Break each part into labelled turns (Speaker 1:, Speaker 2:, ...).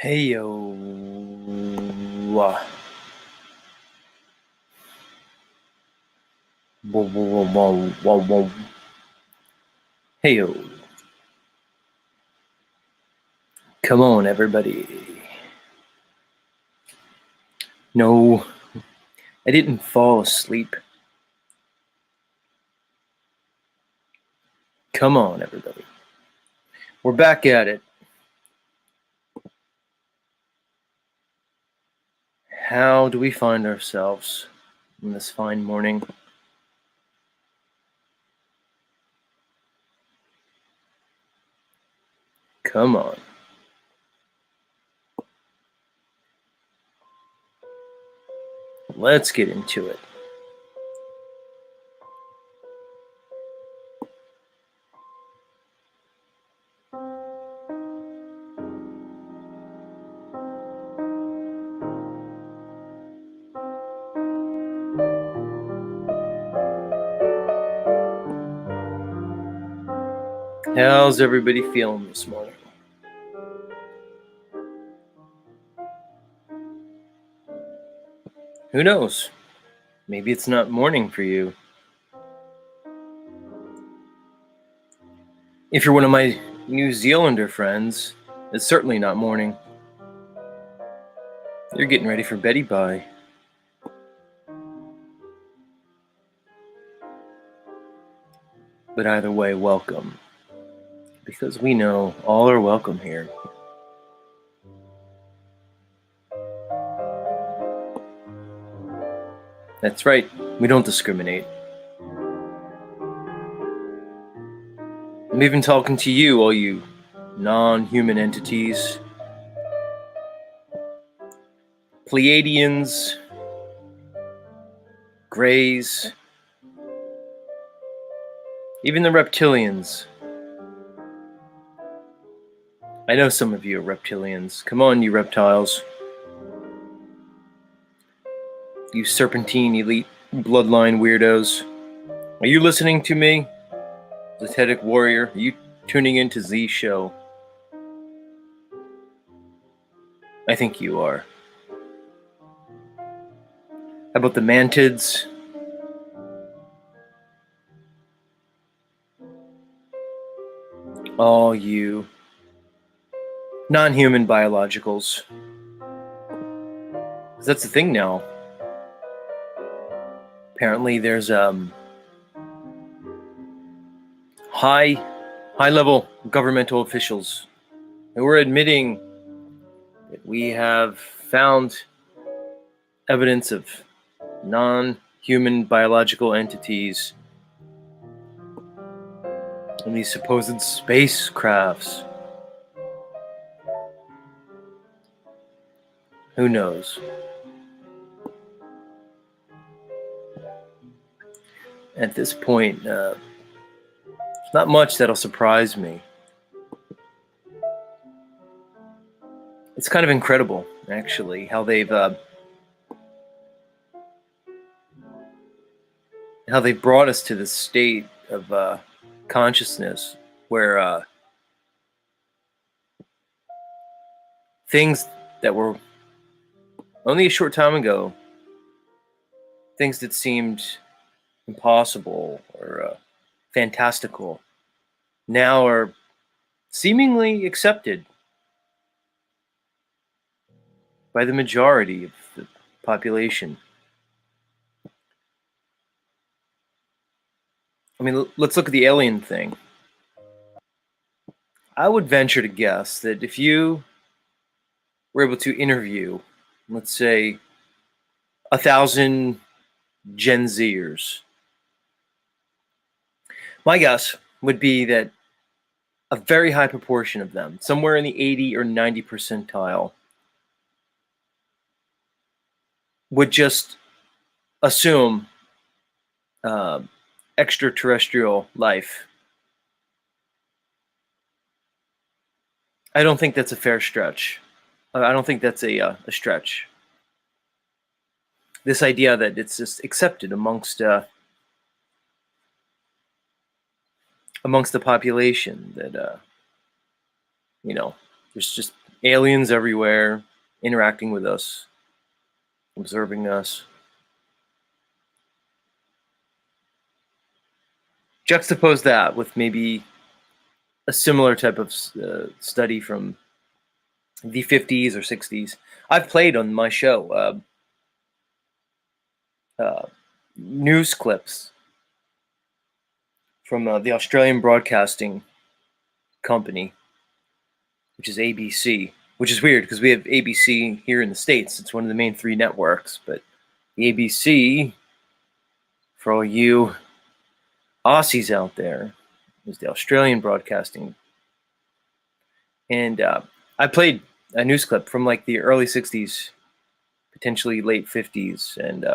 Speaker 1: Hey yo. Whoa, whoa, whoa, whoa, whoa. Hey yo. Come on, everybody. No, I didn't fall asleep. Come on, everybody. We're back at it. How do we find ourselves in this fine morning? Come on. Let's get into it. How's everybody feeling this morning? Who knows? Maybe it's not morning for you. If you're one of my New Zealander friends, it's certainly not morning. You're getting ready for Betty Bye. But either way, welcome. Because we know all are welcome here. That's right, we don't discriminate. I'm even talking to you, all you non-human entities. Pleiadians, Greys, even the reptilians. I know some of you are reptilians. Come on, you reptiles. You serpentine elite bloodline weirdos. Are you listening to me? Zetetic warrior, are you tuning into Z Show? I think you are. How about the mantids? All you non-human biologicals. That's the thing now. Apparently there's high-level governmental officials who are admitting that we have found evidence of non-human biological entities in these supposed spacecrafts. Who knows? At this point, there's not much that'll surprise me. It's kind of incredible, actually, how they've brought us to this state of consciousness where things that were only a short time ago, things that seemed impossible or fantastical, now are seemingly accepted by the majority of the population. I mean, let's look at the alien thing. I would venture to guess that if you were able to interview, let's say, 1,000 Gen Zers, my guess would be that a very high proportion of them, somewhere in the 80 or 90 percentile, would just assume extraterrestrial life. I don't think that's a fair stretch. I don't think that's a stretch. This idea that it's just accepted amongst the population that there's just aliens everywhere interacting with us, observing us. Juxtapose that with maybe a similar type of study from the 50s or 60s. I've played on my show news clips from the Australian Broadcasting Company, which is ABC, which is weird because we have ABC here in the States. It's one of the main 3 networks, but the ABC, for all you Aussies out there, is the Australian Broadcasting. And I played a news clip from like the early 60s, potentially late 50s, and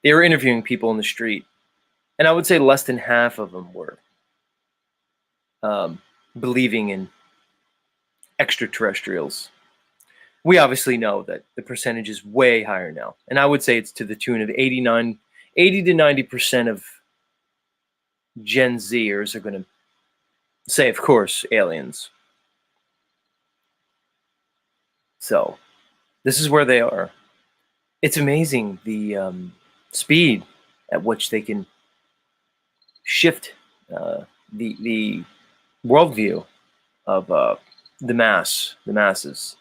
Speaker 1: they were interviewing people in the street. And I would say less than half of them were believing in extraterrestrials. We obviously know that the percentage is way higher now. And I would say it's to the tune of 80 to 90% of Gen Zers are going to say, of course, aliens. So this is where they are. It's amazing the speed at which they can shift the worldview of the masses.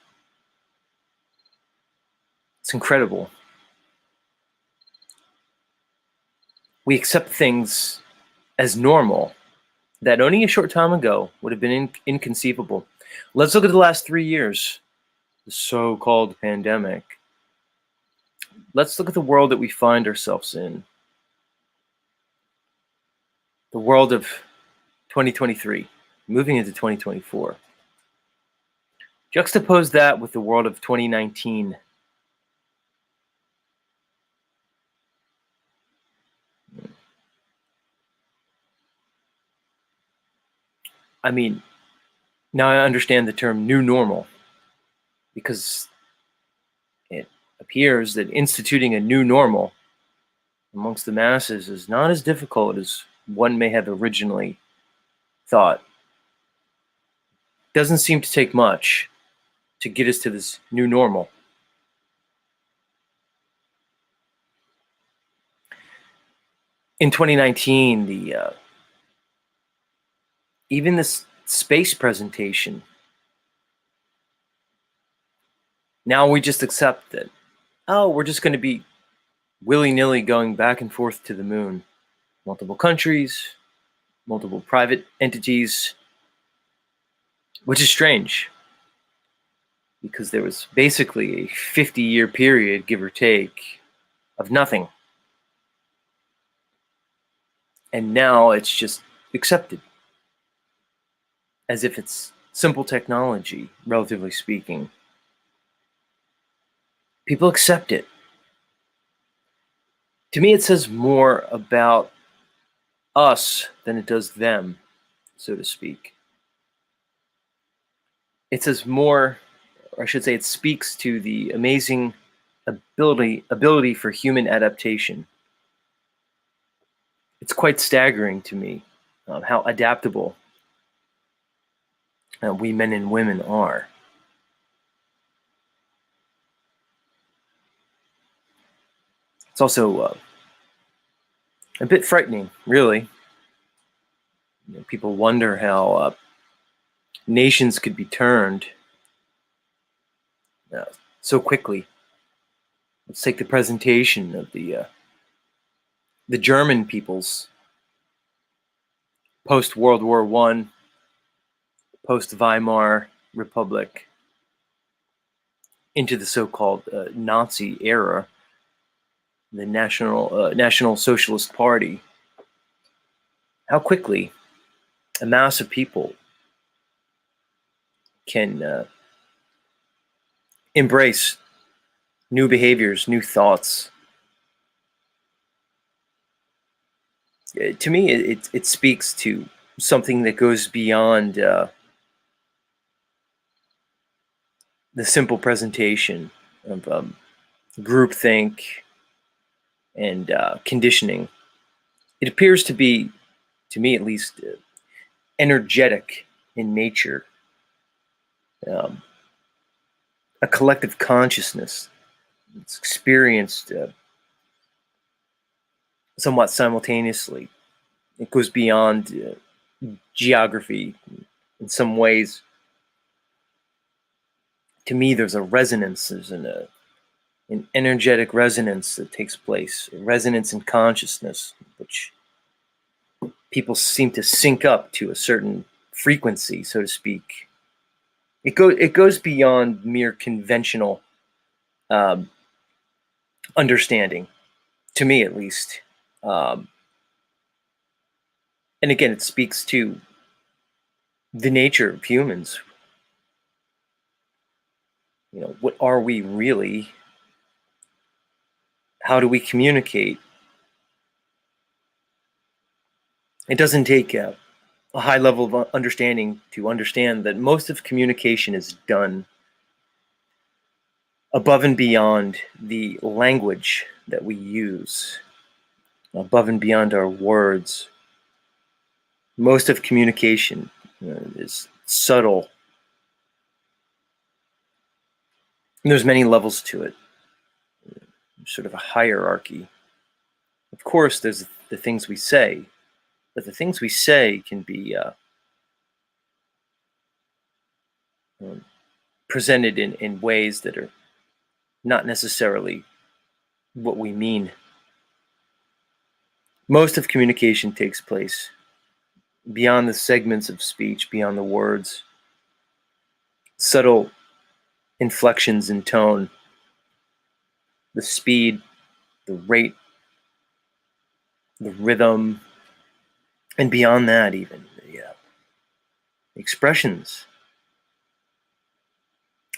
Speaker 1: It's incredible. We accept things as normal that only a short time ago would have been inconceivable. Let's look at the last 3 years, the so-called pandemic. Let's look at the world that we find ourselves in. The world of 2023, moving into 2024. Juxtapose that with the world of 2019. I mean, now I understand the term new normal, because it appears that instituting a new normal amongst the masses is not as difficult as one may have originally thought. Doesn't seem to take much to get us to this new normal. In 2019, even this space presentation, now we just accept that, oh, we're just going to be willy-nilly going back and forth to the moon. Multiple countries, multiple private entities, which is strange, because there was basically a 50-year period, give or take, of nothing. And now it's just accepted, as if it's simple technology, relatively speaking. People accept it. To me, it says more about us than it does them, so to speak. It says more, or I should say, it speaks to the amazing ability for human adaptation. It's quite staggering to me how adaptable we men and women are. It's also a bit frightening, really. People wonder how nations could be turned so quickly. Let's take the presentation of the German peoples post World War I, post Weimar Republic, into the so-called Nazi era, the National Socialist Party. How quickly a mass of people can embrace new behaviors, new thoughts. To me, it speaks to something that goes beyond the simple presentation of groupthink and conditioning. It appears to be, to me at least, energetic in nature. a collective consciousness. It's experienced somewhat simultaneously. It goes beyond geography. In some ways, to me, there's a resonance, there's an energetic resonance that takes place, a resonance in consciousness, which people seem to sync up to a certain frequency, so to speak. It goes beyond mere conventional um, understanding, to me at least. Um, and again, it speaks to the nature of humans. What are we really? How do we communicate? It doesn't take a high level of understanding to understand that most of communication is done above and beyond the language that we use, above and beyond our words. Most of communication is subtle. And there's many levels to it, sort of a hierarchy. Of course, there's the things we say, but the things we say can be presented in ways that are not necessarily what we mean. Most of communication takes place beyond the segments of speech, beyond the words, subtle inflections in tone, the speed, the rate, the rhythm, and beyond that, even the expressions,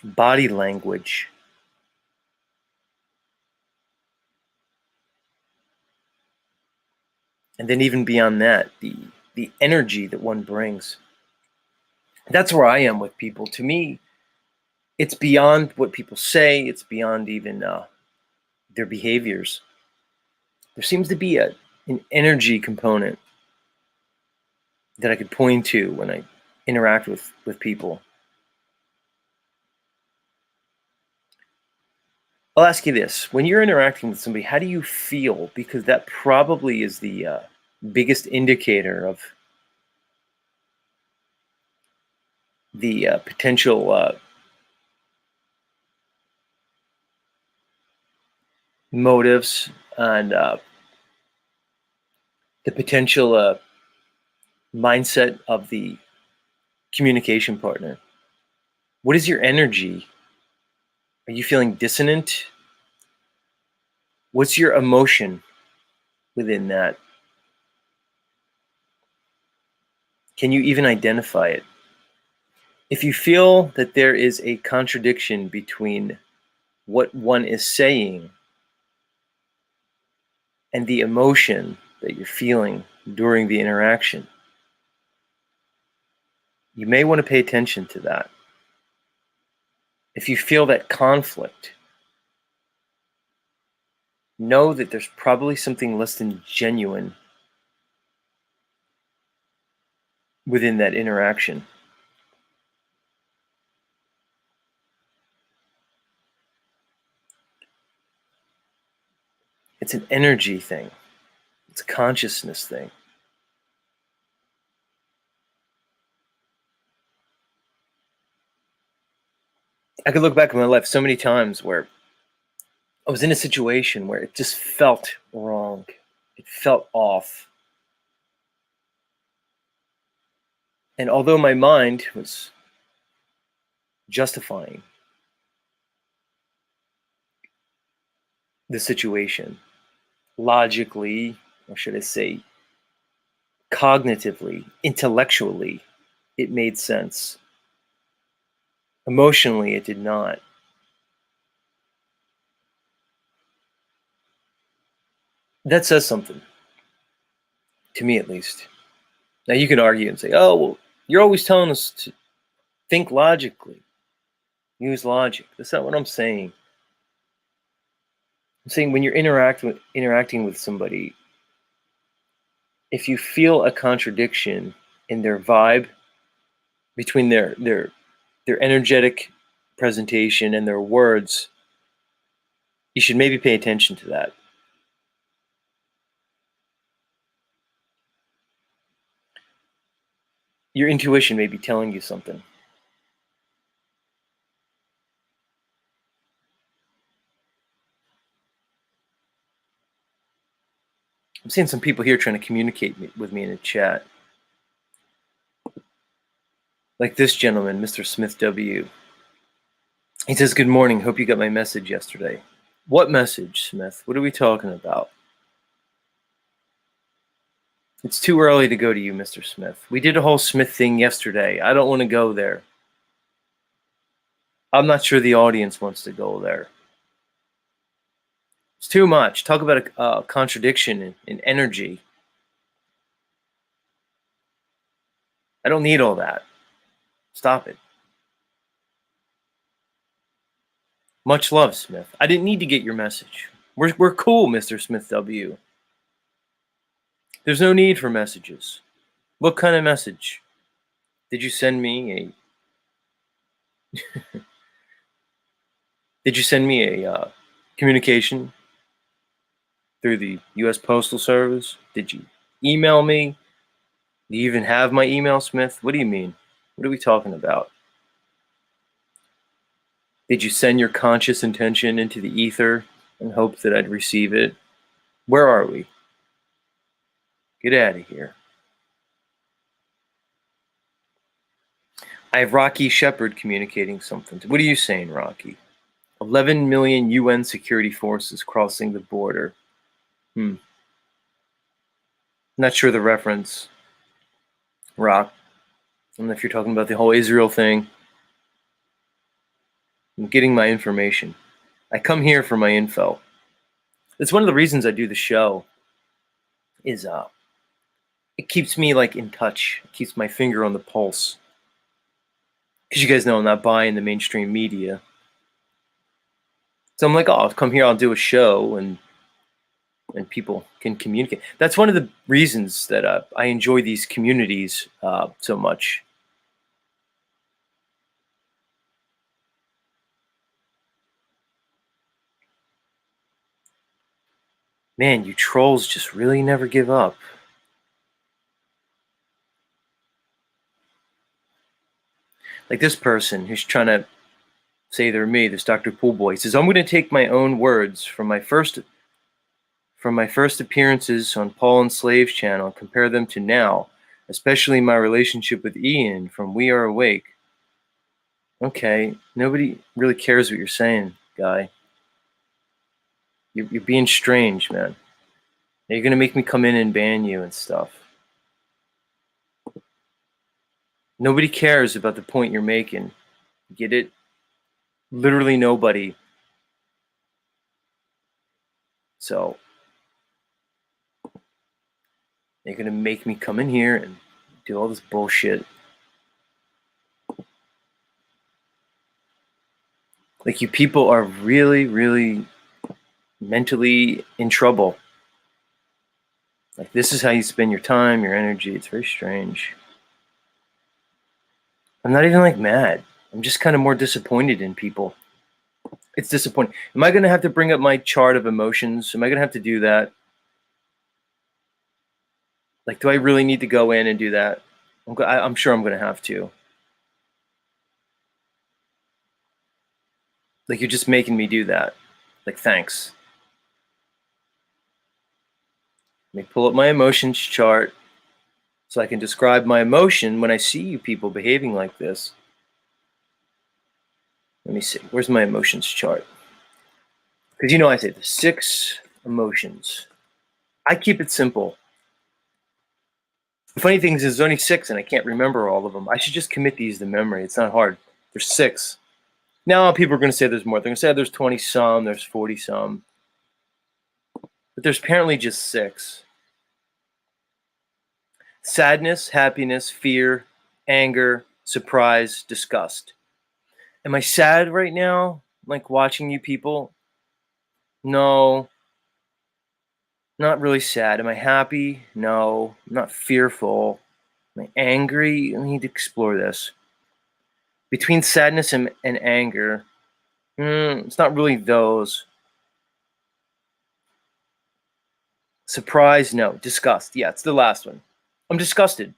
Speaker 1: body language. And then even beyond that, the energy that one brings. That's where I am with people. To me, it's beyond what people say. It's beyond even their behaviors. There seems to be an energy component that I could point to when I interact with people. I'll ask you this: when you're interacting with somebody, how do you feel? Because that probably is the biggest indicator of the potential motives and the potential mindset of the communication partner. What is your energy? Are you feeling dissonant? What's your emotion within that? Can you even identify it? If you feel that there is a contradiction between what one is saying and the emotion that you're feeling during the interaction, you may want to pay attention to that. If you feel that conflict, know that there's probably something less than genuine within that interaction. It's an energy thing. It's a consciousness thing. I could look back in my life so many times where I was in a situation where it just felt wrong. It felt off. And although my mind was justifying the situation, logically, or should I say, cognitively, intellectually, it made sense. Emotionally, it did not. That says something, to me at least. Now, you can argue and say, oh, well, you're always telling us to think logically, use logic. That's not what I'm saying. I'm saying when you're interacting with somebody, if you feel a contradiction in their vibe between their energetic presentation and their words, you should maybe pay attention to that. Your intuition may be telling you something. I'm seeing some people here trying to communicate with me in the chat. Like this gentleman, Mr. Smith W. He says, "Good morning. Hope you got my message yesterday." What message, Smith? What are we talking about? It's too early to go to you, Mr. Smith. We did a whole Smith thing yesterday. I don't want to go there. I'm not sure the audience wants to go there. It's too much. Talk about a contradiction in energy. I don't need all that. Stop it. Much love, Smith. I didn't need to get your message. We're cool, Mr. Smith W. There's no need for messages. What kind of message? Did you send me a communication through the U.S. Postal Service? Did you email me? Do you even have my email, Smith? What do you mean? What are we talking about? Did you send your conscious intention into the ether and hope that I'd receive it? Where are we? Get out of here. I have Rocky Shepard communicating something. What are you saying, Rocky? 11 million UN security forces crossing the border. Not sure the reference, Rock. I don't know if you're talking about the whole Israel thing. I'm getting my information. I come here for my info. It's one of the reasons I do the show. Is it keeps me like in touch. It keeps my finger on the pulse. Because you guys know I'm not buying the mainstream media. So I'm like, oh, I'll come here, I'll do a show, and people can communicate. That's one of the reasons that I enjoy these communities so much. Man, you trolls just really never give up. Like this person who's trying to say they're me, this Dr. Poolboy, he says, I'm going to take my own words from my first appearances on Paul and Slave's channel and compare them to now, especially my relationship with Ian from We Are Awake. Okay, nobody really cares what you're saying, guy. You're being strange, man. You're going to make me come in and ban you and stuff. Nobody cares about the point you're making. Get it? Literally nobody. So, you're going to make me come in here and do all this bullshit. Like, you people are really, really mentally in trouble. Like, this is how you spend your time, your energy. It's very strange. I'm not even like mad. I'm just kind of more disappointed in people. It's disappointing. Am I going to have to bring up my chart of emotions? Am I going to have to do that? Like, do I really need to go in and do that? I'm sure I'm going to have to. Like, you're just making me do that. Like, thanks. Let me pull up my emotions chart so I can describe my emotion when I see you people behaving like this. Let me see. Where's my emotions chart? Because you know I say the 6 emotions. I keep it simple. The funny thing is there's only 6 and I can't remember all of them. I should just commit these to memory. It's not hard. There's 6. Now people are going to say there's more. They're going to say there's 20 some, there's 40 some. But there's apparently just 6. Sadness, happiness, fear, anger, surprise, disgust. Am I sad right now? Like watching you people? No. Not really sad. Am I happy? No. I'm not fearful. Am I angry? I need to explore this. Between sadness and anger, it's not really those. Surprise, no. Disgust, yeah, it's the last one. I'm disgusted.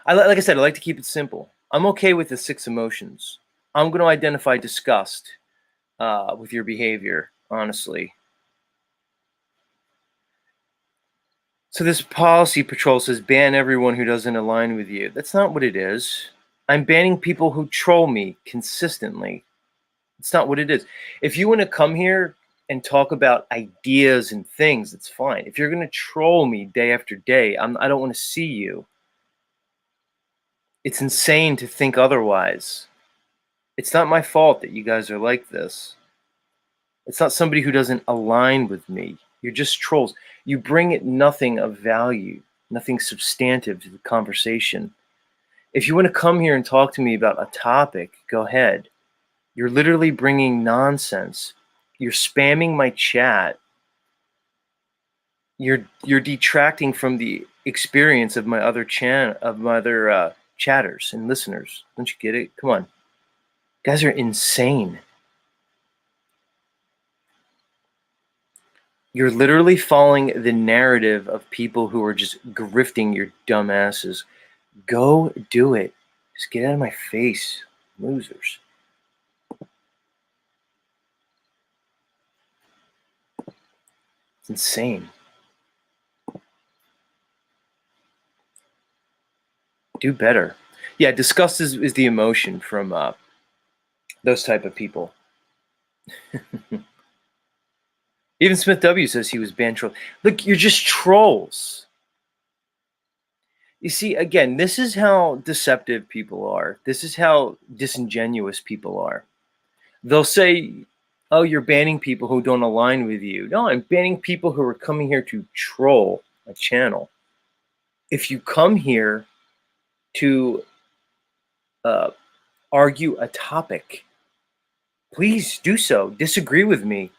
Speaker 1: Like I said, I like to keep it simple. I'm okay with the 6 emotions. I'm going to identify disgust with your behavior, honestly. So this policy patrol says ban everyone who doesn't align with you. That's not what it is. I'm banning people who troll me consistently. It's not what it is. If you want to come here and talk about ideas and things, it's fine. If you're going to troll me day after day, I don't want to see you. It's insane to think otherwise. It's not my fault that you guys are like this. It's not somebody who doesn't align with me. You're just trolls. You bring nothing of value, nothing substantive to the conversation. If you want to come here and talk to me about a topic, go ahead. You're literally bringing nonsense. You're spamming my chat. You're detracting from the experience of my other chatters and listeners. Don't you get it? Come on. You guys are insane. You're literally following the narrative of people who are just grifting your dumb asses. Go do it. Just get out of my face, losers. It's insane. Do better. Yeah, disgust is the emotion from those type of people. Even Smith W says he was banned troll. Look, you're just trolls. You see, again, this is how deceptive people are. This is how disingenuous people are. They'll say, oh, you're banning people who don't align with you. No, I'm banning people who are coming here to troll a channel. If you come here to argue a topic, please do so. Disagree with me.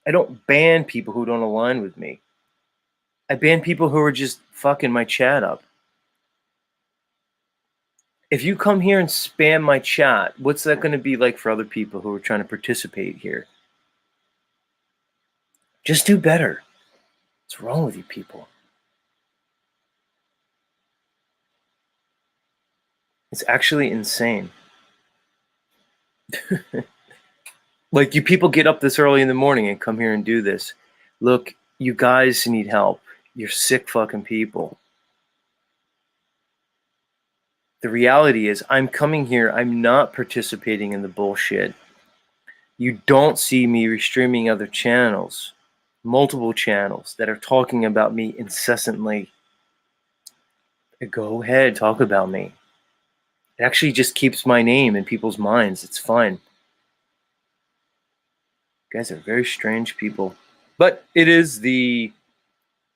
Speaker 1: I don't ban people who don't align with me. I ban people who are just fucking my chat up. If you come here and spam my chat, what's that going to be like for other people who are trying to participate here? Just do better. What's wrong with you people? It's actually insane. Like, you people get up this early in the morning and come here and do this. Look, you guys need help. You're sick fucking people. The reality is, I'm coming here. I'm not participating in the bullshit. You don't see me restreaming other channels, multiple channels that are talking about me incessantly. Go ahead, talk about me. It actually just keeps my name in people's minds. It's fine. You guys are very strange people. But it is the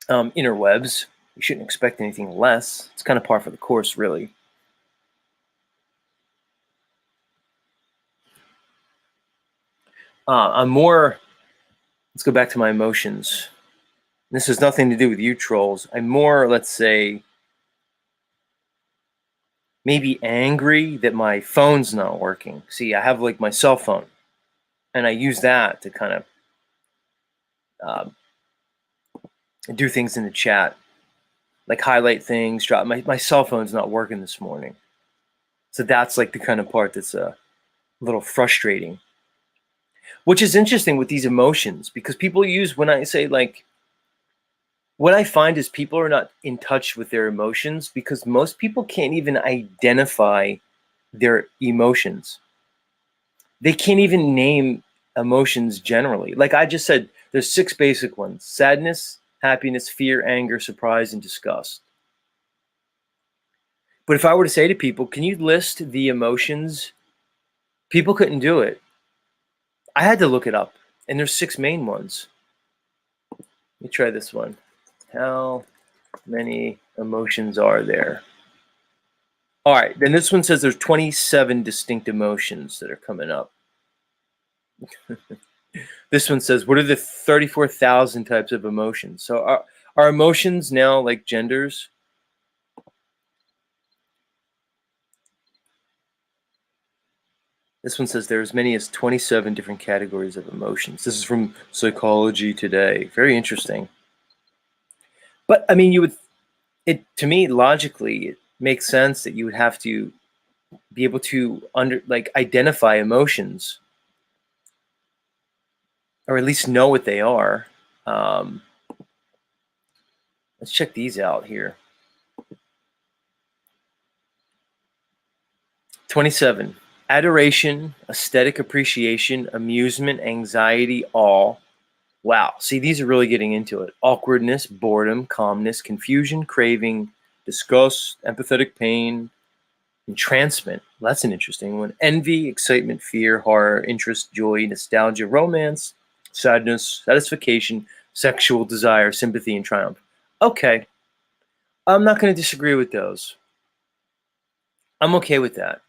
Speaker 1: interwebs. You shouldn't expect anything less. It's kind of par for the course, really. Let's go back to my emotions. This has nothing to do with you trolls. I'm more, let's say, maybe angry that my phone's not working. See, I have like my cell phone, and I use that to kind of do things in the chat, like highlight things, drop. My cell phone's not working this morning. So that's like the kind of part that's a little frustrating. Which is interesting with these emotions, because people use, when I say, like, what I find is people are not in touch with their emotions because most people can't even identify their emotions. They can't even name emotions generally. Like I just said, there's 6 basic ones: sadness, happiness, fear, anger, surprise, and disgust. But if I were to say to people, can you list the emotions? People couldn't do it. I had to look it up, and there's 6 main ones. Let me try this one. How many emotions are there? All right, then this one says there's 27 distinct emotions that are coming up. This one says, what are the 34,000 types of emotions? So are emotions now like genders? This one says there are as many as 27 different categories of emotions. This is from Psychology Today. Very interesting. But I mean, to me, logically, it makes sense that you would have to be able to identify emotions, or at least know what they are. Um, let's check these out here. 27. Adoration, aesthetic appreciation, amusement, anxiety, awe. Wow. See, these are really getting into it. Awkwardness, boredom, calmness, confusion, craving, disgust, empathetic pain, entrancement. Well, that's an interesting one. Envy, excitement, fear, horror, interest, joy, nostalgia, romance, sadness, satisfaction, sexual desire, sympathy, and triumph. Okay. I'm not going to disagree with those. I'm okay with that.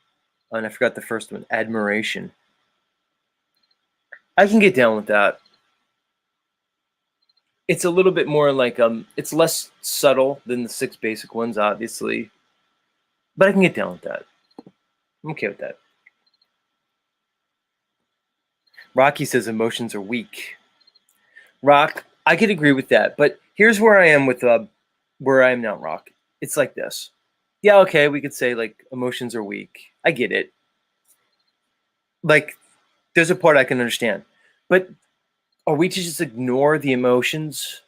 Speaker 1: And I forgot the first one, admiration. I can get down with that. It's a little bit more like it's less subtle than the 6 basic ones, obviously. But I can get down with that. I'm okay with that. Rocky says emotions are weak. Rock, I could agree with that, but here's where I am with where I am now, Rock. It's like this. Yeah, okay, we could say like emotions are weak. I get it. Like there's a part I can understand. But are we to just ignore the emotions?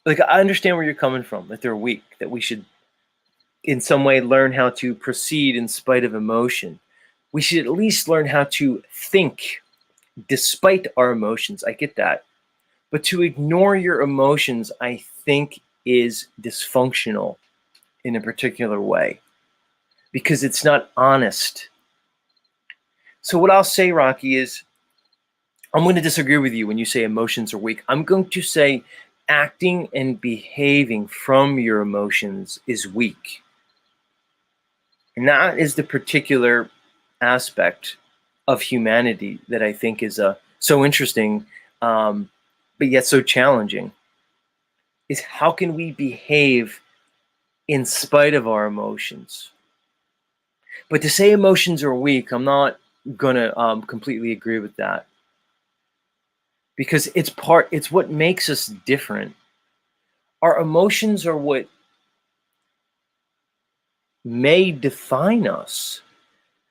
Speaker 1: Like I understand where you're coming from, that they're weak, that we should in some way learn how to proceed in spite of emotion. We should at least learn how to think despite our emotions. I get that. But to ignore your emotions, I think, is dysfunctional in a particular way because it's not honest. So, what I'll say, Rocky, is I'm going to disagree with you when you say emotions are weak. I'm going to say acting and behaving from your emotions is weak. And that is the particular aspect of humanity that I think is so interesting, but yet so challenging. Is how can we behave in spite of our emotions? But to say emotions are weak, I'm not gonna completely agree with that because it's what makes us different. Our emotions are what may define us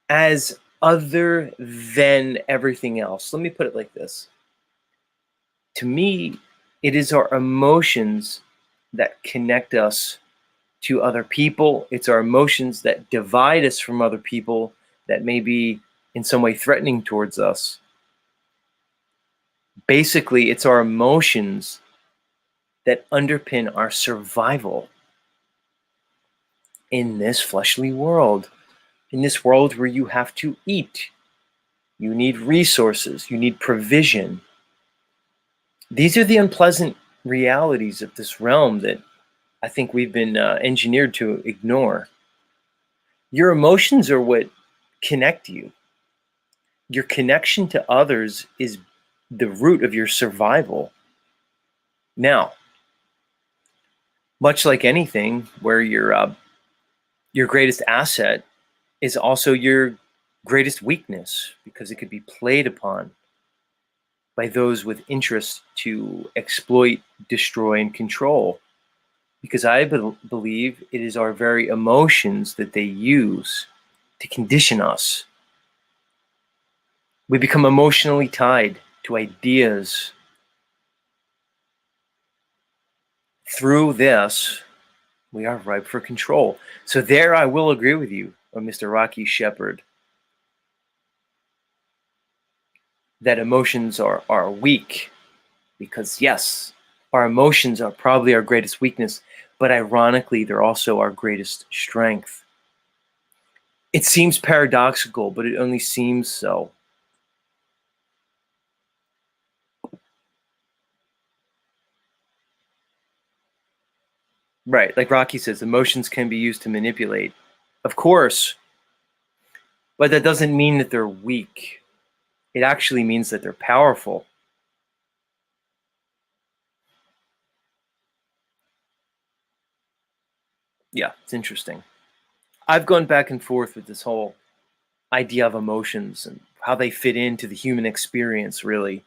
Speaker 1: as other than everything else. Let me put it like this. To me, it is our emotions that connect us to other people. It's our emotions that divide us from other people that may be in some way threatening towards us. Basically, it's our emotions that underpin our survival in this fleshly world, in this world where you have to eat, you need resources, you need provision. These are the unpleasant realities of this realm that I think we've been engineered to ignore. Your emotions are what connect you. Your connection to others is the root of your survival. Now, much like anything, where your greatest asset is also your greatest weakness because it could be played upon by those with interest to exploit, destroy, and control. Because I believe it is our very emotions that they use to condition us. We become emotionally tied to ideas. Through this, we are ripe for control. So there I will agree with you, Mr. Rocky Shepherd, that emotions are weak because yes, our emotions are probably our greatest weakness, but ironically, they're also our greatest strength. It seems paradoxical, but it only seems so. Right, like Rocky says, emotions can be used to manipulate. Of course, but that doesn't mean that they're weak. It actually means that they're powerful. Yeah, it's interesting. I've gone back and forth with this whole idea of emotions and how they fit into the human experience, really.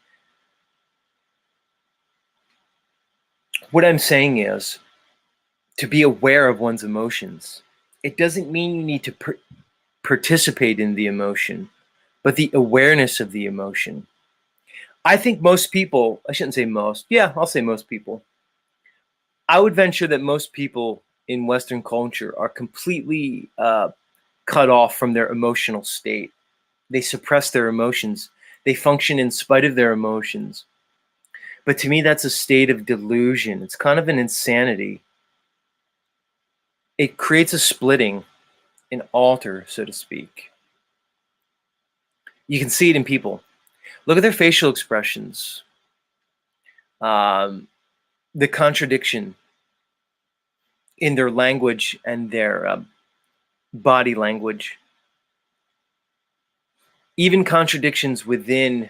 Speaker 1: What I'm saying is to be aware of one's emotions. It doesn't mean you need to participate in the emotion, but the awareness of the emotion. I think most people, I shouldn't say most, yeah, I'll say most people. I would venture that most people in Western culture are completely cut off from their emotional state. They suppress their emotions. They function in spite of their emotions. But to me, that's a state of delusion. It's kind of an insanity. It creates a splitting, an alter, so to speak. You can see it in people. Look at their facial expressions, um, the contradiction in their language and their body language, even contradictions within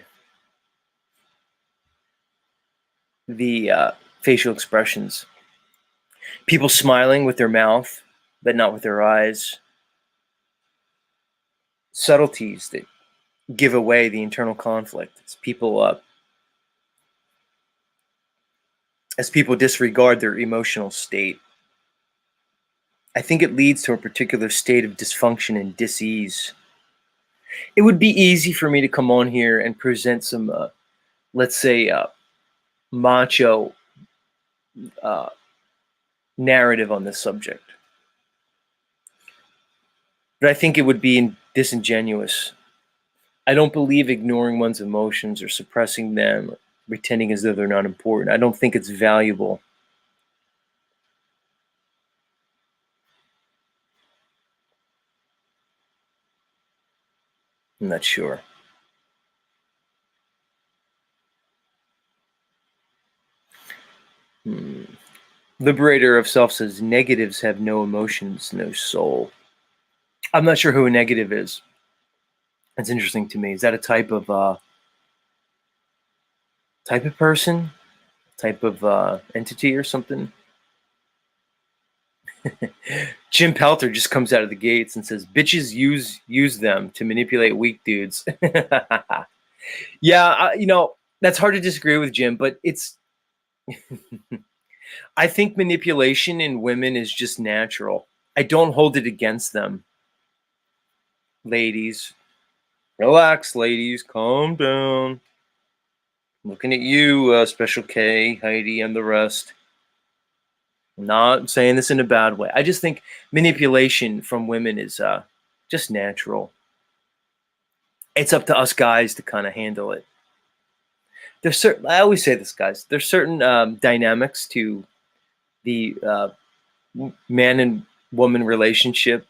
Speaker 1: the facial expressions. People smiling with their mouth, but not with their eyes. Subtleties that give away the internal conflict as people disregard their emotional state. I think it leads to a particular state of dysfunction and dis-ease. It would be easy for me to come on here and present some, let's say, macho uh, narrative on this subject. But I think it would be disingenuous. I don't believe ignoring one's emotions or suppressing them or pretending as though they're not important. I don't think it's valuable. I'm not sure. Liberator of Self says negatives have no emotions, no soul. I'm not sure who a negative is. That's interesting to me. Is that a type of person, type of entity, or something? Jim Pelter just comes out of the gates and says, "Bitches use them to manipulate weak dudes." Yeah, that's hard to disagree with, Jim, but it's. I think manipulation in women is just natural. I don't hold it against them. Ladies, relax, ladies, calm down. I'm looking at you, Special K, Heidi, and the rest. I'm not saying this in a bad way. I just think manipulation from women is just natural. It's up to us guys to kind of handle it. There's certain. I always say this, guys. There's certain dynamics to the man and woman relationship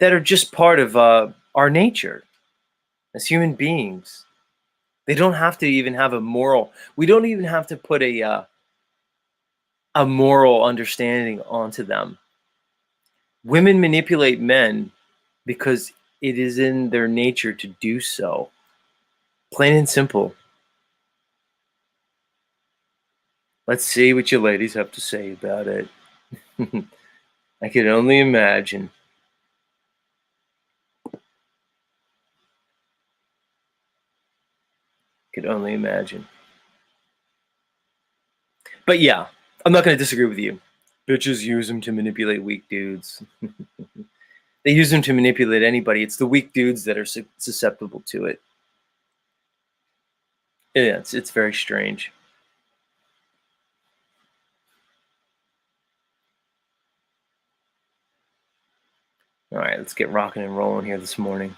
Speaker 1: that are just part of our nature as human beings. They don't have to even have a moral. We don't even have to put a moral understanding onto them. Women manipulate men because it is in their nature to do so. Plain and simple. Let's see what you ladies have to say about it. I can only imagine. Could only imagine. But yeah, I'm not going to disagree with you. Bitches use them to manipulate weak dudes. They use them to manipulate anybody. It's the weak dudes that are susceptible to it. Yeah, it's very strange. All right, let's get rocking and rolling here this morning.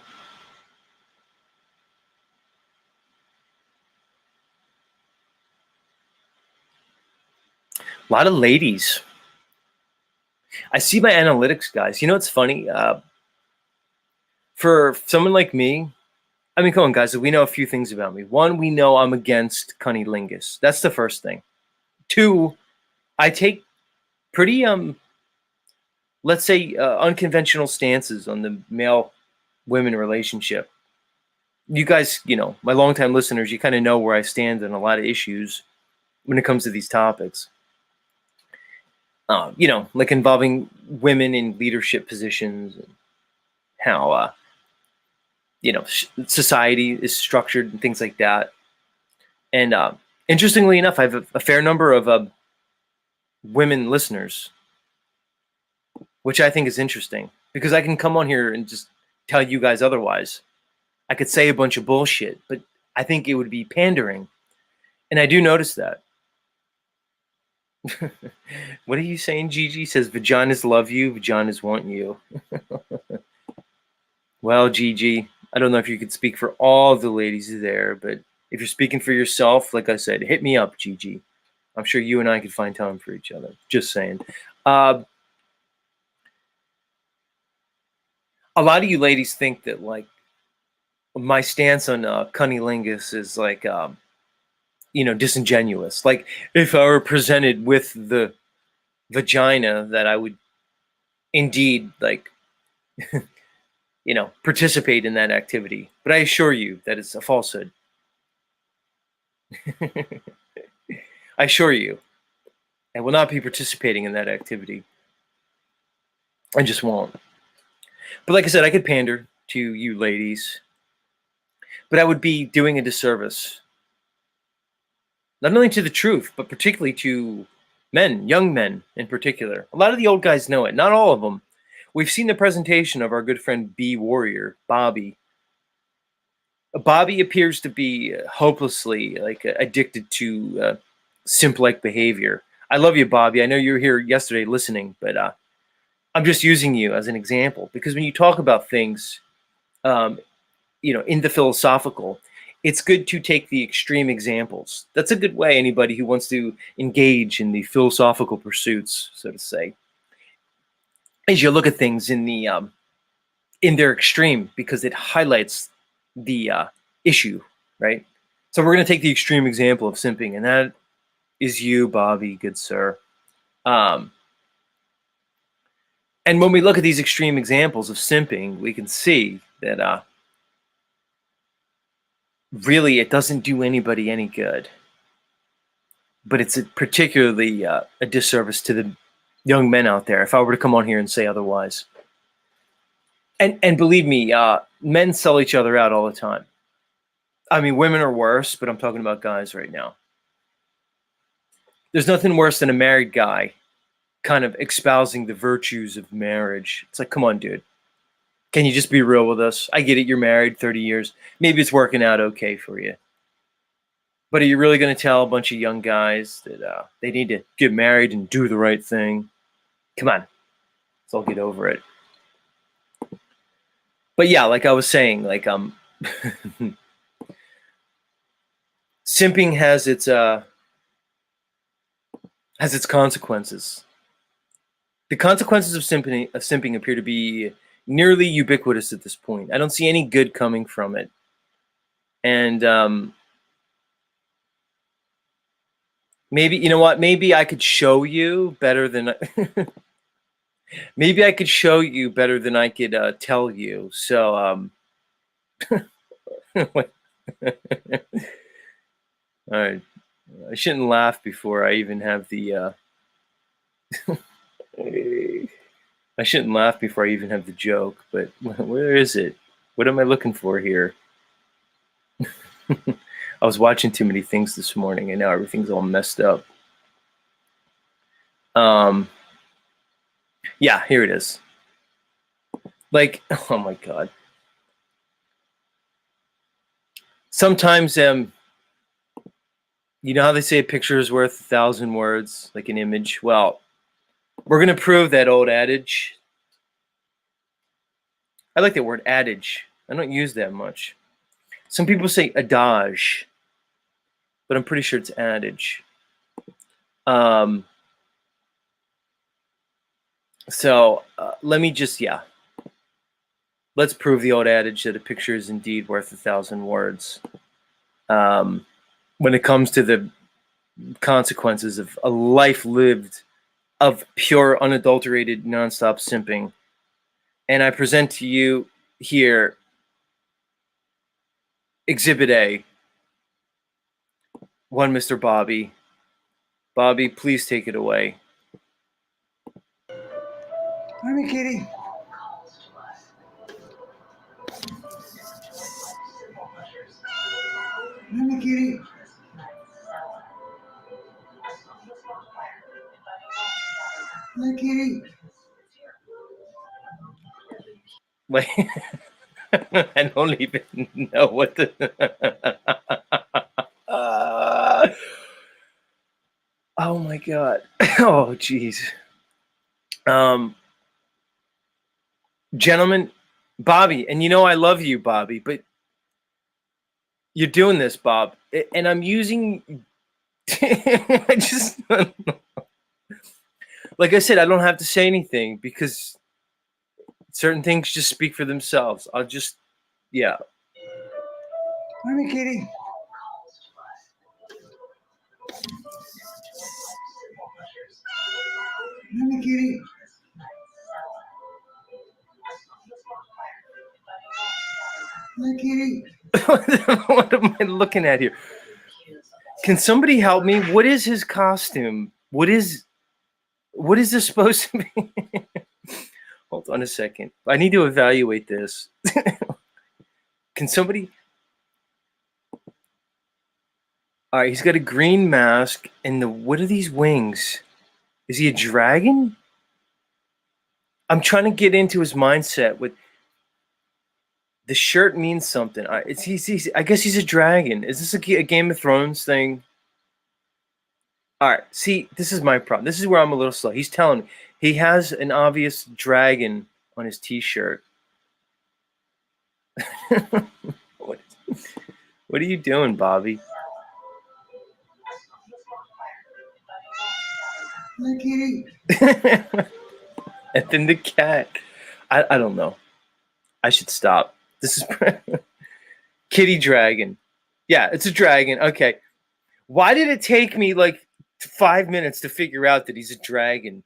Speaker 1: A lot of ladies. I see my analytics, guys. You know what's funny? For someone like me, I mean, come on, guys. We know a few things about me. One, we know I'm against cunnilingus. That's the first thing. Two, I take pretty let's say unconventional stances on the male women relationship. You guys, my longtime listeners, you kind of know where I stand on a lot of issues when it comes to these topics. Like involving women in leadership positions, and how society is structured and things like that. And interestingly enough, I have a fair number of women listeners, which I think is interesting because I can come on here and just tell you guys otherwise. I could say a bunch of bullshit, but I think it would be pandering. And I do notice that. What are you saying, Gigi? Says vaginas love you, vaginas want you. Well, Gigi, I don't know if you could speak for all the ladies there, but if you're speaking for yourself, like I said, hit me up, Gigi. I'm sure you and I could find time for each other. Just saying. A lot of you ladies think that like my stance on cunnilingus is like disingenuous. Like if I were presented with the vagina, that I would indeed like participate in that activity. But I assure you that it's a falsehood. I assure you, I will not be participating in that activity. I just won't. But like I said, I could pander to you ladies, but I would be doing a disservice. Not only to the truth, but particularly to men, young men in particular. A lot of the old guys know it, not all of them. We've seen the presentation of our good friend B Warrior, Bobby. Bobby appears to be hopelessly addicted to simp-like behavior. I love you, Bobby. I know you were here yesterday listening, but I'm just using you as an example because when you talk about things, in the philosophical, it's good to take the extreme examples. That's a good way anybody who wants to engage in the philosophical pursuits, so to say, as you look at things in their extreme, because it highlights the issue, right? So we're going to take the extreme example of simping, and that is you, Bobby, good sir. And when we look at these extreme examples of simping, we can see that really it doesn't do anybody any good. But it's particularly a disservice to the young men out there if I were to come on here and say otherwise. And believe me, men sell each other out all the time. I mean, women are worse, but I'm talking about guys right now. There's nothing worse than a married guy kind of espousing the virtues of marriage. It's like, come on, dude. Can you just be real with us? I get it. You're married 30 years. Maybe it's working out okay for you. But are you really going to tell a bunch of young guys that they need to get married and do the right thing? Come on. Let's all get over it. But yeah, like I was saying, like simping has its consequences. The consequences of simping appear to be nearly ubiquitous at this point. I don't see any good coming from it. And maybe, you know what? Maybe I could show you better than maybe I could show you better than I could tell you. So all right. I shouldn't laugh before I even have the I shouldn't laugh before I even have the joke, but where is it? What am I looking for here? I was watching too many things this morning and now everything's all messed up. Yeah, here it is. Like, oh my God. Sometimes, you know how they say a picture is worth 1,000 words, like an image? Well, we're going to prove that old adage. I like that word adage. I don't use that much. Some people say adage, but I'm pretty sure it's adage. So let me just, let's prove the old adage that a picture is indeed worth 1,000 words. When it comes to the consequences of a life lived of pure, unadulterated, nonstop simping. And I present to you here Exhibit A. One Mr. Bobby. Bobby, please take it away.
Speaker 2: Hi, me kitty.
Speaker 1: Hi, kitty. Hi, kitty. Like, I don't even know what the. Oh my god. Oh jeez. Um, Gentlemen, Bobby, and you know I love you, Bobby, but you're doing this, Bob, and I'm using. I just like I said, I don't have to say anything because certain things just speak for themselves. I'll just, yeah. Hi, kitty. Hi, kitty. Hi, kitty. What am I looking at here? Can somebody help me? What is his costume? What is this supposed to be? Hold on a second. I need to evaluate this. Can somebody? All right, he's got a green mask and what are these wings? Is he a dragon? I'm trying to get into his mindset with the shirt means something. I guess he's a dragon. Is this a Game of Thrones thing? All right, see, this is my problem. This is where I'm a little slow. He's telling me he has an obvious dragon on his t-shirt. what are you doing, Bobby? Hi, kitty. And then the cat. I don't know. I should stop. This is kitty dragon. Yeah, it's a dragon. Okay. Why did it take me like 5 minutes to figure out that he's a dragon?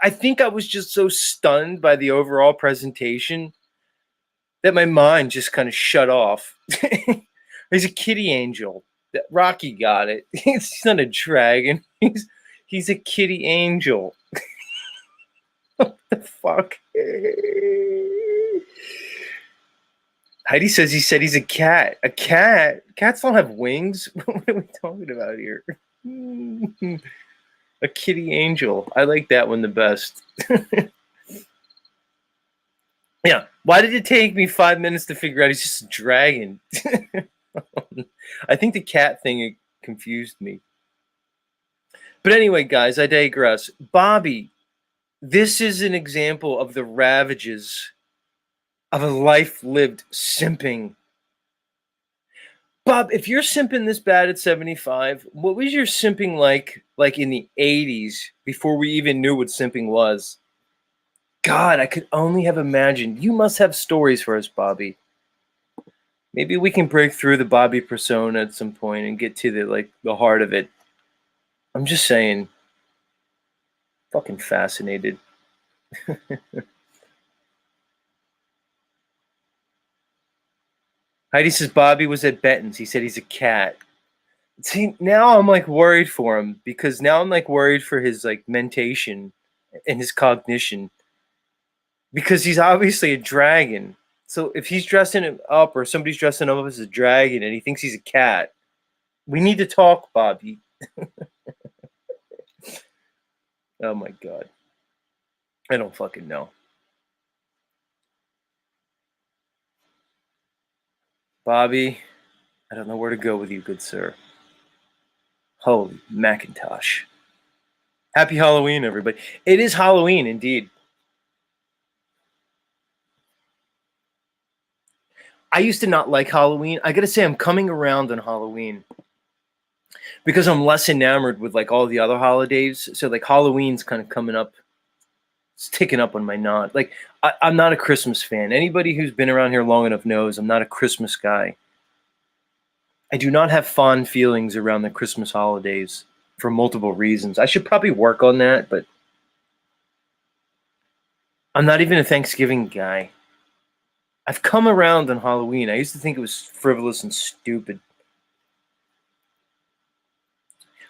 Speaker 1: I think I was just so stunned by the overall presentation that my mind just kind of shut off. He's a kitty angel. Rocky got it. He's not a dragon. He's a kitty angel. What the fuck? Heidi says he said he's a cat. A cat? Cats don't have wings. What are we talking about here? A kitty angel. I like that one the best. Yeah. Why did it take me 5 minutes to figure out he's just a dragon? I think the cat thing confused me. But anyway, guys, I digress. Bobby, this is an example of the ravages of a life lived simping. Bob, if you're simping this bad at 75, what was your simping like in the 80s before we even knew what simping was? God, I could only have imagined. You must have stories for us, Bobby. Maybe we can break through the Bobby persona at some point and get to the heart of it. I'm just saying. Fucking fascinated. Heidi says Bobby was at Benton's. He said he's a cat. See, now I'm worried for him because now I'm worried for his mentation and his cognition because he's obviously a dragon. So if he's dressing him up or somebody's dressing him up as a dragon and he thinks he's a cat, we need to talk, Bobby. Oh my God. I don't fucking know. Bobby, I don't know where to go with you, good sir. Holy Macintosh. Happy Halloween, everybody. It is Halloween, indeed. I used to not like Halloween. I gotta say, I'm coming around on Halloween because I'm less enamored with all the other holidays. So Halloween's kind of coming up. It's ticking up on my knot. I'm not a Christmas fan. Anybody who's been around here long enough knows I'm not a Christmas guy. I do not have fond feelings around the Christmas holidays for multiple reasons. I should probably work on that, but I'm not even a Thanksgiving guy. I've come around on Halloween. I used to think it was frivolous and stupid.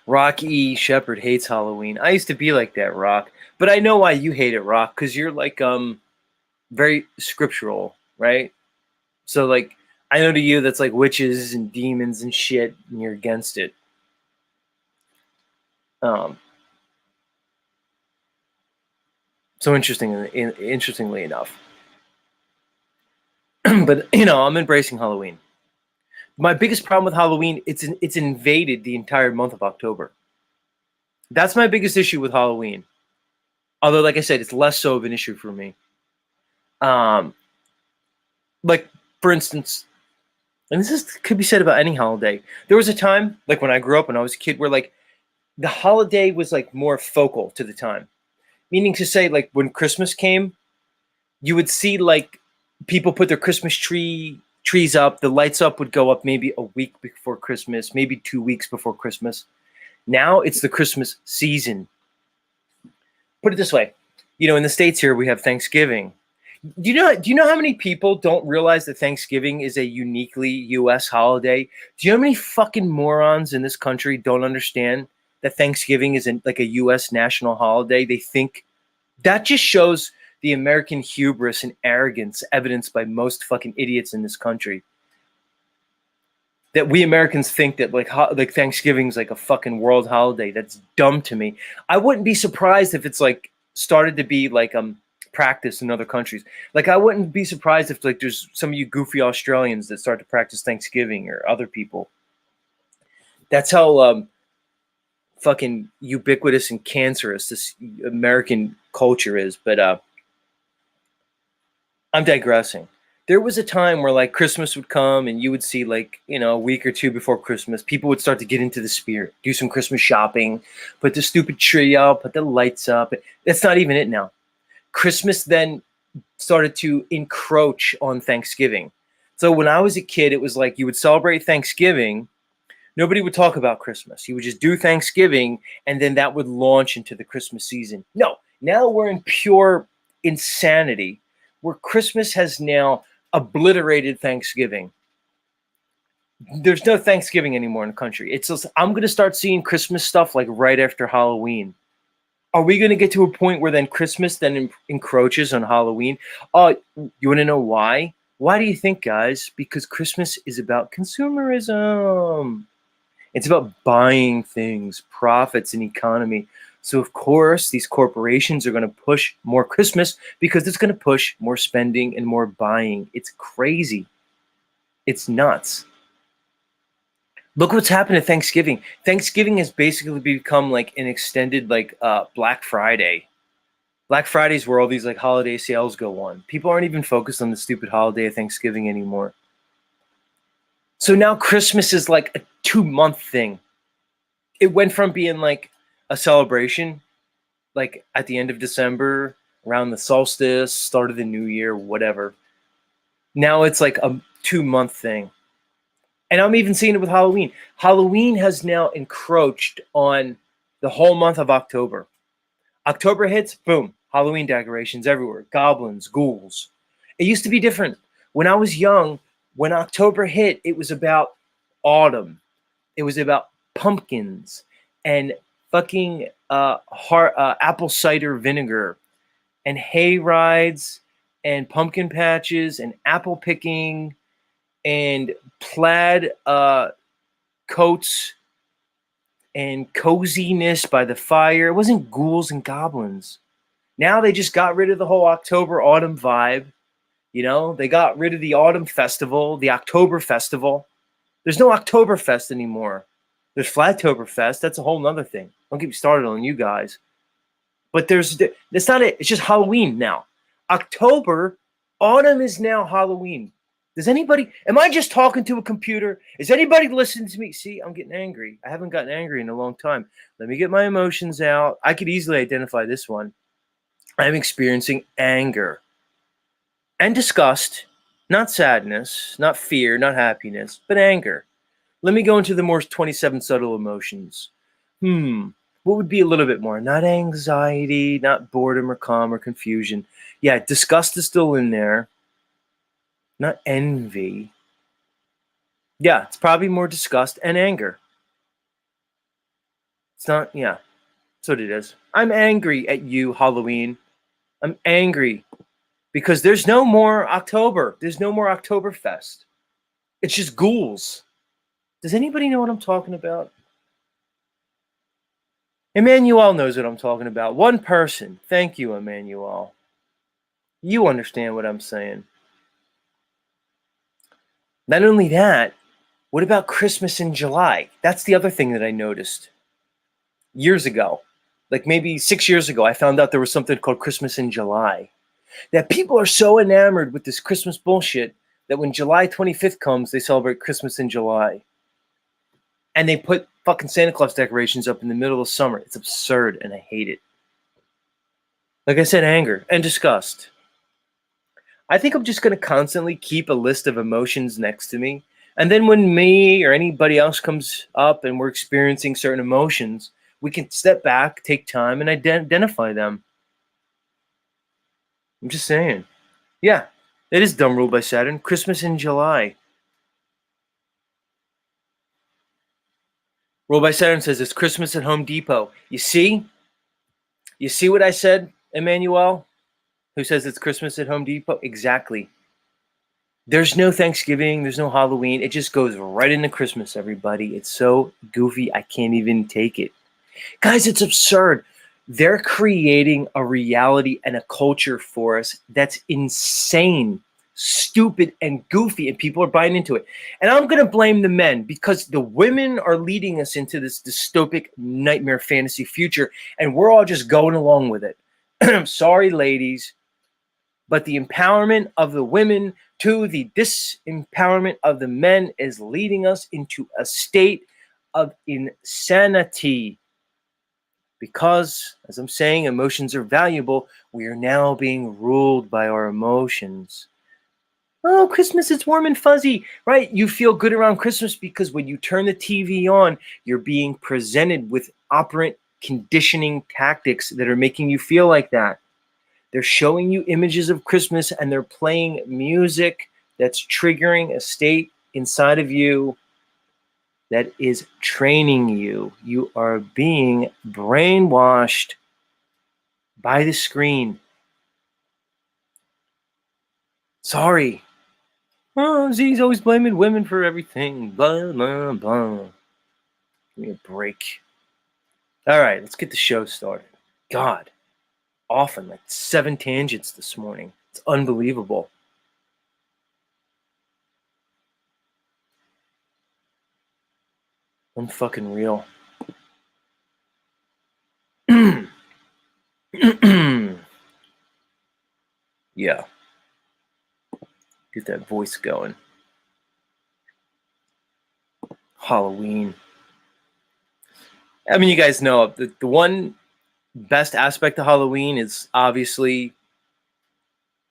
Speaker 1: Rock E. Shepard hates Halloween. I used to be like that, Rock. But I know why you hate it, Rock, because you're very scriptural, right? So I know to you that's like witches and demons and shit, and you're against it. So interestingly enough, but I'm embracing Halloween. My biggest problem with Halloween, it's invaded the entire month of October. That's my biggest issue with Halloween. Although, like I said, it's less so of an issue for me. Like for instance, and could be said about any holiday. There was a time, like when I grew up, when I was a kid, where like the holiday was like more focal to the time. Meaning to say, like when Christmas came, you would see like people put their Christmas trees up. The lights up would go up maybe a week before Christmas, maybe 2 weeks before Christmas. Now it's the Christmas season. Put it this way, in the States here we have Thanksgiving. Do you know how many people don't realize that Thanksgiving is a uniquely U.S. holiday? Do you know how many fucking morons in this country don't understand that Thanksgiving is like a U.S. national holiday? They think that just shows the American hubris and arrogance evidenced by most fucking idiots in this country. That we Americans think that like Thanksgiving is like a fucking world holiday. That's dumb to me. I wouldn't be surprised if it's like started to be like practice in other countries. Like I wouldn't be surprised if like there's some of you goofy Australians that start to practice Thanksgiving or other people. That's how fucking ubiquitous and cancerous this American culture is. But I'm digressing. There was a time where like Christmas would come and you would see like, a week or two before Christmas, people would start to get into the spirit, do some Christmas shopping, put the stupid tree up, put the lights up. That's not even it now. Christmas then started to encroach on Thanksgiving. So when I was a kid, it was like you would celebrate Thanksgiving. Nobody would talk about Christmas. You would just do Thanksgiving, and then that would launch into the Christmas season. No, now we're in pure insanity where Christmas has now obliterated Thanksgiving. There's no Thanksgiving anymore in the country. It's just, I'm going to start seeing Christmas stuff like right after Halloween. Are we going to get to a point where then Christmas then encroaches on Halloween? You want to know why? Why do you think, guys? Because Christmas is about consumerism. It's about buying things, profits, and economy. So, of course, these corporations are going to push more Christmas because it's going to push more spending and more buying. It's crazy. It's nuts. Look what's happened to Thanksgiving. Thanksgiving has basically become like an extended like Black Friday. Black Friday is where all these like holiday sales go on. People aren't even focused on the stupid holiday of Thanksgiving anymore. So now Christmas is like a 2-month thing. It went from being like a celebration, like at the end of December, around the solstice, start of the new year, whatever. Now it's like a 2-month thing. And I'm even seeing it with Halloween. Halloween has now encroached on the whole month of October. October hits, boom, Halloween decorations everywhere, goblins, ghouls. It used to be different. When I was young, when October hit, it was about autumn. It was about pumpkins and fucking apple cider vinegar and hay rides and pumpkin patches and apple picking and plaid coats and coziness by the fire. It wasn't ghouls and goblins. Now they just got rid of the whole October autumn vibe. They got rid of the autumn festival, the October festival. There's no Oktoberfest anymore. There's Flattoberfest. That's a whole nother thing. Don't get me started on you guys. But that's not it. It's just Halloween now. Autumn is now Halloween. Am I just talking to a computer? Is anybody listening to me? See, I'm getting angry. I haven't gotten angry in a long time. Let me get my emotions out. I could easily identify this one. I'm experiencing anger and disgust, not sadness, not fear, not happiness, but anger. Let me go into the more 27 subtle emotions. What would be a little bit more? Not anxiety, not boredom or calm or confusion. Yeah, disgust is still in there. Not envy. Yeah, it's probably more disgust and anger. It's not, yeah, that's what it is. I'm angry at you, Halloween. I'm angry because there's no more October. There's no more Oktoberfest. It's just ghouls. Does anybody know what I'm talking about? Emmanuel knows what I'm talking about. One person. Thank you, Emmanuel. You understand what I'm saying. Not only that, what about Christmas in July? That's the other thing that I noticed years ago. Like maybe 6 years ago, I found out there was something called Christmas in July. That people are so enamored with this Christmas bullshit that when July 25th comes, they celebrate Christmas in July. And they put fucking Santa Claus decorations up in the middle of summer. It's absurd, and I hate it. Like I said, anger and disgust. I think I'm just going to constantly keep a list of emotions next to me. And then when me or anybody else comes up and we're experiencing certain emotions, we can step back, take time, and identify them. I'm just saying. Yeah, it is dumb ruled by Saturn. Christmas in July. Ruled by Saturn says it's Christmas at Home Depot. You see? You see what I said, Emmanuel? Who says it's Christmas at Home Depot? Exactly. There's no Thanksgiving. There's no Halloween. It just goes right into Christmas, everybody. It's so goofy. I can't even take it. Guys, it's absurd. They're creating a reality and a culture for us that's insane, stupid, and goofy, and people are buying into it. And I'm going to blame the men because the women are leading us into this dystopic nightmare fantasy future, and we're all just going along with it. I'm sorry, ladies, but the empowerment of the women to the disempowerment of the men is leading us into a state of insanity. Because, as I'm saying, emotions are valuable, we are now being ruled by our emotions. Oh, Christmas, it's warm and fuzzy, right? You feel good around Christmas because when you turn the TV on, you're being presented with operant conditioning tactics that are making you feel like that. They're showing you images of Christmas and they're playing music that's triggering a state inside of you that is training you. You are being brainwashed by the screen. Sorry. Oh, Z's always blaming women for everything. Blah, blah, blah. Give me a break. All right, let's get the show started. God, often like 7 tangents this morning. It's unbelievable. Unfucking real. Yeah. Get that voice going. Halloween. I mean, you guys know the one best aspect of Halloween is obviously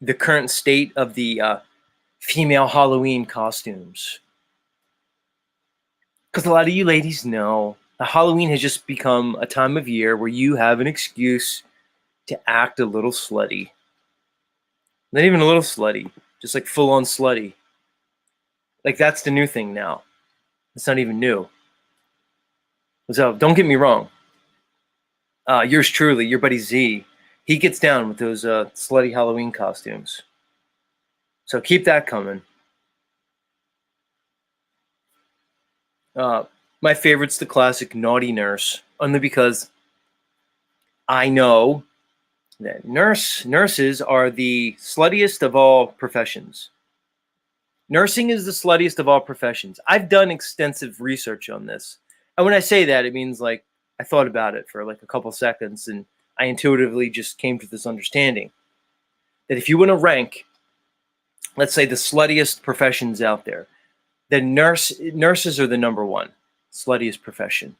Speaker 1: the current state of the female Halloween costumes. Because a lot of you ladies know Halloween has just become a time of year where you have an excuse to act a little slutty. Not even a little slutty, just like full on slutty. Like that's the new thing now. It's not even new. So don't get me wrong. Yours truly, your buddy Z, he gets down with those slutty Halloween costumes. So keep that coming. My favorite's the classic Naughty Nurse, only because I know that nurses are the sluttiest of all professions. Nursing is the sluttiest of all professions. I've done extensive research on this. And when I say that, it means like I thought about it for like a couple seconds and I intuitively just came to this understanding that if you want to rank, let's say, the sluttiest professions out there, then nurses are the number one sluttiest profession.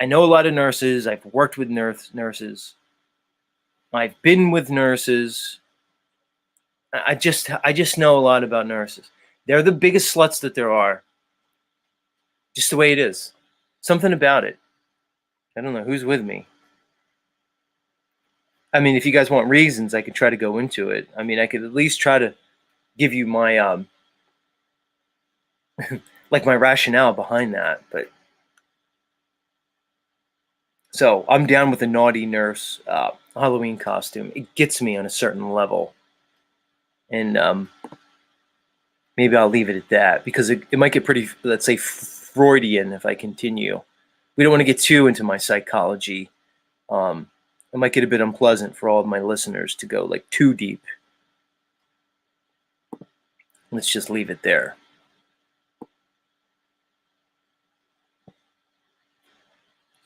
Speaker 1: I know a lot of nurses. I've worked with nurses. I've been with nurses. I just know a lot about nurses. They're the biggest sluts that there are. Just the way it is. Something about it. I don't know who's with me. I mean, if you guys want reasons, I could try to go into it. I mean, I could at least try to give you my like my rationale behind that. But so I'm down with the Naughty Nurse Halloween costume. It gets me on a certain level. And maybe I'll leave it at that because it might get pretty, let's say, Freudian if I continue. We don't want to get too into my psychology. It might get a bit unpleasant for all of my listeners to go like too deep. Let's just leave it there.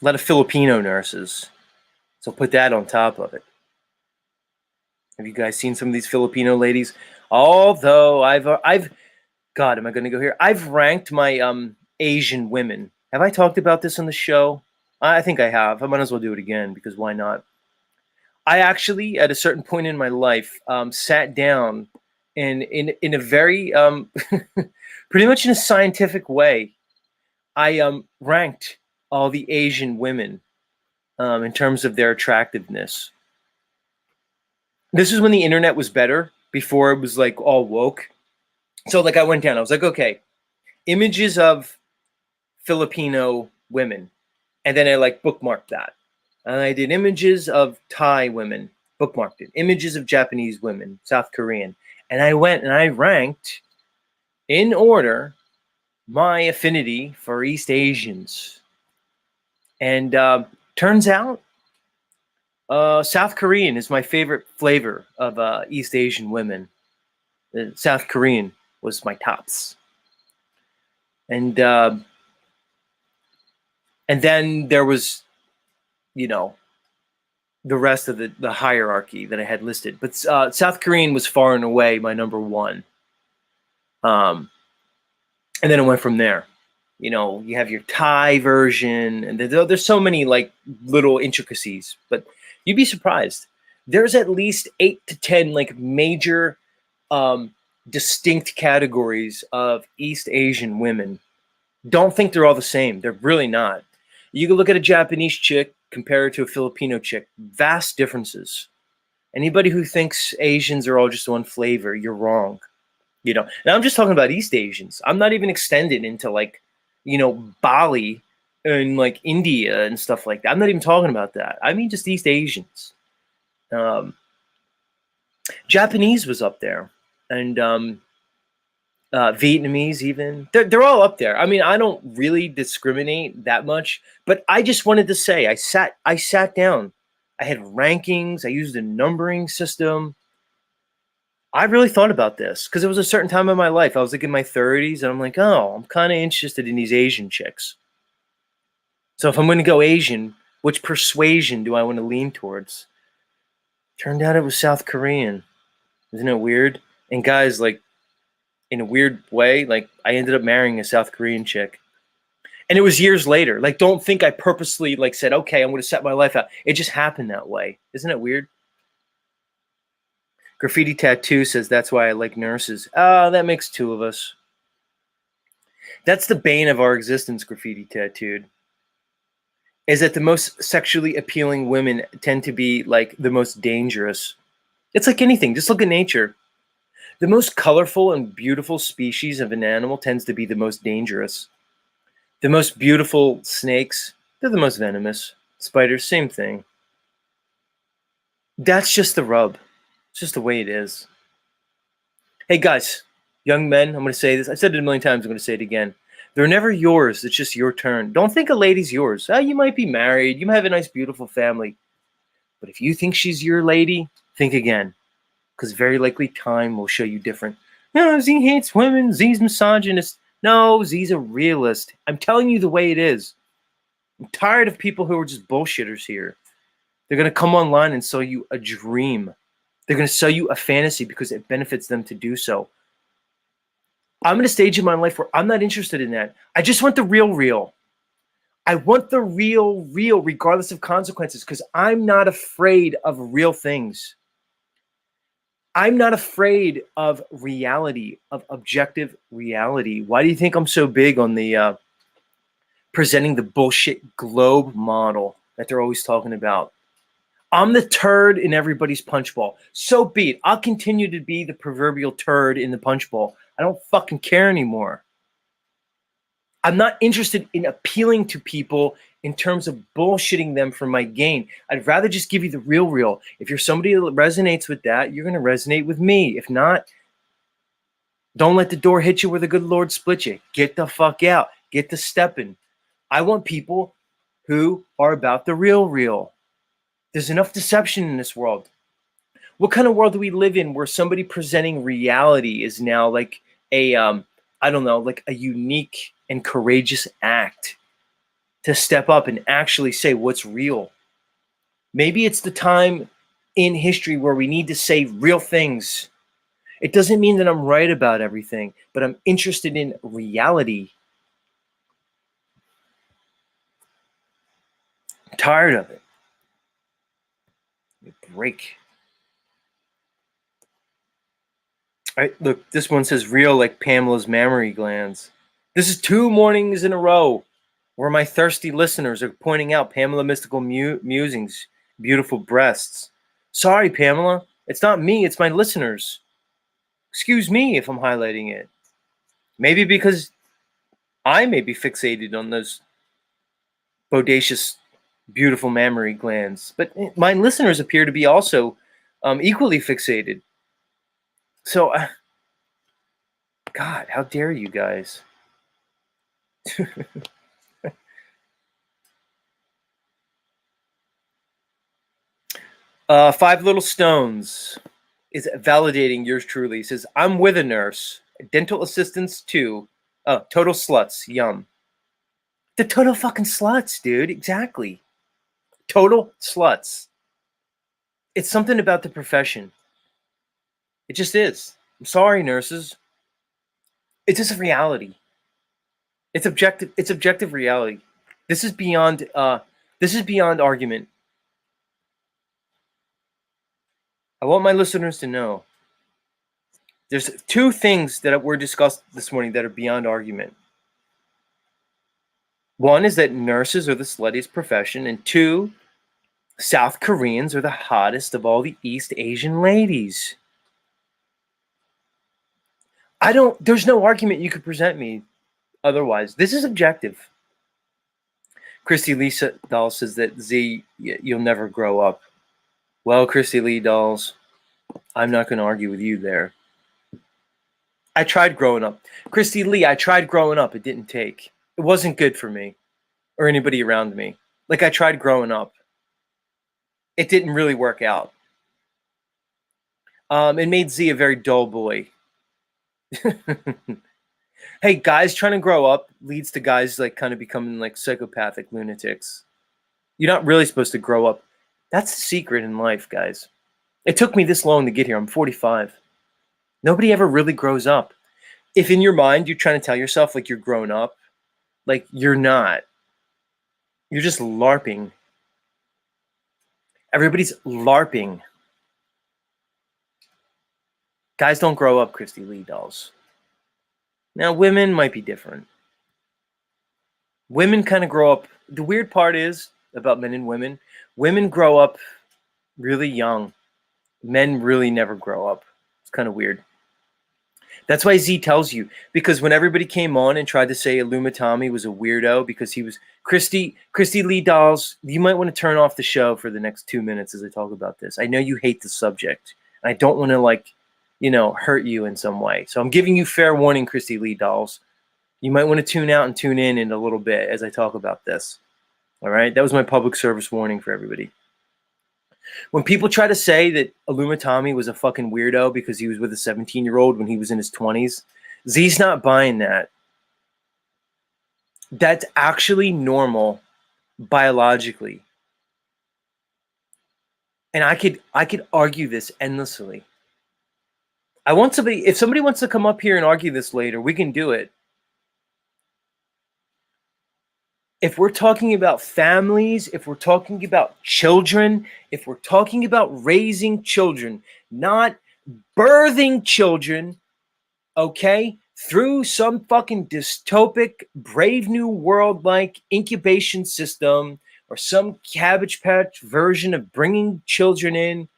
Speaker 1: A lot of Filipino nurses, so put that on top of it. Have you guys seen some of these Filipino ladies? Although God, am I going to go here? I've ranked my Asian women. Have I talked about this on the show? I think I have. I might as well do it again because why not? I actually, at a certain point in my life, sat down and in a very, pretty much in a scientific way, I ranked all the Asian women in terms of their attractiveness. This is when the internet was better, before it was like all woke. So like I went down, I was like, okay, images of Filipino women. And then I like bookmarked that. And I did images of Thai women, bookmarked it. Images of Japanese women, South Korean. And I went and I ranked in order my affinity for East Asians. And turns out South Korean is my favorite flavor of East Asian women. South Korean was my tops. And then there was, you know, the rest of the hierarchy that I had listed. But South Korean was far and away my number one. And then it went from there. You know, you have your Thai version, and there's so many like little intricacies, but you'd be surprised. There's at least 8 to 10 like major distinct categories of East Asian women. Don't think they're all the same. They're really not. You can look at a Japanese chick, compare it to a Filipino chick. Vast differences. Anybody who thinks Asians are all just one flavor, you're wrong. You know, and I'm just talking about East Asians. I'm not even extended into like, you know, Bali and like India and stuff like that. I'm not even talking about that. I mean, just East Asians. Japanese was up there, and Vietnamese even. They're all up there. I mean, I don't really discriminate that much, but I just wanted to say I sat down. I had rankings. I used a numbering system. I really thought about this because it was a certain time in my life. I was like in my 30s, and I'm like, oh, I'm kind of interested in these Asian chicks. So if I'm going to go Asian, which persuasion do I want to lean towards? Turned out it was South Korean. Isn't it weird? And guys, like, in a weird way, like, I ended up marrying a South Korean chick. And it was years later. Like, don't think I purposely, like, said, okay, I'm going to set my life out. It just happened that way. Isn't it weird? Graffiti Tattoo says that's why I like nurses. Oh, that makes two of us. That's the bane of our existence, Graffiti Tattooed. Is that the most sexually appealing women tend to be like the most dangerous. It's like anything. Just look at nature. The most colorful and beautiful species of an animal tends to be the most dangerous. The most beautiful snakes, they're the most venomous. Spiders, same thing. That's just the rub. It's just the way it is. Hey guys, young men, I'm going to say this. I've said it a million times. I'm going to say it again. They're never yours. It's just your turn. Don't think a lady's yours. You might be married. You might have a nice, beautiful family. But if you think she's your lady, think again. Because very likely time will show you different. No, Z hates women. Z's misogynist. No, Z's a realist. I'm telling you the way it is. I'm tired of people who are just bullshitters here. They're going to come online and sell you a dream. They're going to sell you a fantasy because it benefits them to do so. I'm in a stage in my life where I'm not interested in that. I just want the real. I want the real, regardless of consequences, because I'm not afraid of real things. I'm not afraid of reality, of objective reality. Why do you think I'm so big on the presenting the bullshit globe model that they're always talking about? I'm the turd in everybody's punch bowl. So be it. I'll continue to be the proverbial turd in the punch bowl. I don't fucking care anymore. I'm not interested in appealing to people in terms of bullshitting them for my gain. I'd rather just give you the real. If you're somebody that resonates with that, you're going to resonate with me. If not, Don't let the door hit you where the good Lord split you. Get the fuck out. Get to stepping. I want people who are about the real. There's enough deception in this world. What kind of world do we live in where somebody presenting reality is now like a I don't know, like a unique and courageous act to step up and actually say what's real? Maybe it's the time in history where we need to say real things. It doesn't mean that I'm right about everything, but I'm interested in reality. I'm tired of it. Break. All right, look, this one says real like Pamela's mammary glands. This is 2 mornings in a row where my thirsty listeners are pointing out Pamela Mystical Musings, beautiful breasts. Sorry, Pamela. It's not me, it's my listeners. Excuse me if I'm highlighting it. Maybe because I may be fixated on those bodacious, beautiful mammary glands. But my listeners appear to be also equally fixated. So, God, how dare you guys? 5 Little Stones is validating yours truly. He says, I'm with a nurse. Dental assistants too. Oh, total sluts. Yum. The total fucking sluts, dude. Exactly. Total sluts. It's something about the profession. It just is. I'm sorry, nurses. It's just a reality. It's objective. It's objective reality. This is beyond. This is beyond argument. I want my listeners to know there's 2 things that were discussed this morning that are beyond argument. One is that nurses are the sluttiest profession, and 2, South Koreans are the hottest of all the East Asian ladies. There's no argument you could present me otherwise. This is objective. Christy Lee Doll says that Z, you'll never grow up. Well, Christy Lee Dolls, I'm not going to argue with you there. I tried growing up. Christy Lee, I tried growing up. It didn't take. It wasn't good for me or anybody around me. Like, I tried growing up. It didn't really work out. It made Z a very dull boy. Hey, guys trying to grow up leads to guys like kind of becoming like psychopathic lunatics. You're not really supposed to grow up. That's the secret in life, guys. It took me this long to get here. I'm 45. Nobody ever really grows up. If in your mind you're trying to tell yourself like you're grown up, like you're not. You're just LARPing. Everybody's LARPing. Guys don't grow up, Christy Lee Dolls. Now, women might be different. Women kind of grow up. The weird part is about men and women grow up really young. Men really never grow up. It's kind of weird. That's why Z tells you, because when everybody came on and tried to say Illumitami was a weirdo because he was Christy Lee Dolls, you might want to turn off the show for the next 2 minutes as I talk about this. I know you hate the subject, and I don't want to hurt you in some way. So I'm giving you fair warning, Christy Lee Dolls. You might want to tune out and tune in a little bit as I talk about this. All right? That was my public service warning for everybody. When people try to say that Illumitami was a fucking weirdo because he was with a 17-year-old when he was in his 20s, Z's not buying that. That's actually normal biologically. And I could argue this endlessly. If somebody wants to come up here and argue this later, we can do it. If we're talking about families, if we're talking about children, if we're talking about raising children, not birthing children, okay, through some fucking dystopic Brave New World like incubation system or some Cabbage Patch version of bringing children in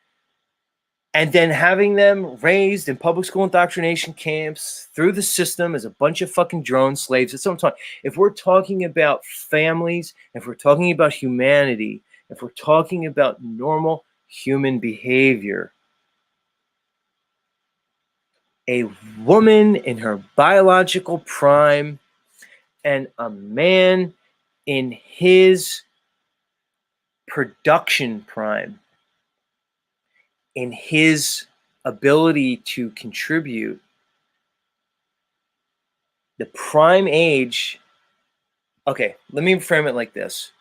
Speaker 1: and then having them raised in public school indoctrination camps through the system as a bunch of fucking drone slaves. That's what I'm talking. If we're talking about families, if we're talking about humanity, if we're talking about normal human behavior, a woman in her biological prime and a man in his production prime, in his ability to contribute, the prime age. Okay, let me frame it like this.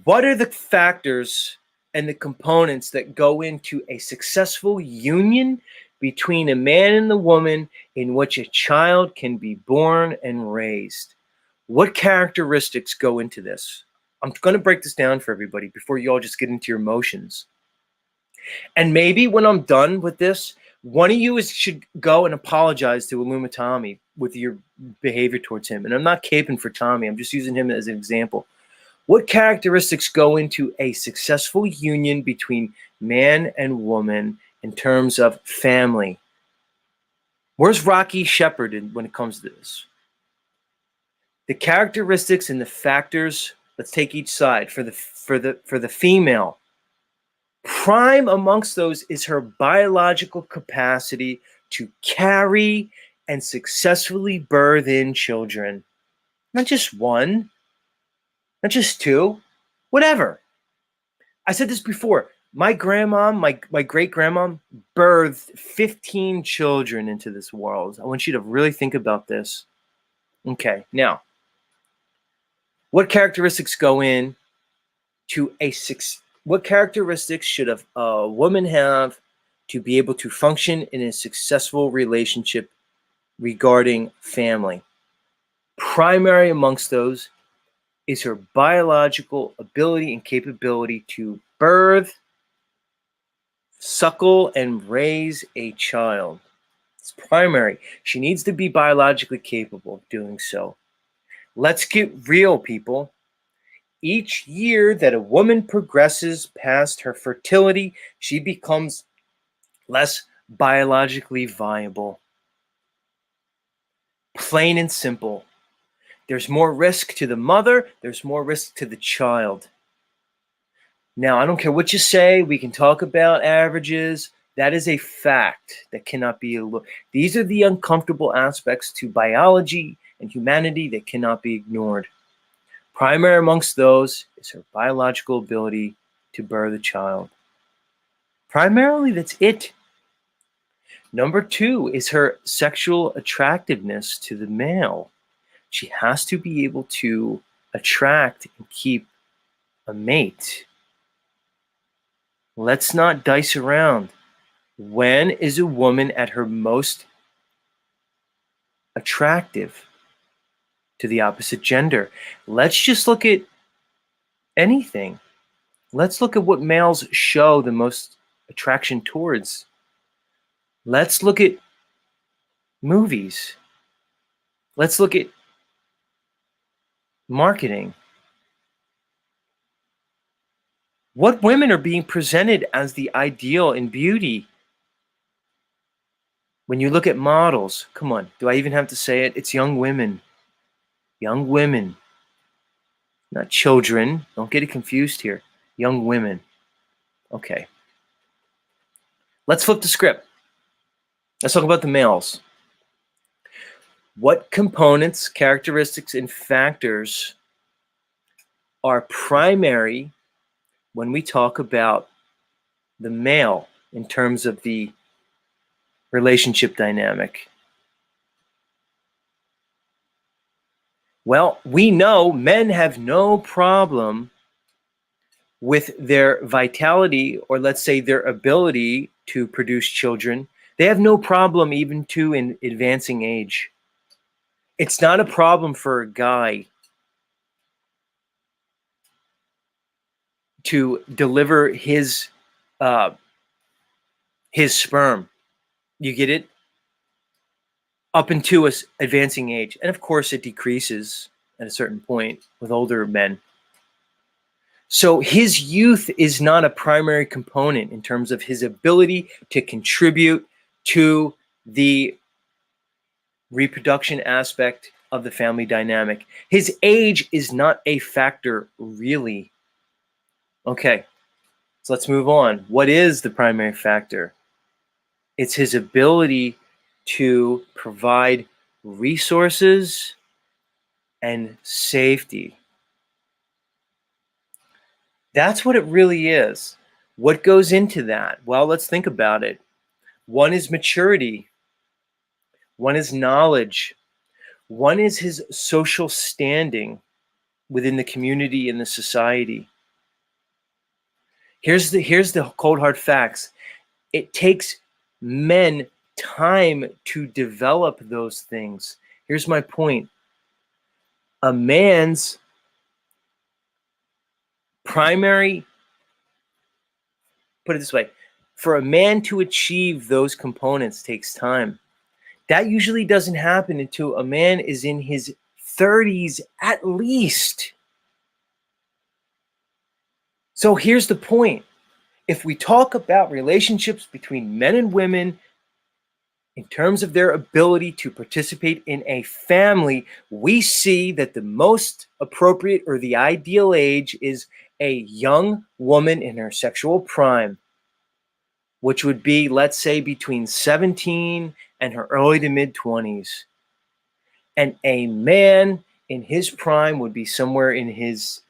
Speaker 1: What are the factors and the components that go into a successful union between a man and a woman in which a child can be born and raised? What characteristics go into this? I'm going to break this down for everybody before you all just get into your emotions. And maybe when I'm done with this, one of you should go and apologize to Illumitami with your behavior towards him. And I'm not caping for Tommy. I'm just using him as an example. What characteristics go into a successful union between man and woman in terms of family? Where's Rocky Shepard when it comes to this? The characteristics and the factors, let's take each side. For the female, prime amongst those is her biological capacity to carry and successfully birth in children. Not just one, not just two, whatever. I said this before. My grandma, my great-grandma, birthed 15 children into this world. I want you to really think about this. Okay, now, what characteristics go in to what characteristics should a woman have to be able to function in a successful relationship regarding family? Primary amongst those is her biological ability and capability to birth, suckle, and raise a child. It's primary. She needs to be biologically capable of doing so. Let's get real, people. Each year that a woman progresses past her fertility, she becomes less biologically viable. Plain and simple. There's more risk to the mother, there's more risk to the child. Now, I don't care what you say, we can talk about averages. That is a fact that cannot be these are the uncomfortable aspects to biology and humanity that cannot be ignored. Primary amongst those is her biological ability to birth a child. Primarily, that's it. Number two is her sexual attractiveness to the male. She has to be able to attract and keep a mate. Let's not dice around. When is a woman at her most attractive to the opposite gender? Let's just look at anything. Let's look at what males show the most attraction towards. Let's look at movies. Let's look at marketing. What women are being presented as the ideal in beauty? When you look at models, come on, do I even have to say it? It's young women. Young women. Not children. Don't get it confused here. Young women. Okay. Let's flip the script. Let's talk about the males. What components, characteristics, and factors are primary when we talk about the male in terms of the relationship dynamic? Well, we know men have no problem with their vitality, or let's say their ability to produce children. They have no problem even to in advancing age. It's not a problem for a guy to deliver his sperm. You get it? Up into a advancing age. And of course it decreases at a certain point with older men. So his youth is not a primary component in terms of his ability to contribute to the reproduction aspect of the family dynamic. His age is not a factor, really. Okay, so let's move on. What is the primary factor? It's his ability to provide resources and safety. That's what it really is. What goes into that? Well, let's think about it. One is maturity. One is knowledge. One is his social standing within the community and the society. Here's the cold hard facts. It takes men time to develop those things. Here's my point. A man's primary, put it this way, for a man to achieve those components takes time. That usually doesn't happen until a man is in his 30s at least. So here's the point. If we talk about relationships between men and women in terms of their ability to participate in a family, we see that the most appropriate or the ideal age is a young woman in her sexual prime, which would be, let's say, between 17 and her early to mid 20s. And a man in his prime would be somewhere in his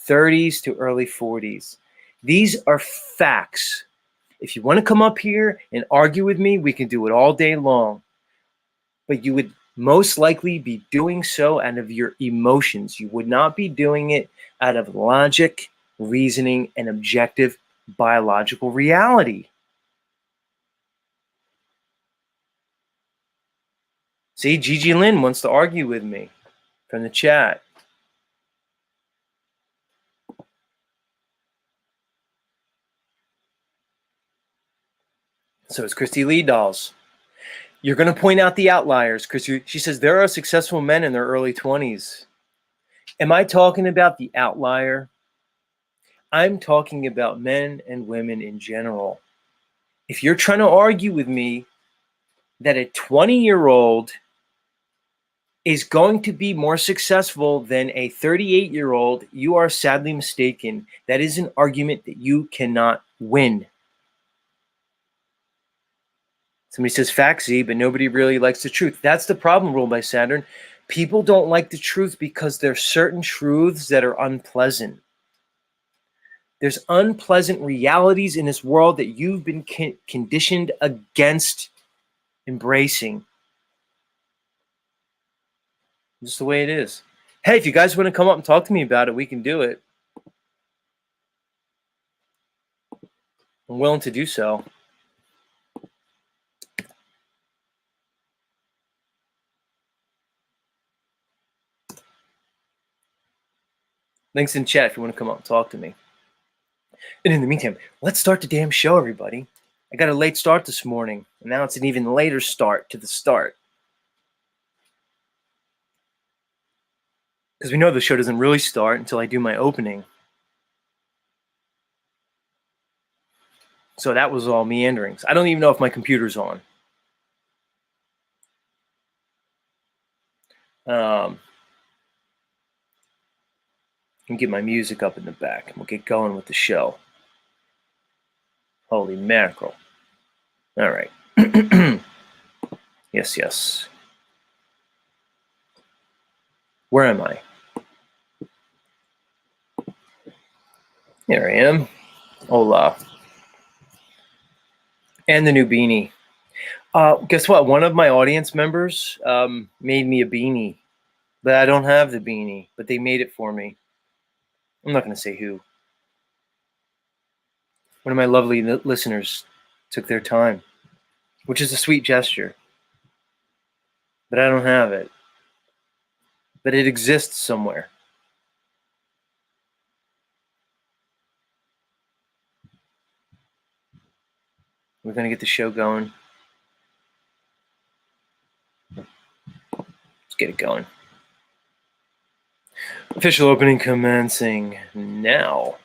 Speaker 1: 30s to early 40s. These are facts. If you want to come up here and argue with me, we can do it all day long. But you would most likely be doing so out of your emotions. You would not be doing it out of logic, reasoning, and objective biological reality. See, Gigi Lynn wants to argue with me from the chat. So it's Christy Lee Dolls. You're going to point out the outliers, Christy. She says there are successful men in their early 20s. Am I talking about the outlier? I'm talking about men and women in general. If you're trying to argue with me that a 20-year-old is going to be more successful than a 38-year-old, you are sadly mistaken. That is an argument that you cannot win. Somebody says facts, Z, but nobody really likes the truth. That's the problem, ruled by Saturn. People don't like the truth because there's certain truths that are unpleasant. There's unpleasant realities in this world that you've been conditioned against embracing. Just the way it is. Hey, if you guys want to come up and talk to me about it, we can do it. I'm willing to do so. Links in chat if you want to come up and talk to me. And in the meantime, let's start the damn show, everybody. I got a late start this morning, and now it's an even later start to the start. Because we know the show doesn't really start until I do my opening. So that was all meanderings. I don't even know if my computer's on. Let me get my music up in the back, and we'll get going with the show. Holy mackerel. All right. Yes, yes. Where am I? There I am. Hola. And the new beanie. Guess what? One of my audience members made me a beanie. But I don't have the beanie. But they made it for me. I'm not going to say who. One of my lovely listeners took their time, which is a sweet gesture. But I don't have it. But it exists somewhere. We're going to get the show going. Let's get it going. Official opening commencing now.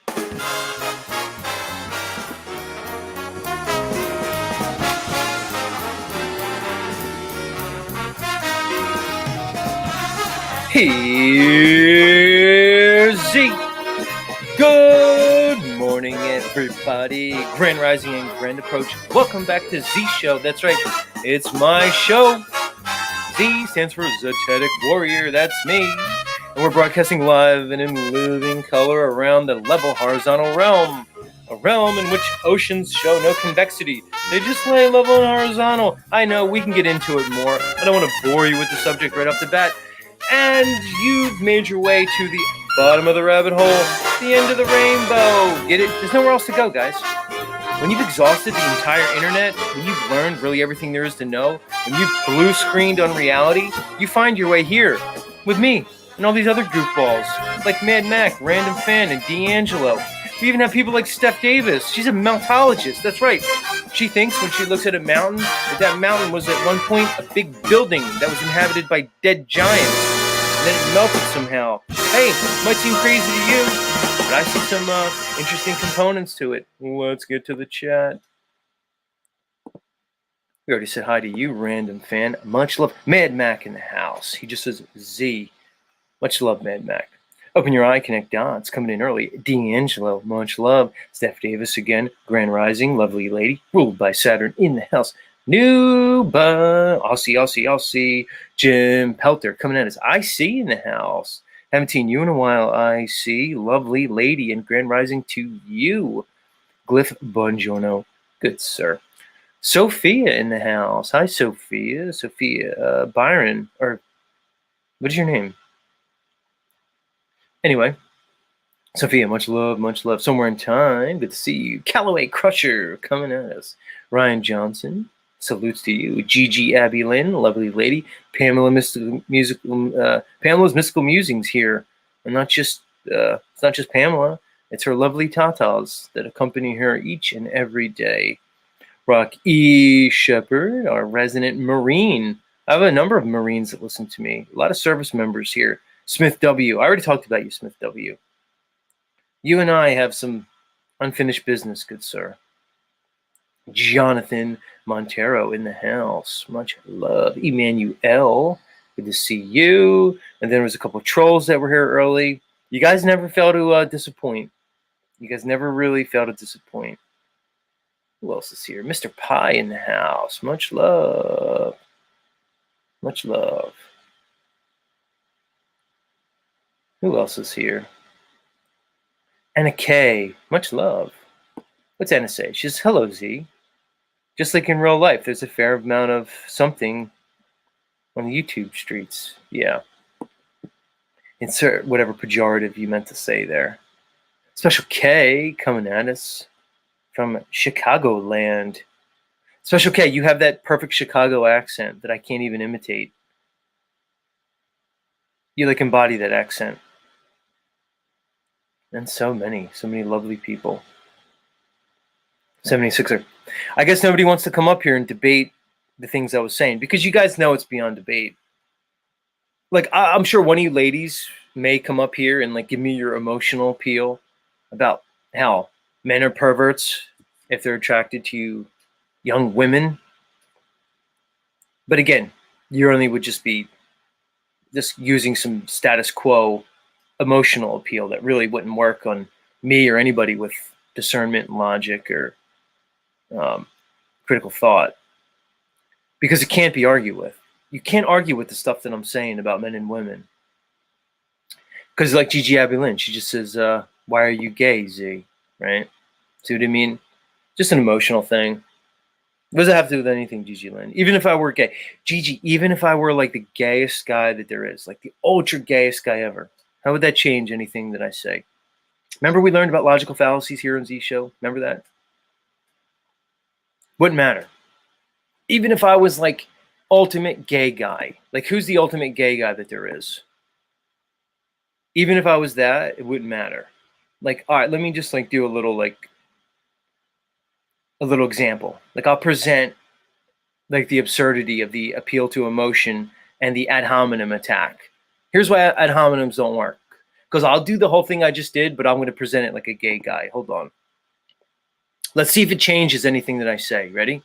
Speaker 1: Here's Z. Good morning and everybody. Grand Rising and Grand Approach. Welcome back to Z Show. That's right. It's my show. Z stands for Zetetic Warrior. That's me. And we're broadcasting live and in living color around the level horizontal realm. A realm in which oceans show no convexity. They just lay level and horizontal. I know, we can get into it more. I don't want to bore you with the subject right off the bat. And you've made your way to the bottom of the rabbit hole, the end of the rainbow. Get it? There's nowhere else to go, guys. When you've exhausted the entire internet, when you've learned really everything there is to know, when you've blue screened on reality, you find your way here with me and all these other goofballs like Mad Mac, Random Fan, and D'Angelo. We even have people like Steph Davis. She's a mountologist. That's right. She thinks when she looks at a mountain that mountain was at one point a big building that was inhabited by dead giants. And then it melted somehow. Hey, might seem crazy to you, but I see some interesting components to it. Let's get to the chat. We already said hi to you, Random Fan. Much love. Mad Mac in the house. He just says Z. Much love, Mad Mac. Open your eye, connect dots. Coming in early. D'Angelo, much love. Steph Davis again. Grand Rising, lovely lady. Ruled by Saturn in the house. Aussie. Jim Pelter coming at us. I see in the house. Haven't seen you in a while. I see. Lovely lady and Grand Rising to you. Glyph Buongiorno. Good, sir. Sophia in the house. Hi, Sophia. Sophia Byron. Or what is your name? Anyway, Sophia, much love, much love. Somewhere in time, good to see you. Callaway Crusher coming at us. Ryan Johnson, salutes to you. Gigi Abby Lynn, lovely lady. Pamela's Mystical Musings here. And it's not just Pamela, it's her lovely tatas that accompany her each and every day. Rock E. Shepherd, our resident Marine. I have a number of Marines that listen to me. A lot of service members here. Smith W. I already talked about you, Smith W. You and I have some unfinished business, good sir. Jonathan Montero in the house. Much love. Emmanuel, good to see you. And then there was a couple of trolls that were here early. You guys never fail to disappoint. You guys never really fail to disappoint. Who else is here? Mr. Pie in the house. Much love. Much love. Who else is here? Anna K. Much love. What's Anna say? She says, hello, Z. Just like in real life, there's a fair amount of something on the YouTube streets. Yeah. Insert whatever pejorative you meant to say there. Special K coming at us from Chicagoland. Special K, you have that perfect Chicago accent that I can't even imitate. You like embody that accent. And so many lovely people. 76er. I guess nobody wants to come up here and debate the things I was saying because you guys know it's beyond debate. Like, I'm sure one of you ladies may come up here and like give me your emotional appeal about how men are perverts if they're attracted to young women. But again, you only would just be just using some status quo emotional appeal that really wouldn't work on me or anybody with discernment and logic or critical thought, because it can't be argued with. You can't argue with the stuff that I'm saying about men and women. Because like Gigi Abby Lynn, she just says, why are you gay, Z? Right? See what I mean? Just an emotional thing. What does it have to do with anything, Gigi Lynn? Even if I were gay, Gigi, even if I were like the gayest guy that there is, like the ultra gayest guy ever, how would that change anything that I say? Remember we learned about logical fallacies here on Z Show? Remember that? Wouldn't matter. Even if I was like ultimate gay guy, like who's the ultimate gay guy that there is? Even if I was that, it wouldn't matter. Like, all right, let me just like do a little example. Like I'll present like the absurdity of the appeal to emotion and the ad hominem attack. Here's why ad hominems don't work. Because I'll do the whole thing I just did, but I'm going to present it like a gay guy. Hold on. Let's see if it changes anything that I say. Ready?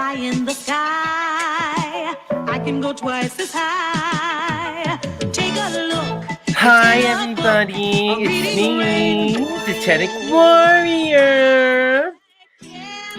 Speaker 2: eye in the sky. I can go twice as high. Take a look.
Speaker 1: Hi everybody, it's me, the Tenic Warrior.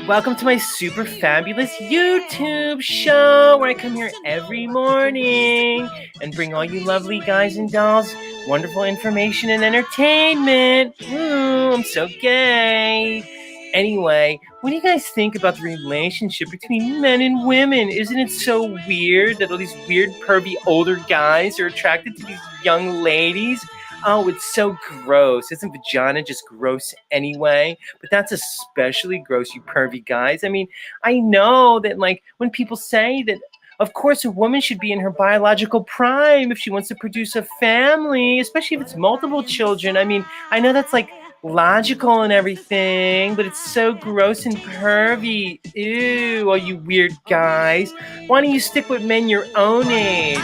Speaker 1: Welcome to my super fabulous YouTube show where I come here every morning and bring all you lovely guys and dolls wonderful information and entertainment. Ooh, I'm so gay. Anyway, what do you guys think about the relationship between men and women? Isn't it so weird that all these weird, pervy, older guys are attracted to these young ladies? Oh, it's so gross. Isn't vagina just gross anyway? But that's especially gross, you pervy guys. I mean, I know that, like, when people say that, of course, a woman should be in her biological prime if she wants to produce a family, especially if it's multiple children. I mean, I know that's, like, logical and everything, but it's so gross and pervy. Ew, all you weird guys. Why don't you stick with men your own age?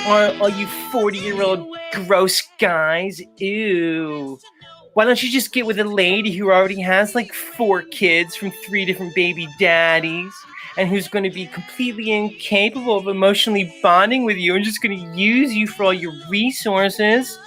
Speaker 1: Or all you 40-year-old gross guys? Ew. Why don't you just get with a lady who already has like 4 kids from 3 different baby daddies and who's going to be completely incapable of emotionally bonding with you and just going to use you for all your resources?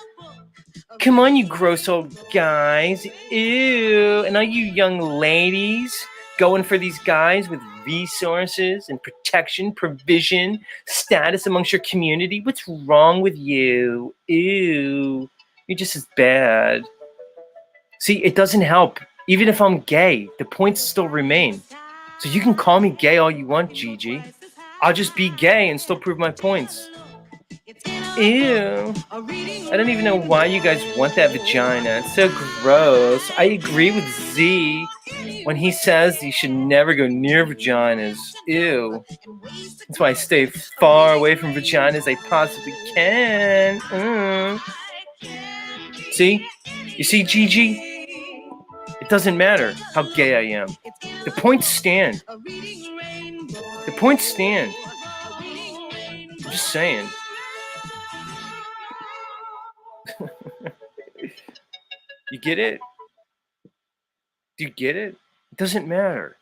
Speaker 1: Come on, you gross old guys. Ew. And all you young ladies going for these guys with resources and protection, provision, status amongst your community. What's wrong with you? Ew. You're just as bad. See, it doesn't help. Even if I'm gay, the points still remain. So you can call me gay all you want, Gigi. I'll just be gay and still prove my points. Ew. I don't even know why you guys want that vagina. It's so gross. I agree with Z when he says you should never go near vaginas. Ew. That's why I stay far away from vaginas as I possibly can. See? You see, Gigi? It doesn't matter how gay I am. The points stand. The points stand. I'm just saying. You get it? Do you get it? It doesn't matter.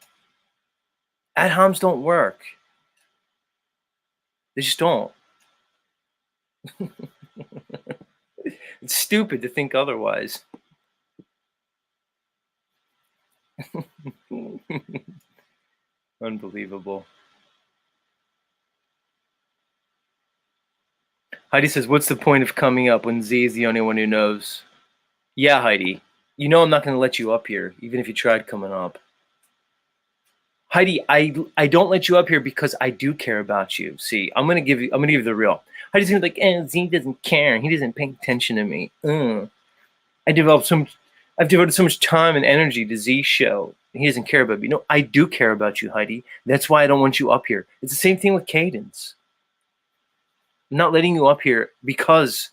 Speaker 1: Ad-homs don't work. They just don't. It's stupid to think otherwise. Unbelievable. Heidi says, what's the point of coming up when Z is the only one who knows? Yeah, Heidi. You know I'm not going to let you up here, even if you tried coming up. Heidi, I don't let you up here because I do care about you. See, I'm gonna give you the real. Heidi's gonna be like, Z doesn't care. He doesn't pay attention to me. I've devoted so much time and energy to Z's show. And he doesn't care about me. No, I do care about you, Heidi. That's why I don't want you up here. It's the same thing with Cadence. I'm not letting you up here because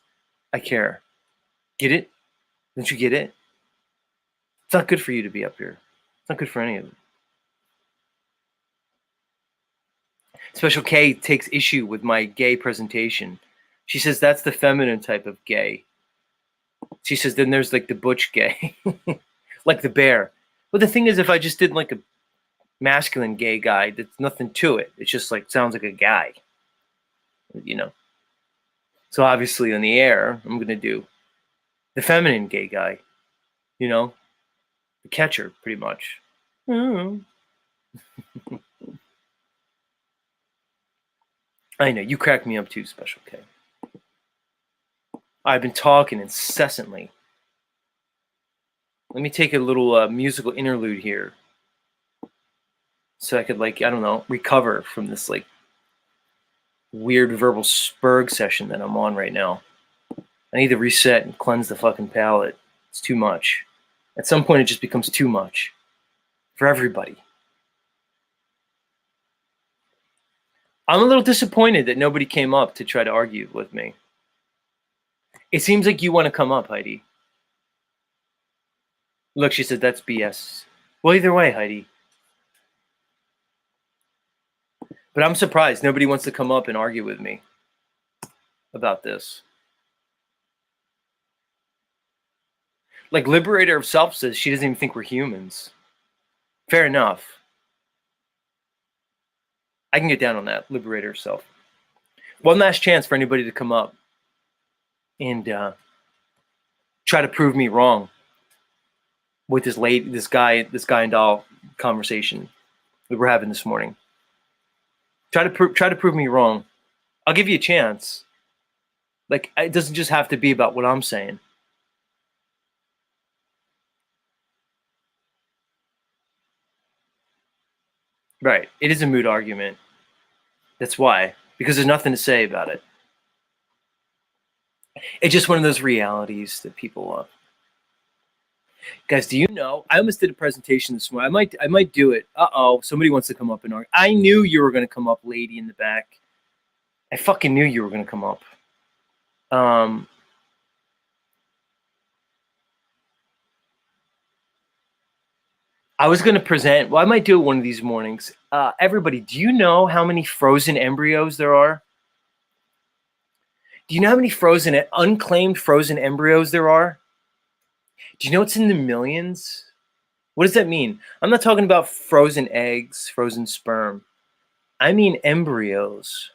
Speaker 1: I care. Get it? Don't you get it? It's not good for you to be up here. It's not good for any of it. Special K takes issue with my gay presentation. She says that's the feminine type of gay. She says then there's like the butch gay, like the bear. But the thing is, if I just did like a masculine gay guy, there's nothing to it. It's just like sounds like a guy, you know. So obviously on the air, I'm gonna do the feminine gay guy, you know, the catcher, pretty much. I know, you crack me up too, Special K. I've been talking incessantly. Let me take a little musical interlude here. So I could, like, I don't know, recover from this, like, weird verbal spurg session that I'm on right now. I need to reset and cleanse the fucking palate. It's too much. At some point, it just becomes too much. For everybody. I'm a little disappointed that nobody came up to try to argue with me. It seems like you want to come up, Heidi. Look, she said that's BS. Well, either way, Heidi. But I'm surprised nobody wants to come up and argue with me about this. Like, Liberator of Self says she doesn't even think we're humans. Fair enough. I can get down on that. Liberate herself. One last chance for anybody to come up and try to prove me wrong with this guy and doll conversation that we're having this morning. Try to prove me wrong. I'll give you a chance. Like, it doesn't just have to be about what I'm saying. Right. It is a moot argument. That's why. Because there's nothing to say about it. It's just one of those realities that people love. Guys, do you know? I almost did a presentation this morning. I might do it. Somebody wants to come up and argue. I knew you were going to come up, lady in the back. I fucking knew you were going to come up. I was going to present. Well, I might do it one of these mornings. Everybody, do you know how many frozen embryos there are? Do you know how many unclaimed frozen embryos there are? Do you know it's in the millions? What does that mean? I'm not talking about frozen eggs, frozen sperm. I mean embryos.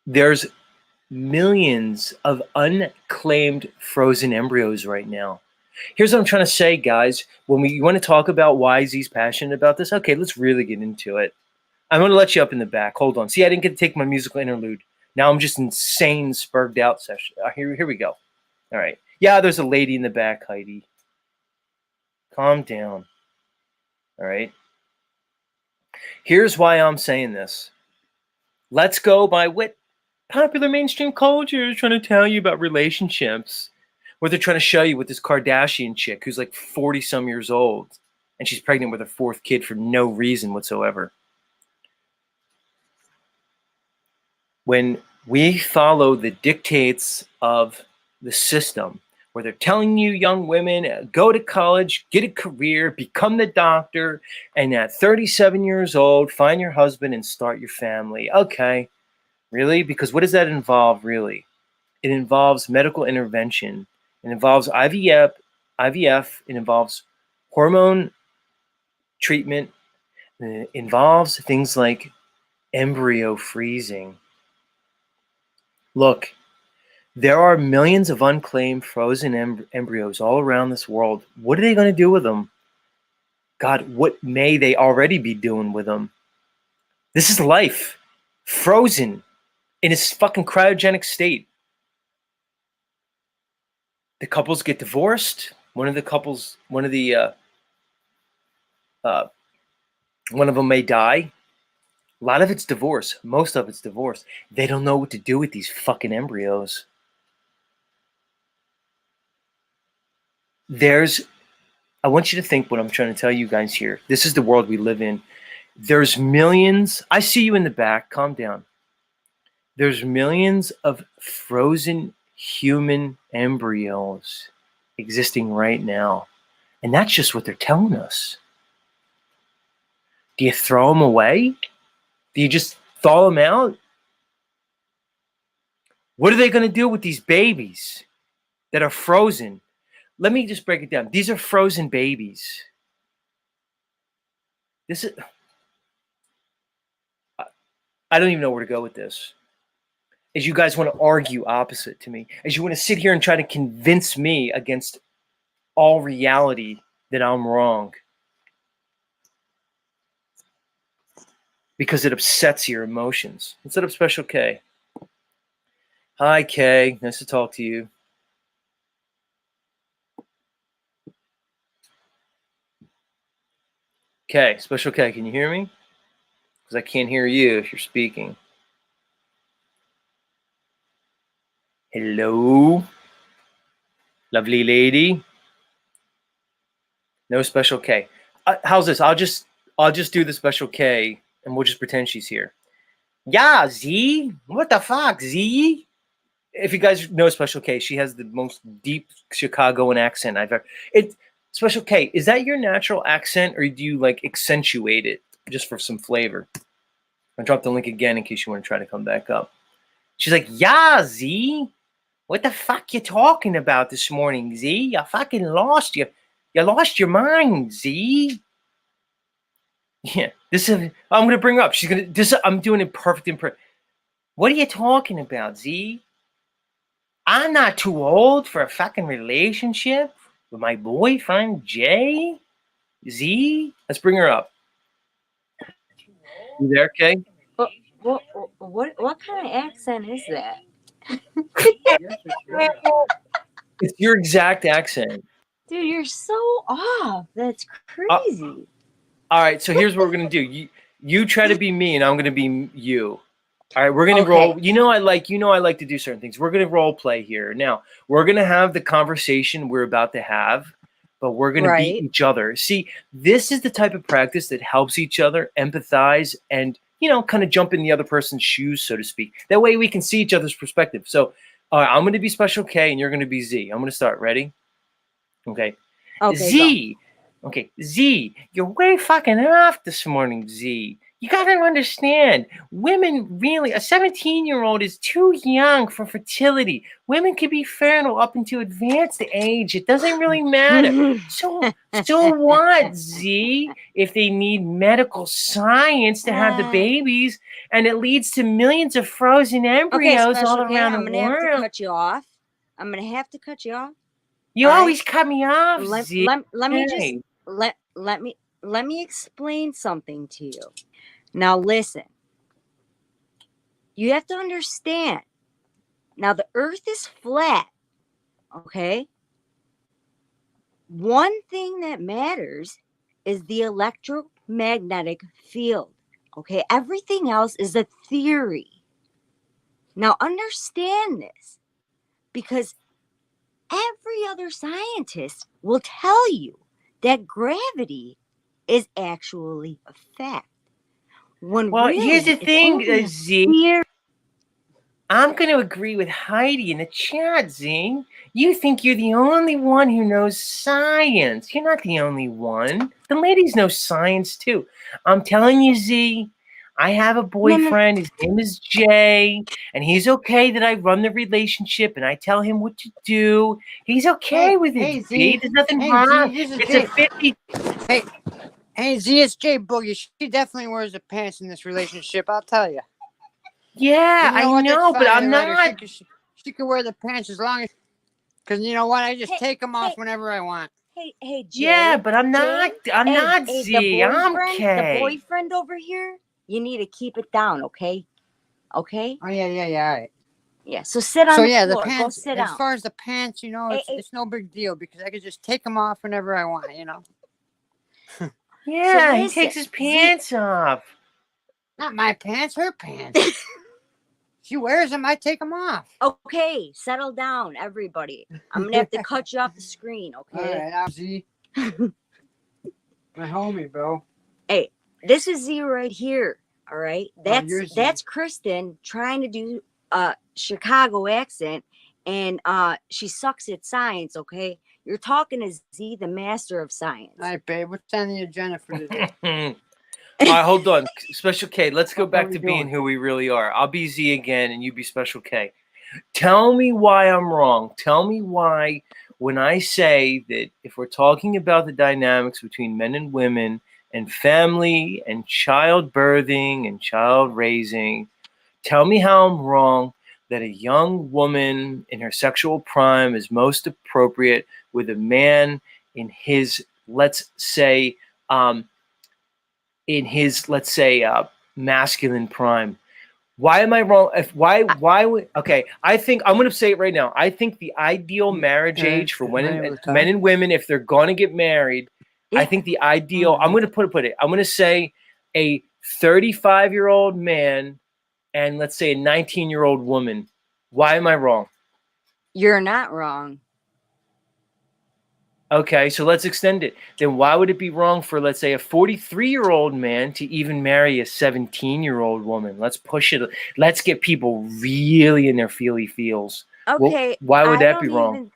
Speaker 1: There's millions of unclaimed frozen embryos right now. Here's what I'm trying to say, guys. When you want to talk about why Z's passionate about this, okay, let's really get into it. I'm going to let you up in the back. Hold on. See, I didn't get to take my musical interlude. Now I'm just insane, spurred out session. Here we go. All right. Yeah, there's a lady in the back, Heidi. Calm down. All right. Here's why I'm saying this. Let's go by what popular mainstream culture is trying to tell you about relationships. What they're trying to show you with this Kardashian chick who's like 40-some years old. And she's pregnant with her fourth kid for no reason whatsoever. When we follow the dictates of the system, where they're telling you young women, go to college, get a career, become the doctor, and at 37 years old, find your husband and start your family. Okay, really? Because what does that involve, really? It involves medical intervention. It involves IVF. It involves hormone treatment. It involves things like embryo freezing. Look, there are millions of unclaimed frozen embryos all around this world. What are they going to do with them? God, what may they already be doing with them? This is life, frozen in its fucking cryogenic state. The couples get divorced. One of them may die. A lot of it's divorce. Most of it's divorce. They don't know what to do with these fucking embryos. I want you to think what I'm trying to tell you guys here. This is the world we live in. There's millions. I see you in the back. Calm down. There's millions of frozen human embryos existing right now. And that's just what they're telling us. Do you throw them away? Do you just thaw them out? What are they going to do with these babies that are frozen? Let me just break it down. These are frozen babies. I don't even know where to go with this. As you guys want to argue opposite to me, as you want to sit here and try to convince me against all reality that I'm wrong. Because it upsets your emotions. What's up, Special K? Hi, Kay. Nice to talk to you. K, Special K, can you hear me? Because I can't hear you if you're speaking. Hello? Lovely lady? No Special K. How's this? I'll just do the Special K and we'll just pretend she's here. Yeah, Z? What the fuck, Z? If you guys know Special K, she has the most deep Chicagoan accent I've ever. Special K, is that your natural accent or do you like accentuate it just for some flavor? I'll drop the link again in case you want to try to come back up. She's like, yeah, Z? What the fuck you talking about this morning, Z? You fucking lost you lost your mind, Z. Yeah, this is. I'm gonna bring her up. She's gonna. This. I'm doing a perfect impression. What are you talking about, Z? I'm not too old for a fucking relationship with my boyfriend Jay. Z. Let's bring her up. You there, Kay?
Speaker 3: What kind of accent is that?
Speaker 1: It's your exact accent.
Speaker 3: Dude, you're so off. That's
Speaker 1: Uh,
Speaker 3: crazy.
Speaker 1: All right, so here's what we're gonna do. You try to be me, and I'm gonna be you. All right, we're gonna roll. I like to do certain things. We're gonna role play here. Now we're gonna have the conversation we're about to have, but we're gonna beat each other. See, this is the type of practice that helps each other empathize and kind of jump in the other person's shoes, so to speak. That way we can see each other's perspective. So, all right, I'm gonna be Special K, and you're gonna be Z. I'm gonna start. Ready? Okay. Z. Go. Okay, Z, you're way fucking off this morning, Z. You gotta understand, women really, a 17-year-old is too young for fertility. Women can be fertile up into advanced age. It doesn't really matter. So what, Z, if they need medical science to have the babies and it leads to millions of frozen embryos all around the world?
Speaker 3: I'm gonna have to cut you off. I'm gonna have to cut you off.
Speaker 1: You always cut me off, Z.
Speaker 3: Let me explain something to you. Now listen. You have to understand. Now the earth is flat. Okay? One thing that matters is the electromagnetic field. Okay? Everything else is a theory. Now understand this, because every other scientist will tell you that gravity is actually a fact.
Speaker 1: Here's the thing, Z. I'm going to agree with Heidi in the chat, Z. You think you're the only one who knows science. You're not the only one. The ladies know science, too. I'm telling you, Z, I have a boyfriend. His name is Jay, and he's okay that I run the relationship and I tell him what to do. He's okay with it, Z. There's nothing wrong. It's a 50.
Speaker 4: Hey, Z, it's Jay Boogie. She definitely wears the pants in this relationship, I'll tell you.
Speaker 1: Yeah, I know, but I'm not.
Speaker 4: She can wear the pants as long as... Because you know what? I just take them off whenever I want.
Speaker 3: Hey, Jay.
Speaker 1: Yeah, but I'm not. I'm not Z. I'm K.
Speaker 3: The boyfriend over here, you need to keep it down, okay? Okay?
Speaker 4: Oh, yeah, all right.
Speaker 3: Yeah, so sit on the floor.
Speaker 4: The pants,
Speaker 3: go sit down.
Speaker 4: As far as the pants, it's no big deal because I can just take them off whenever I want,
Speaker 1: Yeah, so he takes his pants off.
Speaker 4: Not my pants, her pants. She wears them, I take them off.
Speaker 3: Okay, settle down, everybody. I'm going to have to cut you off the screen, okay?
Speaker 4: All right, I'm Z. My homie, bro.
Speaker 3: Hey, this is Z right here, all right? That's Kristen trying to do a Chicago accent, and she sucks at science, okay? You're talking to Z, the master of science.
Speaker 4: All right, babe. What's on the agenda for today?
Speaker 1: All right, hold on. Special K, let's go back to being who we really are. I'll be Z again, and you be Special K. Tell me why I'm wrong. Tell me why when I say that if we're talking about the dynamics between men and women and family and childbirthing and child raising, tell me how I'm wrong that a young woman in her sexual prime is most appropriate with a man in his, let's say, masculine prime. Why am I wrong? Okay, I think I'm going to say it right now. I think the ideal marriage age for men and women, if they're going to get married, I think the ideal, I'm going to put it, I'm going to say a 35-year-old man and let's say a 19-year-old woman. Why am I wrong?
Speaker 3: You're not wrong.
Speaker 1: Okay, so let's extend it. Then why would it be wrong for, let's say, a 43-year-old man to even marry a 17-year-old woman? Let's push it. Let's get people really in their feely feels.
Speaker 3: Okay.
Speaker 1: Well, why would that be wrong?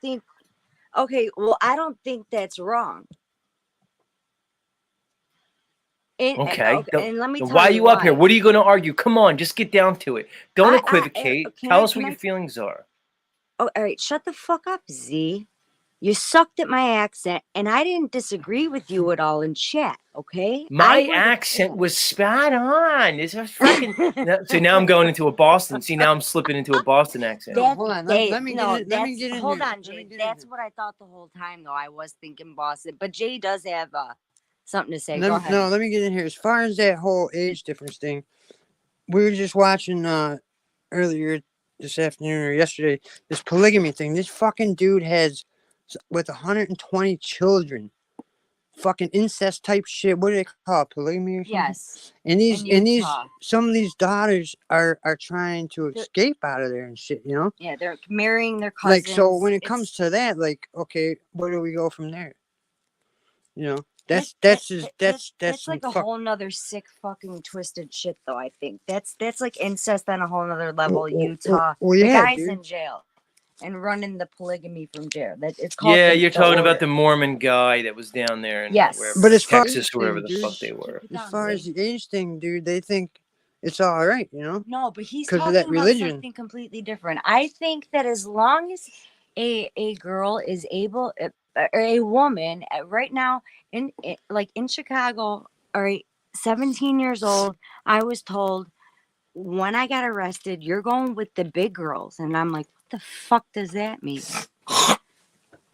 Speaker 3: I don't think that's wrong. And let me tell you
Speaker 1: why are you up here? What are you going to argue? Come on, just get down to it. Don't equivocate. Tell us what your feelings are.
Speaker 3: Oh, all right. Shut the fuck up, Z. You sucked at my accent, and I didn't disagree with you at all in chat. Okay,
Speaker 1: My accent was spot on. It's a freaking. So now I'm going into a Boston. See, now I'm slipping into a Boston accent.
Speaker 4: No, hold on. Let me
Speaker 3: no,
Speaker 4: get in. Let me get in
Speaker 3: hold
Speaker 4: here.
Speaker 3: on,
Speaker 4: Let me
Speaker 3: Jay.
Speaker 4: get in
Speaker 3: That's
Speaker 4: here.
Speaker 3: what I thought the whole time, though. I was thinking Boston, but Jay does have something to say. Go
Speaker 4: Let,
Speaker 3: ahead.
Speaker 4: no, let me get in here. As far as that whole age difference thing, we were just watching earlier this afternoon or yesterday this polygamy thing. This fucking dude has with 120 children. Fucking incest type shit. What do they call it? Polygamy or something?
Speaker 3: Yes.
Speaker 4: And these
Speaker 3: in Utah.
Speaker 4: some of these daughters are trying to
Speaker 3: They're-
Speaker 4: escape out of there and shit, you know?
Speaker 3: Yeah, they're marrying their cousins.
Speaker 4: Like, so when it comes to that, like, okay, where do we go from there? You know? That's
Speaker 3: like a whole nother sick fucking twisted shit, though. I think that's like incest on a whole nother level. Utah,
Speaker 4: well,
Speaker 3: the
Speaker 4: yeah,
Speaker 3: guy's
Speaker 4: dude.
Speaker 3: in jail and running the polygamy from jail. That it's called.
Speaker 1: Yeah,
Speaker 3: the
Speaker 1: you're talking about
Speaker 3: order.
Speaker 1: the Mormon guy that was down there in
Speaker 3: Yes.
Speaker 1: wherever,
Speaker 4: But as far as
Speaker 1: Texas or wherever the
Speaker 4: dude,
Speaker 1: fuck they were.
Speaker 3: Keep it
Speaker 4: As
Speaker 3: down,
Speaker 4: far
Speaker 3: Jay.
Speaker 4: as the age thing, dude, they think it's all right, you know?
Speaker 3: No, but he's
Speaker 4: 'Cause of
Speaker 3: talking
Speaker 4: that
Speaker 3: about
Speaker 4: religion.
Speaker 3: something completely different. I think that as long as a girl is able, or a woman right now like in Chicago, all right, 17 years old, I was told when I got arrested, you're going with the big girls, and I'm like, what the fuck does that mean?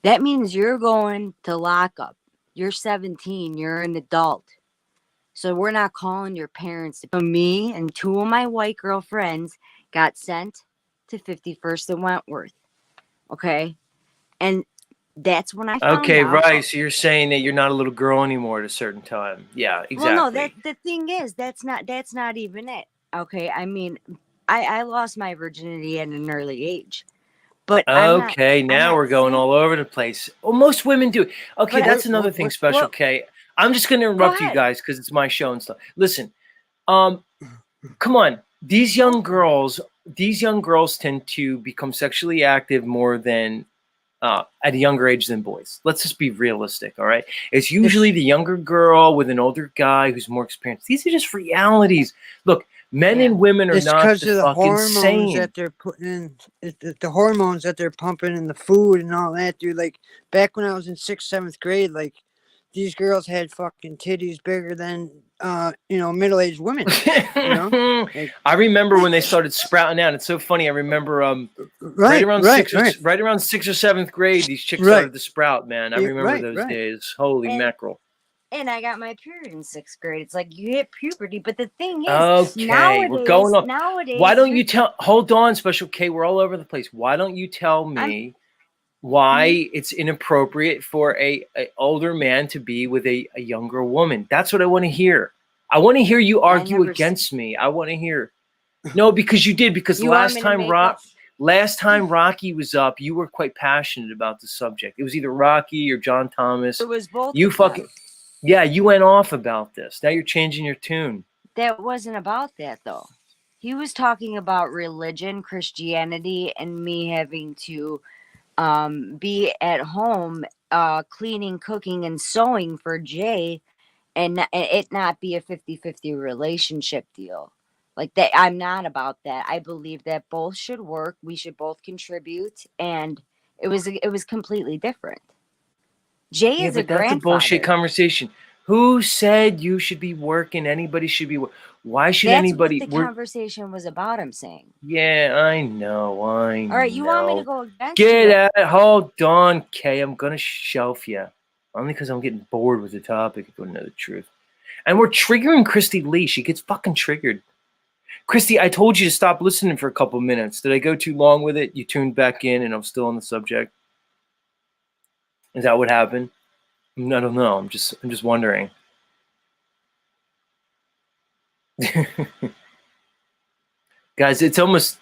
Speaker 3: That means you're going to lockup. You're 17. You're an adult. So we're not calling your parents. So me and two of my white girlfriends got sent to 51st and Wentworth. Okay. And that's when I found
Speaker 1: Okay,
Speaker 3: out.
Speaker 1: right. So you're saying that you're not a little girl anymore at a certain time. Yeah, exactly.
Speaker 3: Well, no, the thing is, that's not even it. Okay. I mean, I lost my virginity at an early age. But
Speaker 1: okay,
Speaker 3: I'm
Speaker 1: now
Speaker 3: not
Speaker 1: we're going
Speaker 3: saying-
Speaker 1: all over the place. Well, most women do. Okay,
Speaker 3: But
Speaker 1: that's another thing special,
Speaker 3: well-
Speaker 1: Kay. I'm just going to interrupt you
Speaker 3: ahead.
Speaker 1: guys because it's my show and stuff. Listen, come on. These young girls tend to become sexually active more than at a younger age than boys. Let's just be realistic, all right? It's usually the younger girl with an older guy who's more experienced. These are just realities. Look, men and women are
Speaker 4: It's
Speaker 1: not
Speaker 4: because
Speaker 1: the
Speaker 4: of the
Speaker 1: fucking
Speaker 4: hormones
Speaker 1: same.
Speaker 4: that they're putting in, the hormones that they're pumping in the food and all that, dude. Like back when I was in 6th, 7th grade, like these girls had fucking titties bigger than middle-aged women. Like,
Speaker 1: I remember when they started sprouting out. It's so funny. I remember right around 6th or 7th grade, these chicks started to sprout, man. I remember those days. Holy mackerel.
Speaker 3: And I got my period in 6th grade. It's like you hit puberty, but the thing is,
Speaker 1: okay,
Speaker 3: nowadays,
Speaker 1: we're going on.
Speaker 3: Nowadays,
Speaker 1: why don't you tell? Hold on, Special K. We're all over the place. Why don't you tell me why it's inappropriate for a older man to be with a younger woman? That's what I want to hear. I want to hear you argue against me. I want to hear. No, because you did. Because last time Rocky was up, you were quite passionate about the subject. It was either Rocky or John Thomas.
Speaker 3: It was both.
Speaker 1: You fucking. Yeah, you went off about this. Now you're changing your tune.
Speaker 3: That wasn't about that, though. He was talking about religion, Christianity, and me having to be at home cleaning, cooking, and sewing for Jay, and it not be a 50-50 relationship deal. Like that, I'm not about that. I believe that both should work. We should both contribute, and it was completely different. Jay is a grandfather.
Speaker 1: That's a bullshit conversation. Who said you should be working? Anybody should be. Why should anybody?
Speaker 3: That's what the conversation was about. I'm saying.
Speaker 1: Yeah, I know.
Speaker 3: All right, you want me to go against?
Speaker 1: Get out! Hold on, Kay. I'm gonna shelf you. Only because I'm getting bored with the topic. If you want to know the truth, and we're triggering Christy Lee. She gets fucking triggered. Christy, I told you to stop listening for a couple minutes. Did I go too long with it? You tuned back in, and I'm still on the subject. Is that what happened? I don't know. I'm just wondering. Guys, it's almost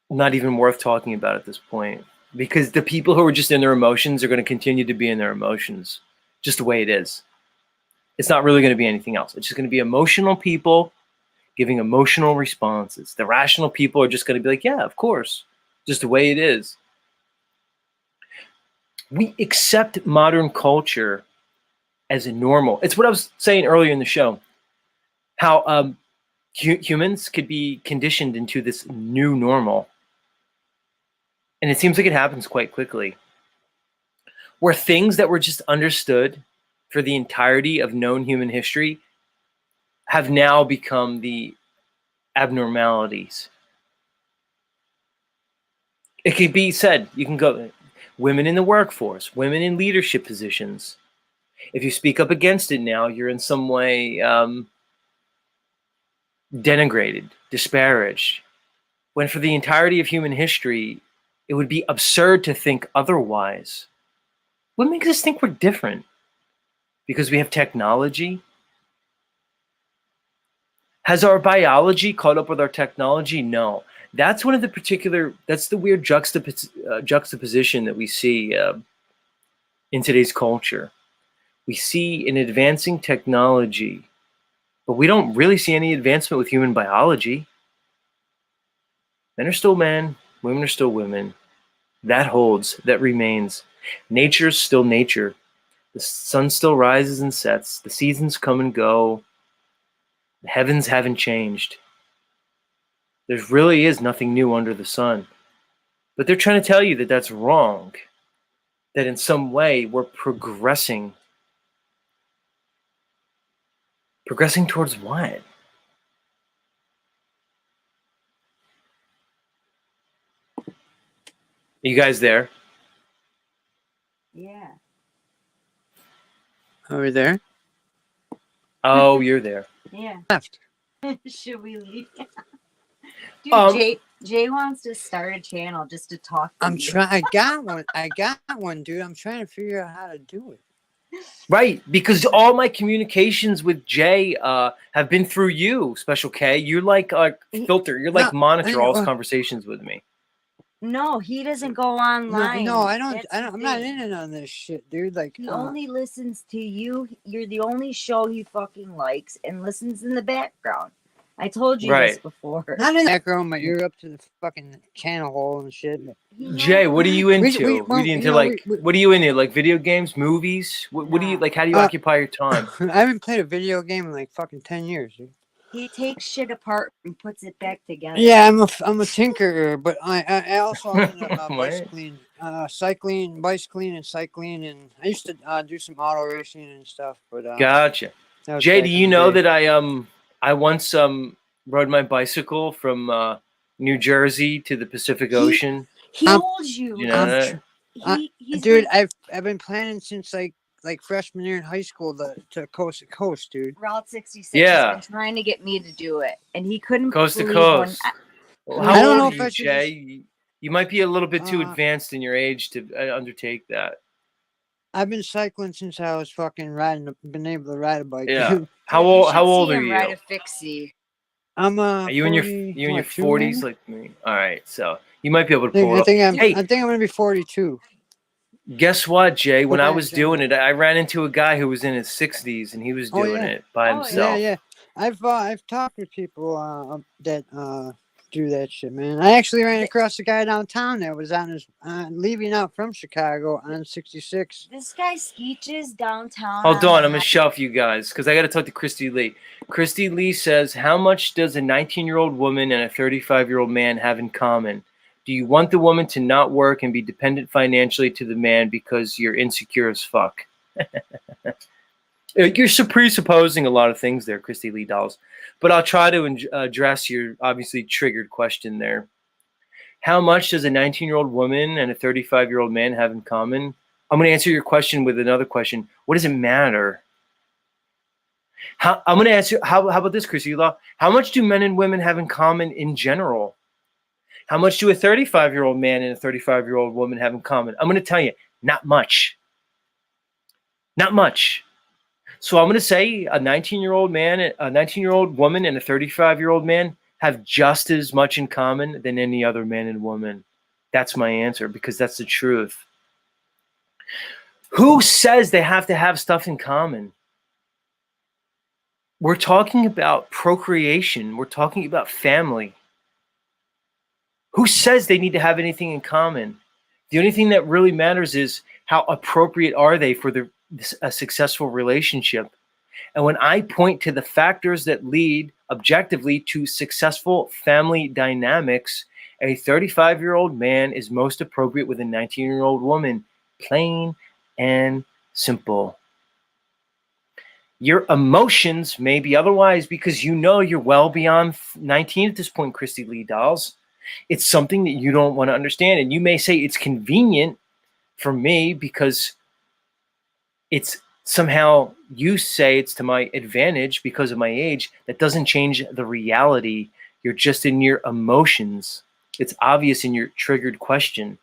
Speaker 1: not even worth talking about at this point because the people who are just in their emotions are going to continue to be in their emotions, just the way it is. It's not really going to be anything else. It's just going to be emotional people giving emotional responses. The rational people are just going to be like, yeah, of course, just the way it is. We accept modern culture as a normal. It's what I was saying earlier in the show, how humans could be conditioned into this new normal. And it seems like it happens quite quickly. where things that were just understood for the entirety of known human history have now become the abnormalities. It could be said, you can go, women in the workforce, women in leadership positions. If you speak up against it now, you're in some way denigrated, disparaged. When for the entirety of human history, it would be absurd to think otherwise. What makes us think we're different? Because we have technology? Has our biology caught up with our technology? No. That's one of the that's the weird juxtaposition that we see in today's culture. We see an advancing technology, but we don't really see any advancement with human biology. Men are still men, women are still women. That holds, that remains. Nature's still nature. The sun still rises and sets. The seasons come and go. The heavens haven't changed. There really is nothing new under the sun. But they're trying to tell you that that's wrong. That in some way we're progressing. Progressing towards what? Are you guys there?
Speaker 3: Yeah.
Speaker 4: Over there.
Speaker 1: Oh, you're there.
Speaker 3: Yeah.
Speaker 4: Left.
Speaker 3: Should we leave? Dude, Jay wants to start a channel just to talk to you.
Speaker 4: I got one, dude. I'm trying to figure out how to do it.
Speaker 1: Right, because all my communications with Jay have been through you, Special K. You're like a filter. You're like monitor all his conversations with me.
Speaker 3: No, he doesn't go online.
Speaker 4: No, I don't. I'm not in it on this shit, dude. Like,
Speaker 3: he only listens to you. You're the only show he fucking likes and listens in the background. I told you this before.
Speaker 4: Not in the background, my ear up to the fucking channel hole and shit.
Speaker 1: Jay, what are you into? What are you into? Like video games, movies? What do you like? How do you occupy your time?
Speaker 4: I haven't played a video game in like fucking 10 years, dude.
Speaker 3: He takes shit apart and puts it back together.
Speaker 4: Yeah, I'm a tinkerer, but I also bicycling, and cycling, and I used to do some auto racing and stuff. But
Speaker 1: gotcha. Jay, do you know that I once rode my bicycle from New Jersey to the Pacific Ocean?
Speaker 3: He holds you.
Speaker 1: You know that?
Speaker 4: Dude, I've been planning since like freshman year in high school to coast to coast, dude.
Speaker 3: Route 66.
Speaker 1: Yeah.
Speaker 3: He's been trying to get me to do it, and he couldn't.
Speaker 1: Coast to coast.
Speaker 4: I don't know if I
Speaker 1: Jay. You might be a little bit too advanced in your age to undertake that.
Speaker 4: I've been cycling since I was fucking been able to ride a bike.
Speaker 1: Yeah. How old are you?
Speaker 3: Ride a fixie.
Speaker 4: I'm
Speaker 1: Are you in your 40s like me? All right, so you might be able to pull it up.
Speaker 4: I think I'm gonna be 42.
Speaker 1: Guess what, Jay? When I was doing it, I ran into a guy who was in his 60s, and he was doing it by himself.
Speaker 4: Yeah. I've talked with people that do that shit, man. I actually ran across a guy downtown that was on his leaving out from Chicago on 66.
Speaker 3: This guy skeeches downtown.
Speaker 1: Hold on, I'm gonna shelf you guys because I got to talk to Christy Lee. Christy Lee says, "How much does a 19-year-old woman and a 35-year-old man have in common? Do you want the woman to not work and be dependent financially to the man because you're insecure as fuck?" You're presupposing a lot of things there, Christy Lee Dolls. But I'll try to address your obviously triggered question there. How much does a 19-year-old woman and a 35-year-old man have in common? I'm going to answer your question with another question. What does it matter? I'm going to answer. How about this, Christy Law? How much do men and women have in common in general? How much do a 35-year-old man and a 35-year-old woman have in common? I'm going to tell you, not much. Not much. So I'm going to say a 19-year-old man, a 19-year-old woman, and a 35-year-old man have just as much in common than any other man and woman. That's my answer because that's the truth. Who says they have to have stuff in common? We're talking about procreation. We're talking about family. Who says they need to have anything in common? The only thing that really matters is how appropriate are they for a successful relationship. And when I point to the factors that lead objectively to successful family dynamics, a 35-year-old man is most appropriate with a 19-year-old woman, plain and simple. Your emotions may be otherwise because you know you're well beyond 19 at this point, Christy Lee Dolls. It's something that you don't want to understand. And you may say it's convenient for me because it's somehow you say it's to my advantage because of my age. That doesn't change the reality. You're just in your emotions. It's obvious in your triggered question.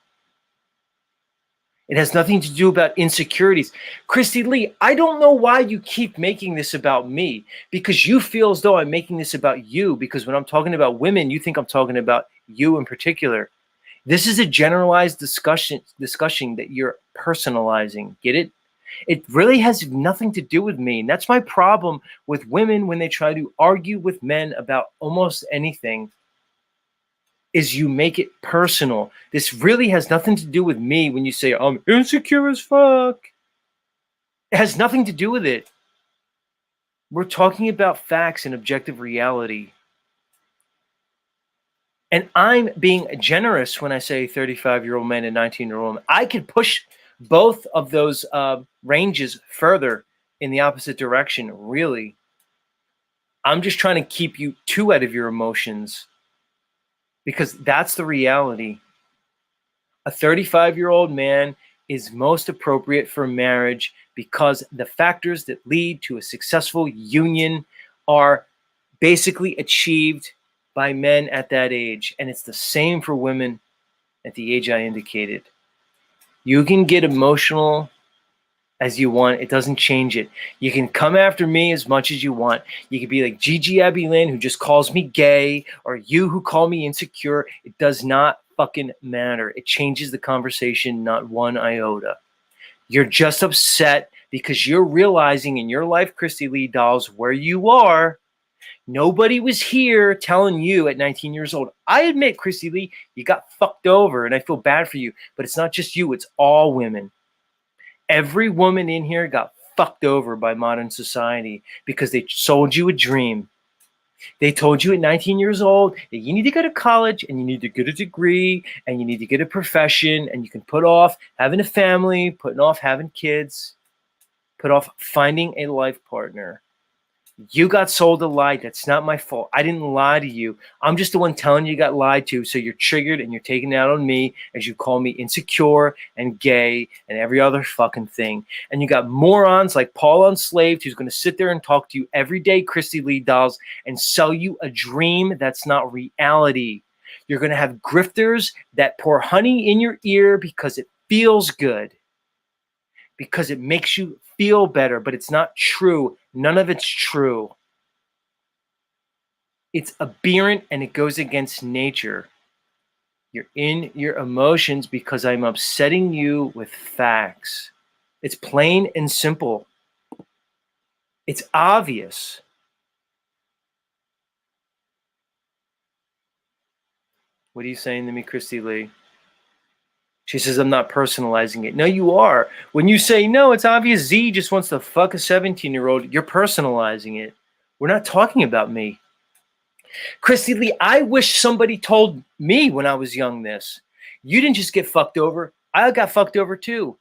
Speaker 1: It has nothing to do about insecurities. Christy Lee, I don't know why you keep making this about me, because you feel as though I'm making this about you, because when I'm talking about women, you think I'm talking about you in particular. This is a generalized discussion that you're personalizing. Get it? It really has nothing to do with me. And that's my problem with women when they try to argue with men about almost anything, is you make it personal. This really has nothing to do with me when you say, I'm insecure as fuck. It has nothing to do with it. We're talking about facts and objective reality. And I'm being generous when I say 35-year-old man and 19-year-old woman. I could push both of those ranges further in the opposite direction, really. I'm just trying to keep you two out of your emotions, because that's the reality. A 35-year-old man is most appropriate for marriage because the factors that lead to a successful union are basically achieved by men at that age. And it's the same for women at the age I indicated. You can get emotional as you want. It doesn't change it. You can come after me as much as you want. You could be like Gigi Abby Lynn, who just calls me gay, or you who call me insecure. It does not fucking matter. It changes the conversation not one iota. You're just upset because you're realizing in your life, Christy Lee Dolls, where you are. Nobody was here telling you at 19 years old. I admit, Christy Lee, you got fucked over, and I feel bad for you. But it's not just you. It's all women. Every woman in here got fucked over by modern society because they sold you a dream. They told you at 19 years old that you need to go to college and you need to get a degree and you need to get a profession, and you can put off having a family, putting off having kids, put off finding a life partner. You got sold a lie. That's not my fault. I didn't lie to you. I'm just the one telling you got lied to. So you're triggered and you're taking it out on me as you call me insecure and gay and every other fucking thing. And you got morons like Paul Unslaved, who's going to sit there and talk to you every day, Christy Lee Dolls, and sell you a dream that's not reality. You're going to have grifters that pour honey in your ear because it feels good, because it makes you feel better, but it's not true. None of it's true. It's aberrant and it goes against nature. You're in your emotions because I'm upsetting you with facts. It's plain and simple. It's obvious. What are you saying to me, Christy Lee? She says, I'm not personalizing it. No, you are. When you say, no, it's obvious Z just wants to fuck a 17-year-old, you're personalizing it. We're not talking about me. Christy Lee, I wish somebody told me when I was young this. You didn't just get fucked over. I got fucked over too.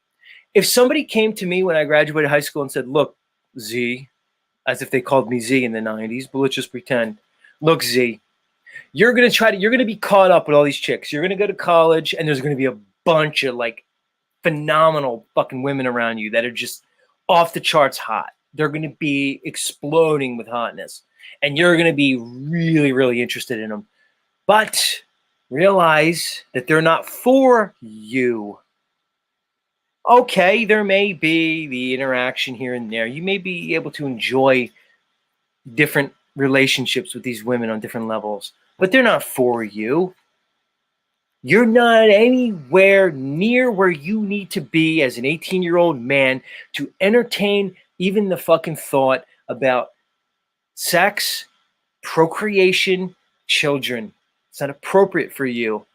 Speaker 1: If somebody came to me when I graduated high school and said, look, Z, as if they called me Z in the 90s, but let's just pretend. Look, Z, you're going to be caught up with all these chicks. You're going to go to college and there's going to be a bunch of like phenomenal fucking women around you that are just off the charts hot. They're going to be exploding with hotness, and you're going to be really, really interested in them. But realize that they're not for you. Okay, there may be the interaction here and there. You may be able to enjoy different relationships with these women on different levels, but they're not for you. You're not anywhere near where you need to be as an 18-year-old man to entertain even the fucking thought about sex, procreation, children. It's not appropriate for you.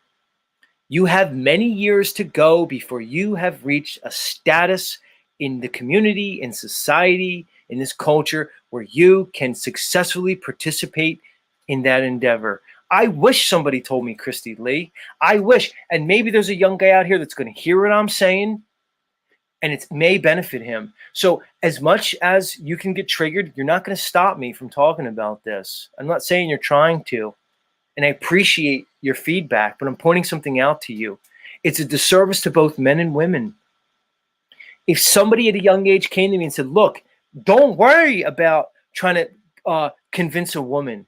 Speaker 1: You have many years to go before you have reached a status in the community, in society, in this culture where you can successfully participate in that endeavor. I wish somebody told me, Christy Lee. I wish. And maybe there's a young guy out here that's going to hear what I'm saying. and it may benefit him. So as much as you can get triggered, you're not going to stop me from talking about this. I'm not saying you're trying to, and I appreciate your feedback, but I'm pointing something out to you. It's a disservice to both men and women. If somebody at a young age came to me and said, look, don't worry about trying to convince a woman,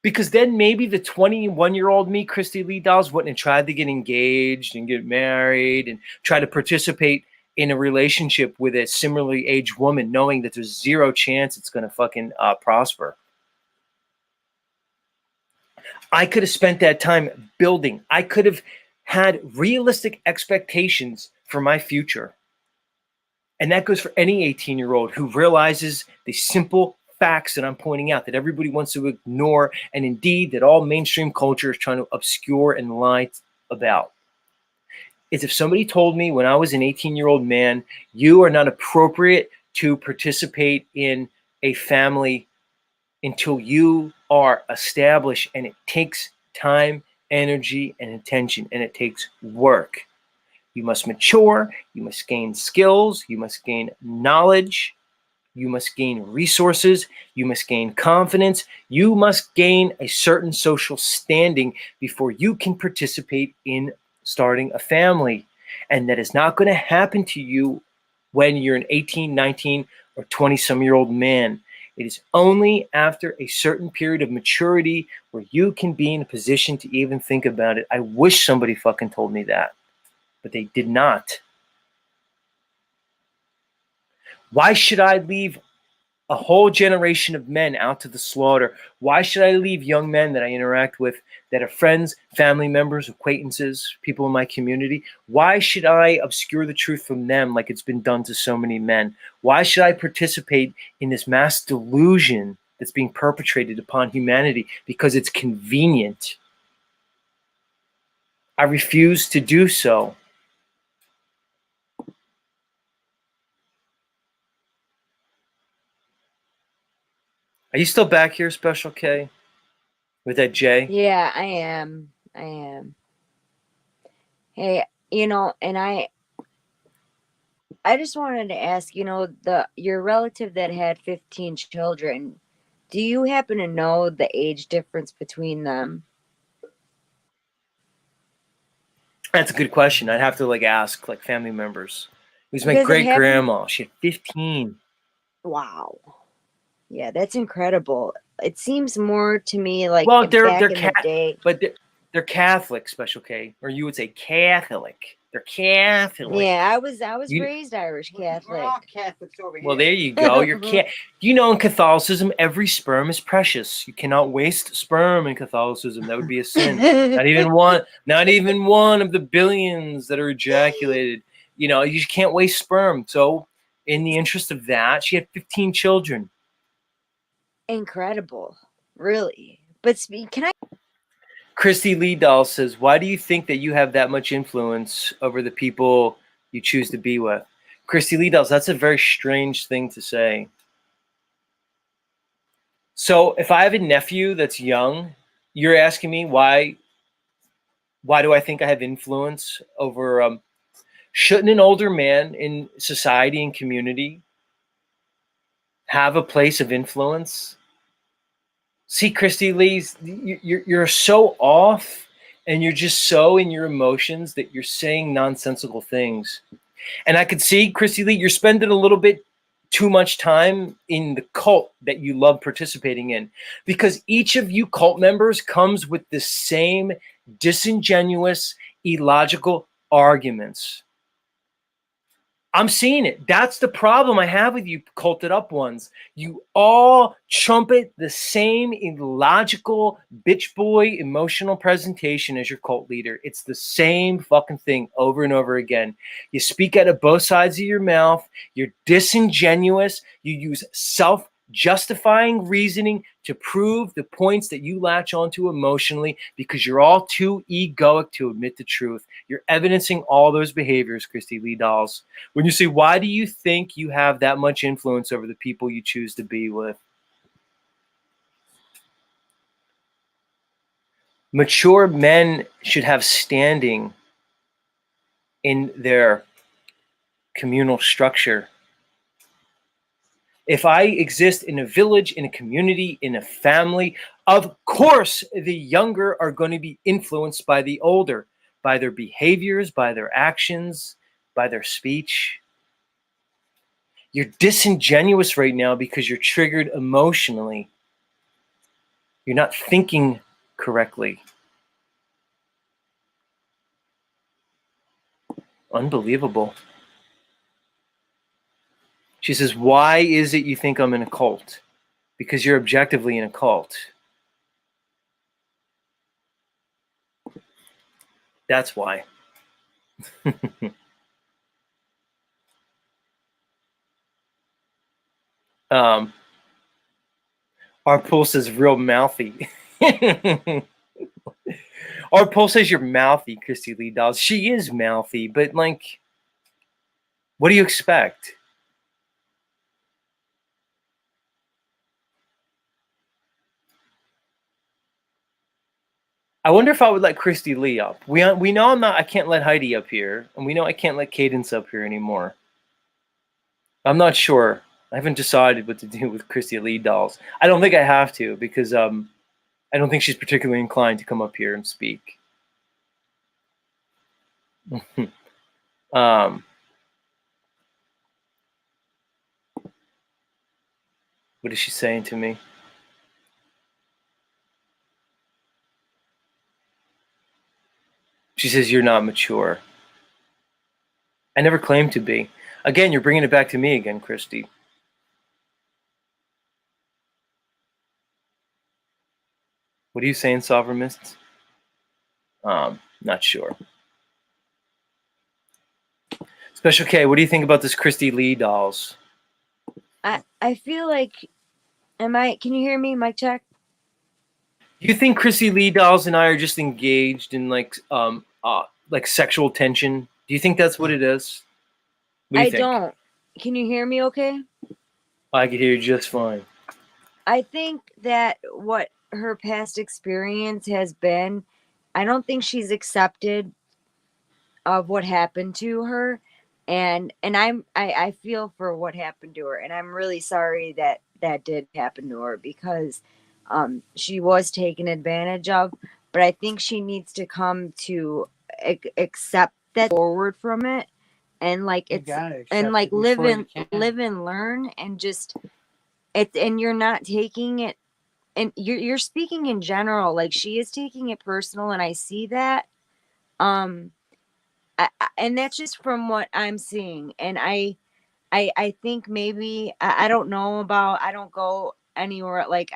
Speaker 1: because then maybe the 21-year-old me, Christy Lee Dolls, wouldn't have tried to get engaged and get married and try to participate in a relationship with a similarly aged woman, knowing that there's zero chance it's going to fucking prosper. I could have spent that time building. I could have had realistic expectations for my future. And that goes for any 18-year-old who realizes the simple facts that I'm pointing out, that everybody wants to ignore, and indeed that all mainstream culture is trying to obscure and lie about. Is if somebody told me when I was an 18-year-old man, you are not appropriate to participate in a family until you are established, and it takes time, energy, and attention, and it takes work. You must mature, you must gain skills, you must gain knowledge, you must gain resources, you must gain confidence, you must gain a certain social standing before you can participate in starting a family. And that is not going to happen to you when you're an 18, 19, or 20-some-year-old man. It is only after a certain period of maturity where you can be in a position to even think about it. I wish somebody fucking told me that, but they did not. Why should I leave a whole generation of men out to the slaughter? Why should I leave young men that I interact with, that are friends, family members, acquaintances, people in my community? Why should I obscure the truth from them like it's been done to so many men? Why should I participate in this mass delusion that's being perpetrated upon humanity because it's convenient? I refuse to do so. Are you still back here, Special K? With that J?
Speaker 3: Yeah, I am. I am. Hey, and I just wanted to ask, your relative that had 15 children, do you happen to know the age difference between them?
Speaker 1: That's a good question. I'd have to ask family members. It was my
Speaker 3: Because it
Speaker 1: great
Speaker 3: happened-
Speaker 1: grandma. She had 15.
Speaker 3: Wow. Yeah, that's incredible. It seems more to me like
Speaker 1: Well,
Speaker 3: back
Speaker 1: they're
Speaker 3: in the day.
Speaker 1: but they're Catholic, Special K, or you would say Catholic. They're Catholic.
Speaker 3: Yeah, I was
Speaker 1: You-
Speaker 3: raised Irish
Speaker 4: We're
Speaker 3: Catholic.
Speaker 4: all Catholics over here.
Speaker 1: Well, there you go. You're in Catholicism, every sperm is precious. You cannot waste sperm in Catholicism. That would be a sin. Not even one of the billions that are ejaculated. You just can't waste sperm. So, in the interest of that, she had 15 children.
Speaker 3: Incredible. Really. But can I
Speaker 1: Christy Lee Doll says, why do you think that you have that much influence over the people you choose to be with? Christy Lee Dolls, that's a very strange thing to say. So if I have a nephew that's young, you're asking me why do I think I have influence over, shouldn't an older man in society and community have a place of influence? See, Christy Lee, you're so off, and you're just so in your emotions that you're saying nonsensical things. And I could see, Christy Lee, you're spending a little bit too much time in the cult that you love participating in, because each of you cult members comes with the same disingenuous, illogical arguments. I'm seeing it. That's the problem I have with you culted up ones. You all trumpet the same illogical bitch boy emotional presentation as your cult leader. It's the same fucking thing over and over again. You speak out of both sides of your mouth. You're disingenuous. You use self-justifying reasoning to prove the points that you latch onto emotionally because you're all too egoic to admit the truth. You're evidencing all those behaviors, Christy Lee Dolls. When you say, why do you think you have that much influence over the people you choose to be with? Mature men should have standing in their communal structure. If I exist in a village, in a community, in a family, of course the younger are going to be influenced by the older, by their behaviors, by their actions, by their speech. You're disingenuous right now because you're triggered emotionally. You're not thinking correctly. Unbelievable. She says, why is it you think I'm in a cult? Because you're objectively in a cult. That's why. Our poll says real mouthy. Our poll says you're mouthy, Christy Lee Dolls. She is mouthy, but like, what do you expect? I wonder if I would let Christy Lee up. We know I can't let Heidi up here, and we know I can't let Cadence up here anymore. I'm not sure. I haven't decided what to do with Christy Lee Dolls. I don't think I have to because I don't think she's particularly inclined to come up here and speak. What is she saying to me? She says, you're not mature. I never claimed to be. Again, you're bringing it back to me again, Christy. What are you saying, Sovereignists? Not sure. Special K, what do you think about this Christy Lee Dolls?
Speaker 3: I feel like, can you hear me, mic check?
Speaker 1: You think Christy Lee Dolls and I are just engaged in like sexual tension? Do you think that's what it is? What do you think?
Speaker 3: Don't. Can you hear me okay?
Speaker 1: I can hear you just fine.
Speaker 3: I think that what her past experience has been, I don't think she's accepted of what happened to her. And I feel for what happened to her. And I'm really sorry that did happen to her because she was taken advantage of. But I think she needs to come to accept that forward from it. And like it's and like live and learn and just it's and you're not taking it and you're speaking in general, like she is taking it personal and I see that. And that's just from what I'm seeing. And I think maybe I don't know about, I don't go anywhere like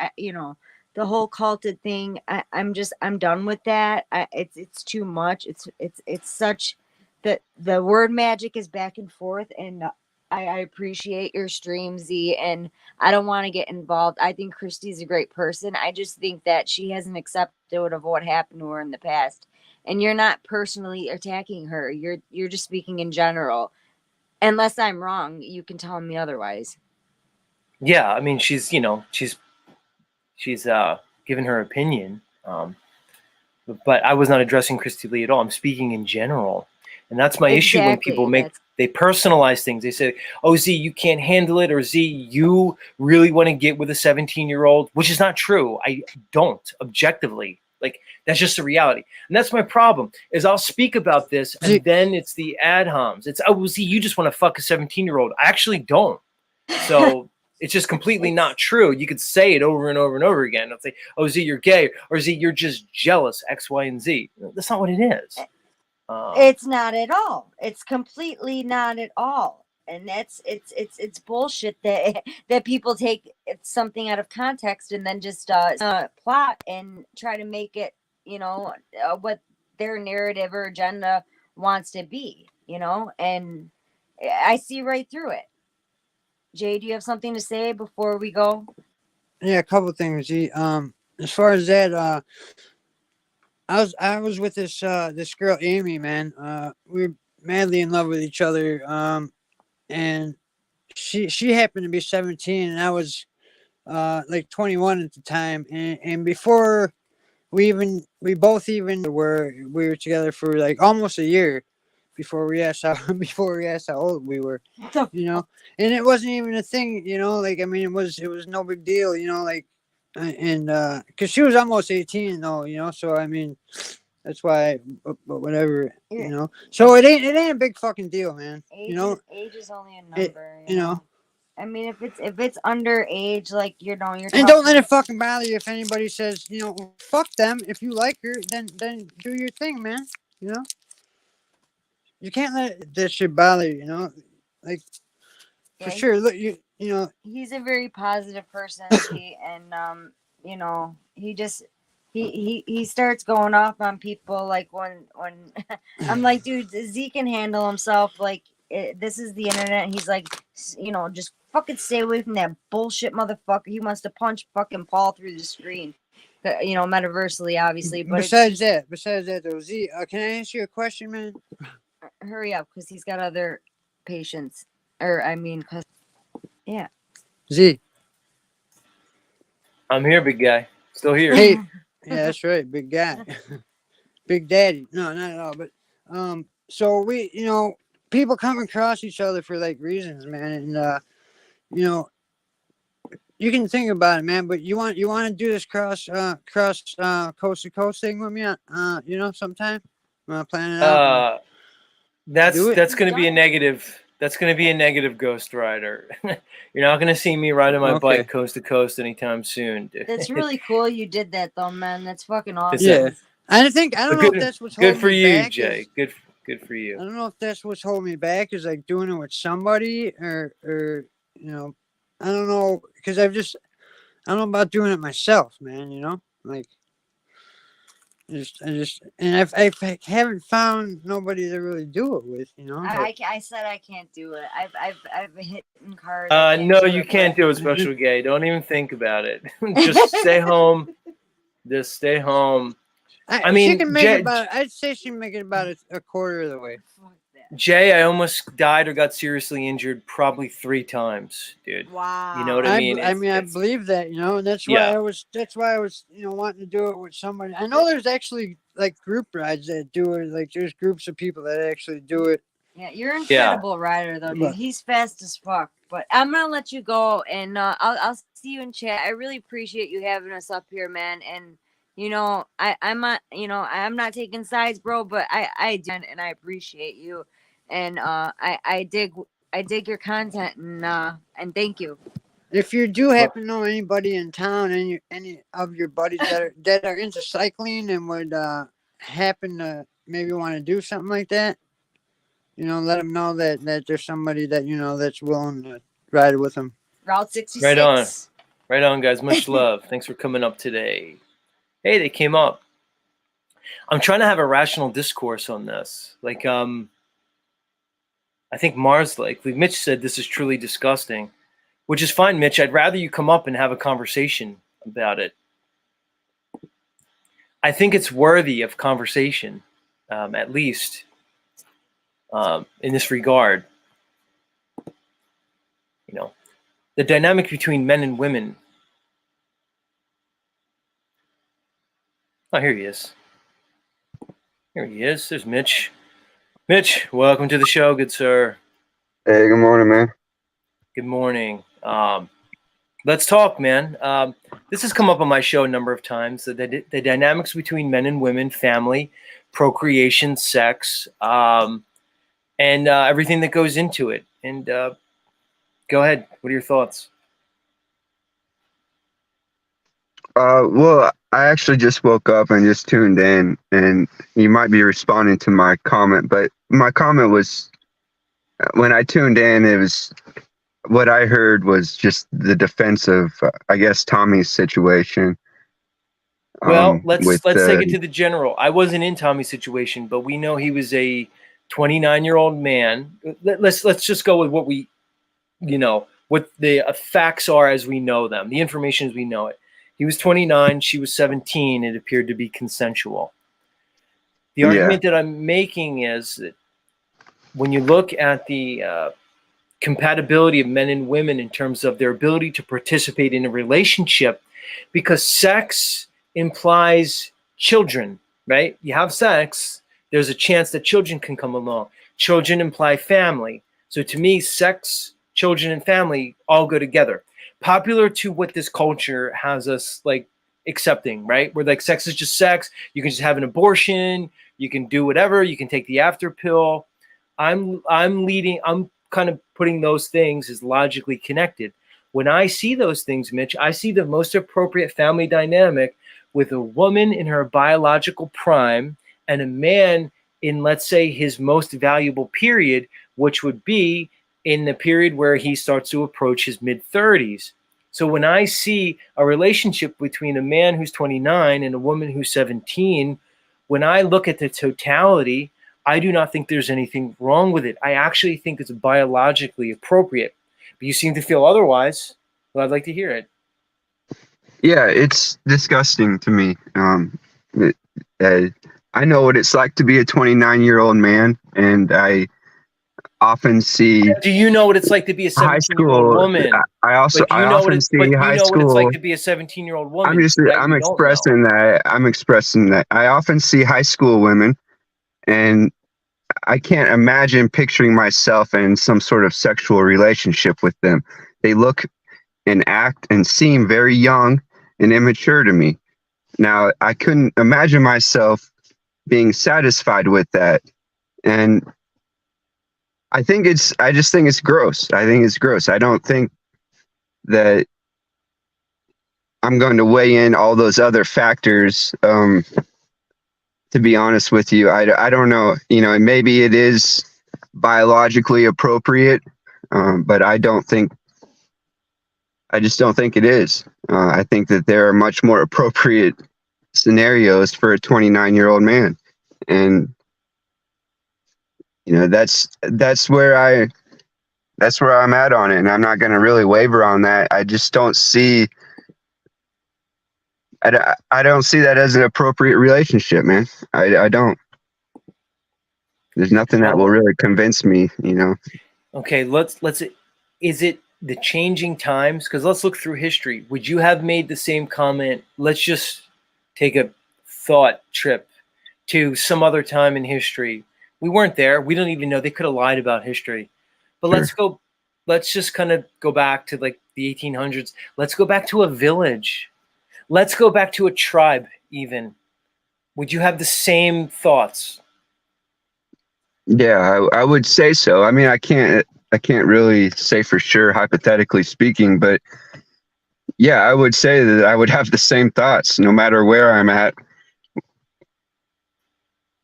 Speaker 3: the whole culted thing. I'm done with that. It's too much. It's such that the word magic is back and forth, and I appreciate your stream, Z, and I don't want to get involved. I think Christy's a great person. I just think that she hasn't accepted of what happened to her in the past. And you're not personally attacking her. You're just speaking in general. Unless I'm wrong, you can tell me otherwise.
Speaker 1: Yeah, I mean she's given her opinion. But I was not addressing Christy Lee at all. I'm speaking in general. And that's my issue when people they personalize things. They say, oh, Z, you can't handle it, or Z, you really want to get with a 17-year-old, which is not true. I don't, objectively. Like, that's just the reality. And that's my problem, is I'll speak about this, and then it's the ad homs. It's, oh, Z, you just want to fuck a 17-year-old. I actually don't. So it's just completely not true. You could say it over and over and over again. I'll say, oh, Z, you're gay, or Z, you're just jealous, X, Y, and Z. That's not what it is.
Speaker 3: It's not at all. It's completely not at all. And it's bullshit that people take something out of context and then just plot and try to make it, what their narrative or agenda wants to be, and I see right through it. Jay, do you have something to say before we go?
Speaker 4: Yeah, a couple of things. As far as that, I was with this girl Amy, man. We were madly in love with each other. And she happened to be 17, and I was like 21 at the time. And before we were together for like almost a year. before we asked how old we were, you know. And it wasn't even a thing, you know. Like I mean, it was no big deal, you know. Like and because she was almost 18 though, you know. So I mean, that's why. But whatever, you know. So it ain't a big fucking deal, man. You know,
Speaker 3: age is only a number.
Speaker 4: you know.
Speaker 3: I mean, if it's underage, like you know, you're
Speaker 4: And don't let it fucking bother you if anybody says, you know, fuck them. If you like her, then do your thing, man. You know, you can't let that shit bother you. You know, like for sure. Look, you know,
Speaker 3: he's a very positive person. You know, he just he starts going off on people like when I'm like, dude, Z can handle himself. Like this is the internet. He's like, you know, just fucking stay away from that bullshit motherfucker. He wants to punch fucking Paul through the screen. You know, metaversally, obviously. But
Speaker 4: besides that, though, Z, can I ask you a question, man?
Speaker 3: Hurry up, because he's got other patients. Or I mean, cause yeah.
Speaker 4: Z.
Speaker 1: I'm here, big guy. Still here.
Speaker 4: Hey, yeah, that's right, big guy, big daddy. No, not at all. But so we, you know, people come across each other for like reasons, man, and you know, you can think about it, man. But you want to do this cross coast to coast thing with me, you know, sometime. Plan it out.
Speaker 1: That's going to be a negative. That's going to be a negative Ghost Rider. You're not going to see me riding my bike coast to coast anytime soon, dude.
Speaker 3: That's really cool you did that, though, man. That's fucking awesome.
Speaker 4: Yeah. I don't know if that's what's holding me back.
Speaker 1: Good for you, Jay. Good for you.
Speaker 4: I don't know if that's what's holding me back is like doing it with somebody or you know, I don't know, because I don't know about doing it myself, man, you know? Like I haven't found nobody to really do it with, you know.
Speaker 3: I said I can't do it. I've hit cars.
Speaker 1: No, you can't do it, Special Gay. Don't even think about it. Just stay home. Just stay home. I mean,
Speaker 4: she can make it I'd say she can make it about a quarter of the way.
Speaker 1: Jay, I almost died or got seriously injured probably 3 times, dude.
Speaker 3: Wow.
Speaker 1: You know what I mean?
Speaker 4: I believe that, you know, and that's why I was, you know, wanting to do it with somebody. I know there's actually like group rides that do it. Like there's groups of people that actually do it.
Speaker 3: Yeah, you're an incredible rider though, dude. He's fast as fuck. But I'm gonna let you go, and I'll see you in chat. I really appreciate you having us up here, man. And you know, I'm not, you know, I'm not taking sides, bro, but I do, and I appreciate you. And I dig your content, and thank you.
Speaker 4: If you do happen to know anybody in town, any of your buddies that are into cycling and would happen to maybe want to do something like that, you know, let them know that there's somebody that, you know, that's willing to ride with them.
Speaker 3: Route 66.
Speaker 1: Right on, guys. Much love. Thanks for coming up today. Hey, they came up. I'm trying to have a rational discourse on this. Like, I think Mars, like Mitch said, this is truly disgusting, which is fine, Mitch. I'd rather you come up and have a conversation about it. I think it's worthy of conversation, at least in this regard. You know, the dynamic between men and women. Oh, here he is. Here he is. There's Mitch. Mitch, welcome to the show, good sir.
Speaker 5: Hey, good morning, man.
Speaker 1: Good morning. Let's talk, man. This has come up on my show a number of times. The dynamics between men and women, family, procreation, sex, and everything that goes into it. And go ahead. What are your thoughts?
Speaker 5: Well, I actually just woke up and just tuned in, and you might be responding to my comment, but my comment was, when I tuned in, it was, what I heard was just the defense of, I guess, Tommy's situation.
Speaker 1: Well, let's take it to the general. I wasn't in Tommy's situation, but we know he was a 29-year-old man. Let's just go with what we, you know, what the facts are as we know them, the information as we know it. He was 29, she was 17. It appeared to be consensual. The argument that I'm making is that when you look at the compatibility of men and women in terms of their ability to participate in a relationship, because sex implies children, right? You have sex, there's a chance that children can come along. Children imply family. So to me, sex, children, and family all go together. Popular to what this culture has us like accepting, right? Where like sex is just sex. You can just have an abortion. You can do whatever. You can take the after pill. I'm kind of putting those things as logically connected. When I see those things, Mitch, I see the most appropriate family dynamic with a woman in her biological prime and a man in, let's say, his most valuable period, which would be in the period where he starts to approach his mid-30s. So when I see a relationship between a man who's 29 and a woman who's 17, when I look at the totality, I do not think there's anything wrong with it. I actually think it's biologically appropriate. But you seem to feel otherwise. Well, I'd like to hear it.
Speaker 5: Yeah, it's disgusting to me. I know what it's like to be a 29-year-old man, and I often see.
Speaker 1: Do you know what it's like to be a 17-year-old woman?
Speaker 5: I often see high school.
Speaker 1: What it's like to be a 17-year-old woman.
Speaker 5: I'm expressing that. I often see high school women, and I can't imagine picturing myself in some sort of sexual relationship with them. They look and act and seem very young and immature to me. Now, I couldn't imagine myself being satisfied with that. And I just think it's gross. I think it's gross. I don't think that I'm going to weigh in all those other factors. To be honest with you, I don't know. Maybe it is biologically appropriate, but I just don't think it is. I think that there are much more appropriate scenarios for a 29-year-old man, and that's where I'm at on it, and I'm not going to really waver on that. I just don't see. I don't see that as an appropriate relationship, man. I don't. There's nothing that will really convince me,
Speaker 1: Okay, let's. Is it the changing times? Because let's look through history. Would you have made the same comment? Let's just take a thought trip to some other time in history. We weren't there. We don't even know. They could have lied about history. But
Speaker 5: Sure.
Speaker 1: let's just kind of go back to like the 1800s. Let's go back to a village. Let's go back to a tribe even. Would you have the same thoughts?
Speaker 5: Yeah, I would say so. I mean, I can't really say for sure, hypothetically speaking, but yeah, I would say that I would have the same thoughts no matter where I'm at.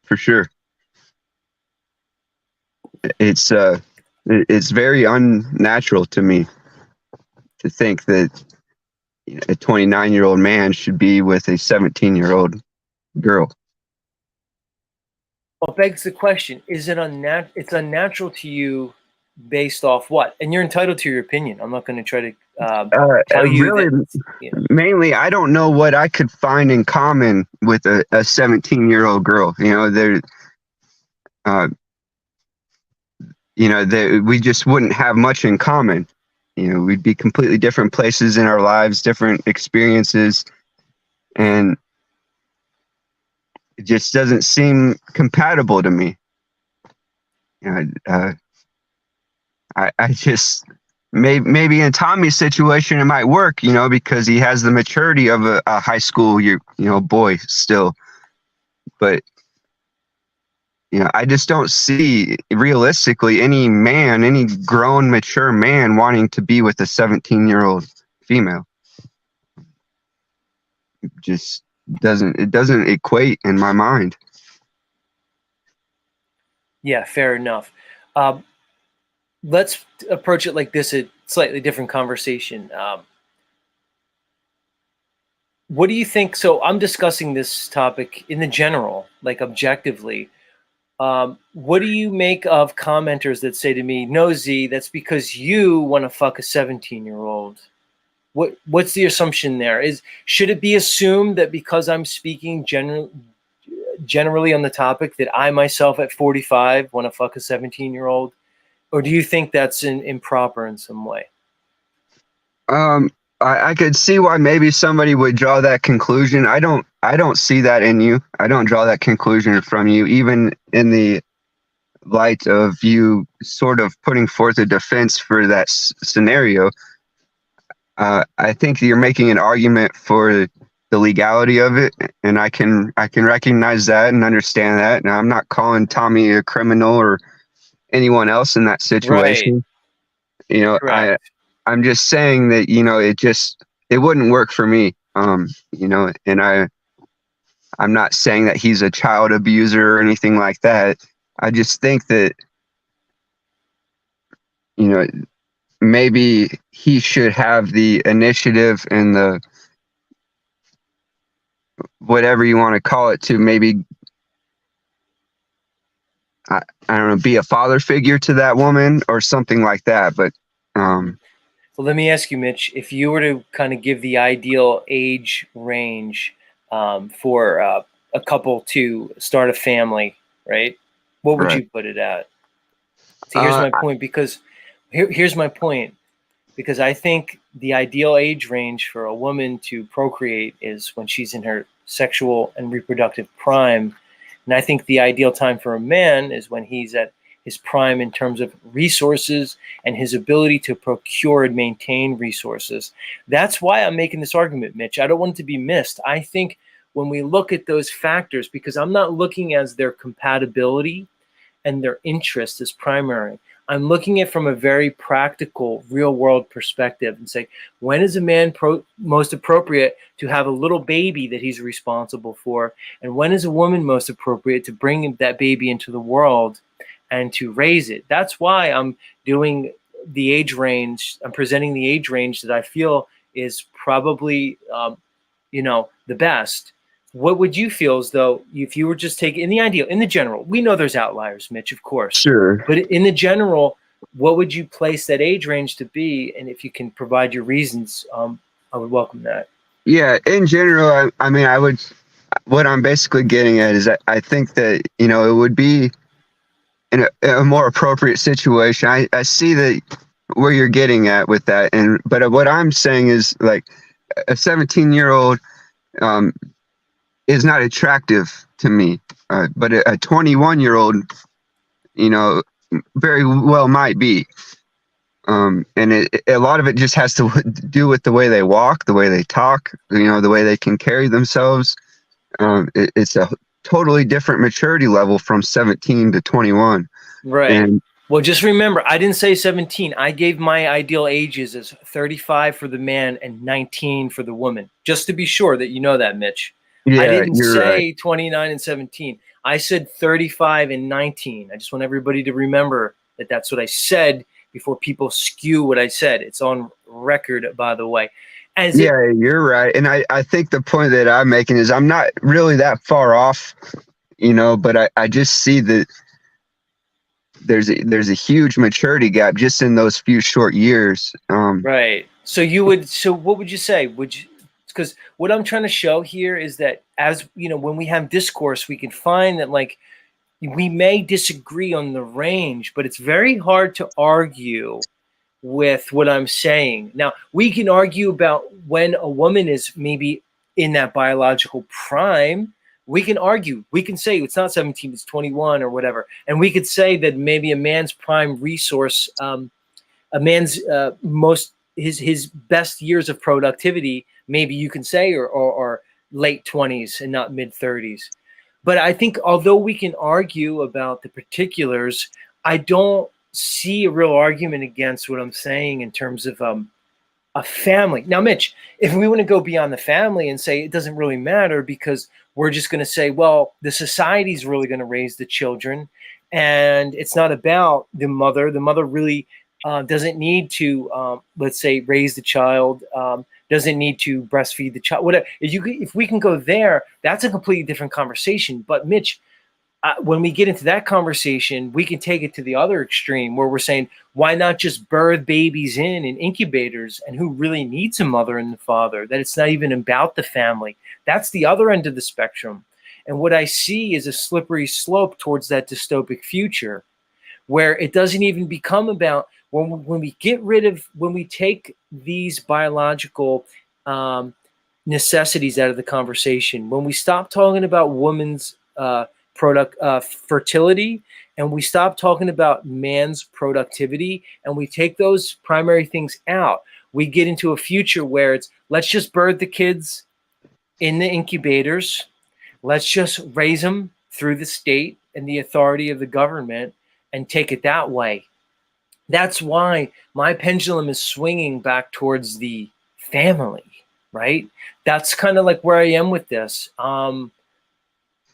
Speaker 5: For sure. It's very unnatural to me to think that a 29-year-old man should be with a 17-year-old girl.
Speaker 1: Well, it begs the question: is it unnatural? It's unnatural to you based off what? And you're entitled to your opinion. I'm not going to try to tell you.
Speaker 5: Really,
Speaker 1: that,
Speaker 5: mainly, I don't know what I could find in common with a 17-year-old girl. We just wouldn't have much in common. We'd be completely different places in our lives, different experiences, and it just doesn't seem compatible to me. I just maybe in Tommy's situation it might work, because he has the maturity of a high school boy still, but I just don't see realistically any grown mature man wanting to be with a 17-year-old female. It just doesn't equate in my mind.
Speaker 1: Yeah, fair enough. Let's approach it like this, a slightly different conversation. What do you think? So I'm discussing this topic in the general, like objectively. What do you make of commenters that say to me, "No, Z, that's because you want to fuck a 17-year-old"? What's the assumption there? Should it be assumed that because I'm speaking generally on the topic that I myself at 45 want to fuck a 17-year-old? Or do you think that's improper in some way?
Speaker 5: I could see why maybe somebody would draw that conclusion. I don't see that in you. I don't draw that conclusion from you, even in the light of you sort of putting forth a defense for that scenario. I think you're making an argument for the legality of it, and I can recognize that and understand that. And I'm not calling Tommy a criminal or anyone else in that situation. You know,
Speaker 1: Correct.
Speaker 5: I'm just saying that, you know, it wouldn't work for me. You know, and I'm not saying that he's a child abuser or anything like that. I just think that, you know, maybe he should have the initiative and the whatever you want to call it to maybe I don't know, be a father figure to that woman or something like that. But
Speaker 1: Well, let me ask you, Mitch, if you were to kind of give the ideal age range for a couple to start a family, right? What would
Speaker 5: Right.
Speaker 1: you put it at? So here's my point, because here's my point, because I think the ideal age range for a woman to procreate is when she's in her sexual and reproductive prime. And I think the ideal time for a man is when he's at his prime in terms of resources and his ability to procure and maintain resources. That's why I'm making this argument, Mitch. I don't want it to be missed. I think when we look at those factors, because I'm not looking as their compatibility and their interest as primary, I'm looking at it from a very practical, real world perspective and say, when is a man most appropriate to have a little baby that he's responsible for? And when is a woman most appropriate to bring that baby into the world and to raise it? That's why I'm doing the age range. I'm presenting the age range that I feel is probably, the best. What would you feel as though if you were just taking in the ideal, in the general? We know there's outliers, Mitch, of course.
Speaker 5: Sure.
Speaker 1: But in the general, what would you place that age range to be? And if you can provide your reasons, I would welcome that.
Speaker 5: Yeah, in general, I mean, what I'm basically getting at is that I think that, you know, it would be in a more appropriate situation. I see that where you're getting at with that. But what I'm saying is, like, a 17-year-old is not attractive to me. But a 21-year-old, you know, very well might be. And a lot of it just has to do with the way they walk, the way they talk, you know, the way they can carry themselves. It's a totally different maturity level from 17 to 21.
Speaker 1: Right.
Speaker 5: And
Speaker 1: well, just remember, I didn't say 17. I gave my ideal ages as 35 for the man and 19 for the woman, just to be sure that you know that, Mitch.
Speaker 5: yeah,
Speaker 1: I didn't
Speaker 5: you're
Speaker 1: say
Speaker 5: right.
Speaker 1: 29 and 17. I said 35 and 19. I just want everybody to remember that that's what I said before people skew what I said. It's on record, by the way.
Speaker 5: Yeah, you're right. And I think the point that I'm making is I'm not really that far off, you know, but I just see that there's a huge maturity gap just in those few short years.
Speaker 1: Right. So what would you say? Because what I'm trying to show here is that, as you know, when we have discourse, we can find that, like, we may disagree on the range, but it's very hard to argue with what I'm saying. Now, we can argue about when a woman is maybe in that biological prime. We can argue. We can say it's not 17, it's 21 or whatever. And we could say that maybe a man's prime resource, a man's his best years of productivity, maybe you can say, or late 20s and not mid 30s. But I think although we can argue about the particulars, I don't see a real argument against what I'm saying in terms of a family. Now, Mitch, if we want to go beyond the family and say it doesn't really matter because we're just going to say, well, the society's really going to raise the children, and it's not about the mother. The mother really doesn't need to, let's say, raise the child, doesn't need to breastfeed the child. Whatever. If we can go there, that's a completely different conversation. But Mitch, when we get into that conversation, we can take it to the other extreme where we're saying, why not just birth babies in incubators, and who really needs a mother and a father, that it's not even about the family. That's the other end of the spectrum. And what I see is a slippery slope towards that dystopic future where it doesn't even become about when we get rid of, when we take these biological necessities out of the conversation, when we stop talking about women's fertility, and we stop talking about man's productivity, and we take those primary things out, we get into a future where it's, let's just birth the kids in the incubators. Let's just raise them through the state and the authority of the government and take it that way. That's why my pendulum is swinging back towards the family, right? That's kind of like where I am with this. But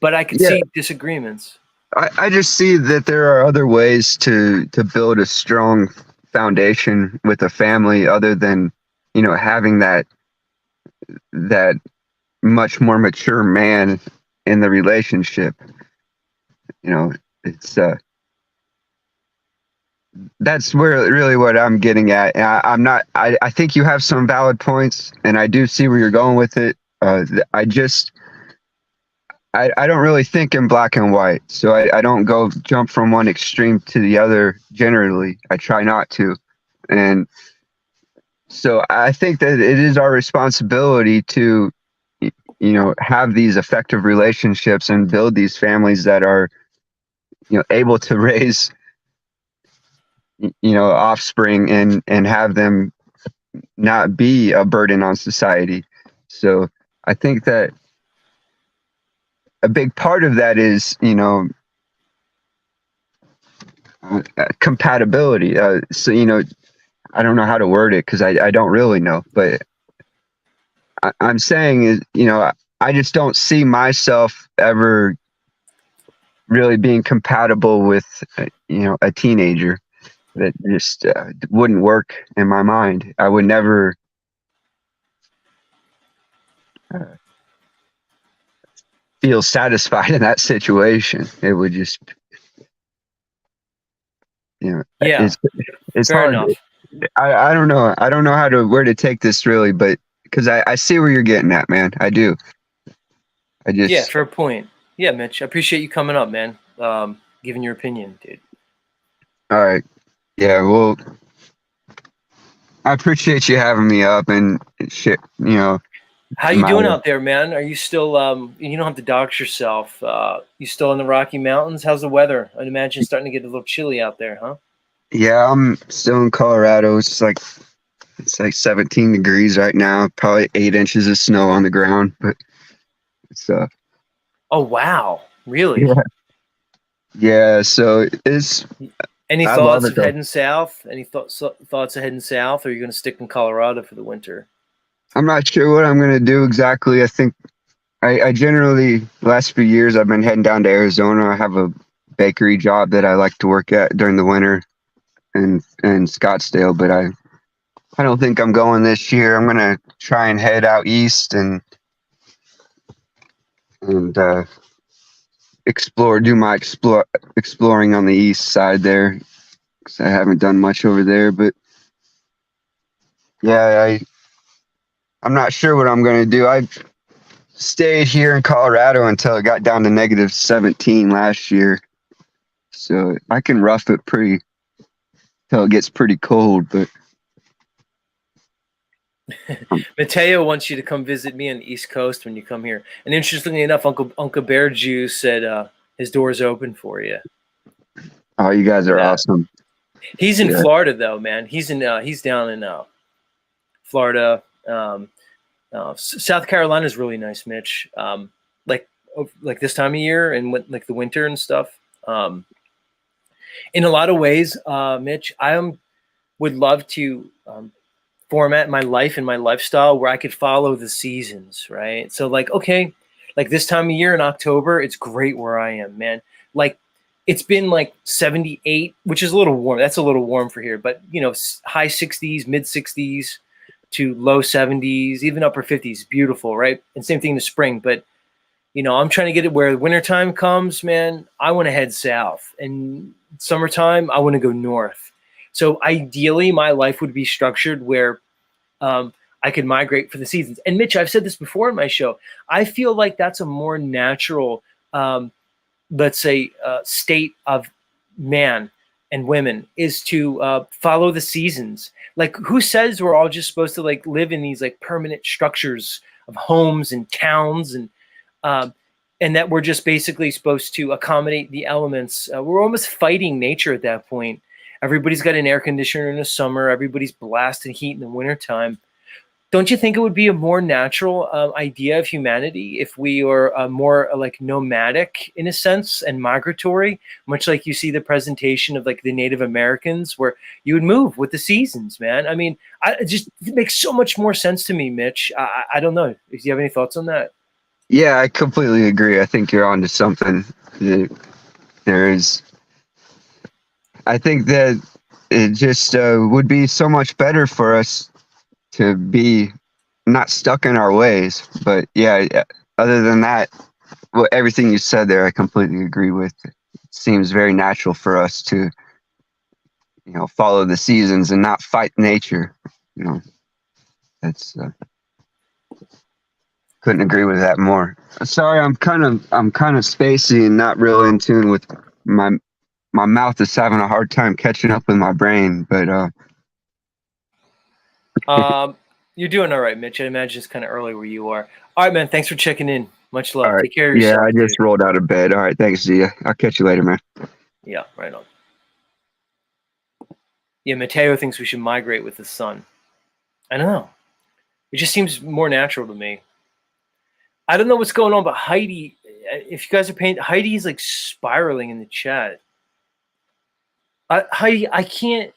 Speaker 1: I can see disagreements.
Speaker 5: I just see that there are other ways to build a strong foundation with a family other than, you know, having that much more mature man in the relationship. You know, it's that's where really what I'm getting at. I think you have some valid points, and I do see where you're going with it. I don't really think in black and white, so I don't jump from one extreme to the other generally. I try not to. And so I think that it is our responsibility to, you know, have these effective relationships and build these families that are, you know, able to raise, you know, offspring and have them not be a burden on society. So I think that a big part of that is, you know, compatibility. So, you know, I don't know how to word it because I don't really know, but I'm saying is, you know, I just don't see myself ever really being compatible with, you know, a teenager. That just wouldn't work in my mind. I would never feel satisfied in that situation. It would just, you know, it's
Speaker 1: fair
Speaker 5: hard.
Speaker 1: enough.
Speaker 5: I don't know. I don't know where to take this really, but because I see where you're getting at, man. I do.
Speaker 1: Yeah, fair point. Yeah, Mitch, I appreciate you coming up, man. Giving your opinion, dude.
Speaker 5: All right. Yeah, well, I appreciate you having me up and shit, you know.
Speaker 1: How you doing out there, man? Are you still, you don't have to dox yourself. You still in the Rocky Mountains? How's the weather? I'd imagine it's starting to get a little chilly out there, huh?
Speaker 5: Yeah, I'm still in Colorado. It's like 17 degrees right now, probably 8 inches of snow on the ground, but it's
Speaker 1: oh, wow. Really?
Speaker 5: Yeah. Yeah, so it's
Speaker 1: any
Speaker 5: I
Speaker 1: thoughts
Speaker 5: love
Speaker 1: of
Speaker 5: it,
Speaker 1: heading south? Any thoughts of heading south, or are you going to stick in Colorado for the winter?
Speaker 5: I'm not sure what I'm going to do exactly. I think I generally, last few years, I've been heading down to Arizona. I have a bakery job that I like to work at during the winter in Scottsdale, but I don't think I'm going this year. I'm going to try and head out east and do my exploring on the east side there, because I haven't done much over there. But yeah, I'm not sure what I'm going to do. I stayed here in Colorado until it got down to -17 last year, so I can rough it pretty till it gets pretty cold. But
Speaker 1: Mateo wants you to come visit me on the East Coast when you come here. And interestingly enough, Uncle Bear Juice said his door's open for you.
Speaker 5: Oh, you guys are awesome.
Speaker 1: He's in Florida though, man. He's down in Florida. South Carolina is really nice, Mitch. Like this time of year and like the winter and stuff. In a lot of ways, Mitch, would love to format my life and my lifestyle where I could follow the seasons, right? So like, okay, like this time of year in October, it's great where I am, man. Like it's been like 78, which is a little warm. That's a little warm for here, but you know, high 60s, mid 60s to low 70s, even upper 50s, beautiful, right? And same thing in the spring, but you know, I'm trying to get it where wintertime comes, man, I want to head south, and summertime, I want to go north. So ideally, my life would be structured where I could migrate for the seasons. And Mitch, I've said this before in my show. I feel like that's a more natural, let's say, state of man and women is to follow the seasons. Like, who says we're all just supposed to like live in these like permanent structures of homes and towns, and that we're just basically supposed to accommodate the elements? We're almost fighting nature at that point. Everybody's got an air conditioner in the summer. Everybody's blasting heat in the wintertime. Don't you think it would be a more natural idea of humanity if we were more like nomadic in a sense and migratory, much like you see the presentation of like the Native Americans, where you would move with the seasons, man? I mean, it makes so much more sense to me, Mitch. I don't know. Do you have any thoughts on that?
Speaker 5: Yeah, I completely agree. I think you're onto something. There's, I think that it just would be so much better for us to be not stuck in our ways. But yeah, other than that, well, everything you said there, I completely agree with. It seems very natural for us to, follow the seasons and not fight nature. That's couldn't agree with that more. Sorry, I'm kind of spacey and not real in tune with my mouth is having a hard time catching up with my brain, but
Speaker 1: you're doing all right, Mitch. I imagine it's kind of early where you are. All right, man. Thanks for checking in. Much love.
Speaker 5: all right.
Speaker 1: Take care of yourself.
Speaker 5: Yeah, I just rolled out of bed. All right, thanks, Zia. I'll catch you later, man.
Speaker 1: Yeah, right on. Yeah, Mateo thinks we should migrate with the sun. I don't know. It just seems more natural to me. I don't know what's going on, but Heidi, if you guys are paying, Heidi's like spiraling in the chat. Heidi, I can't.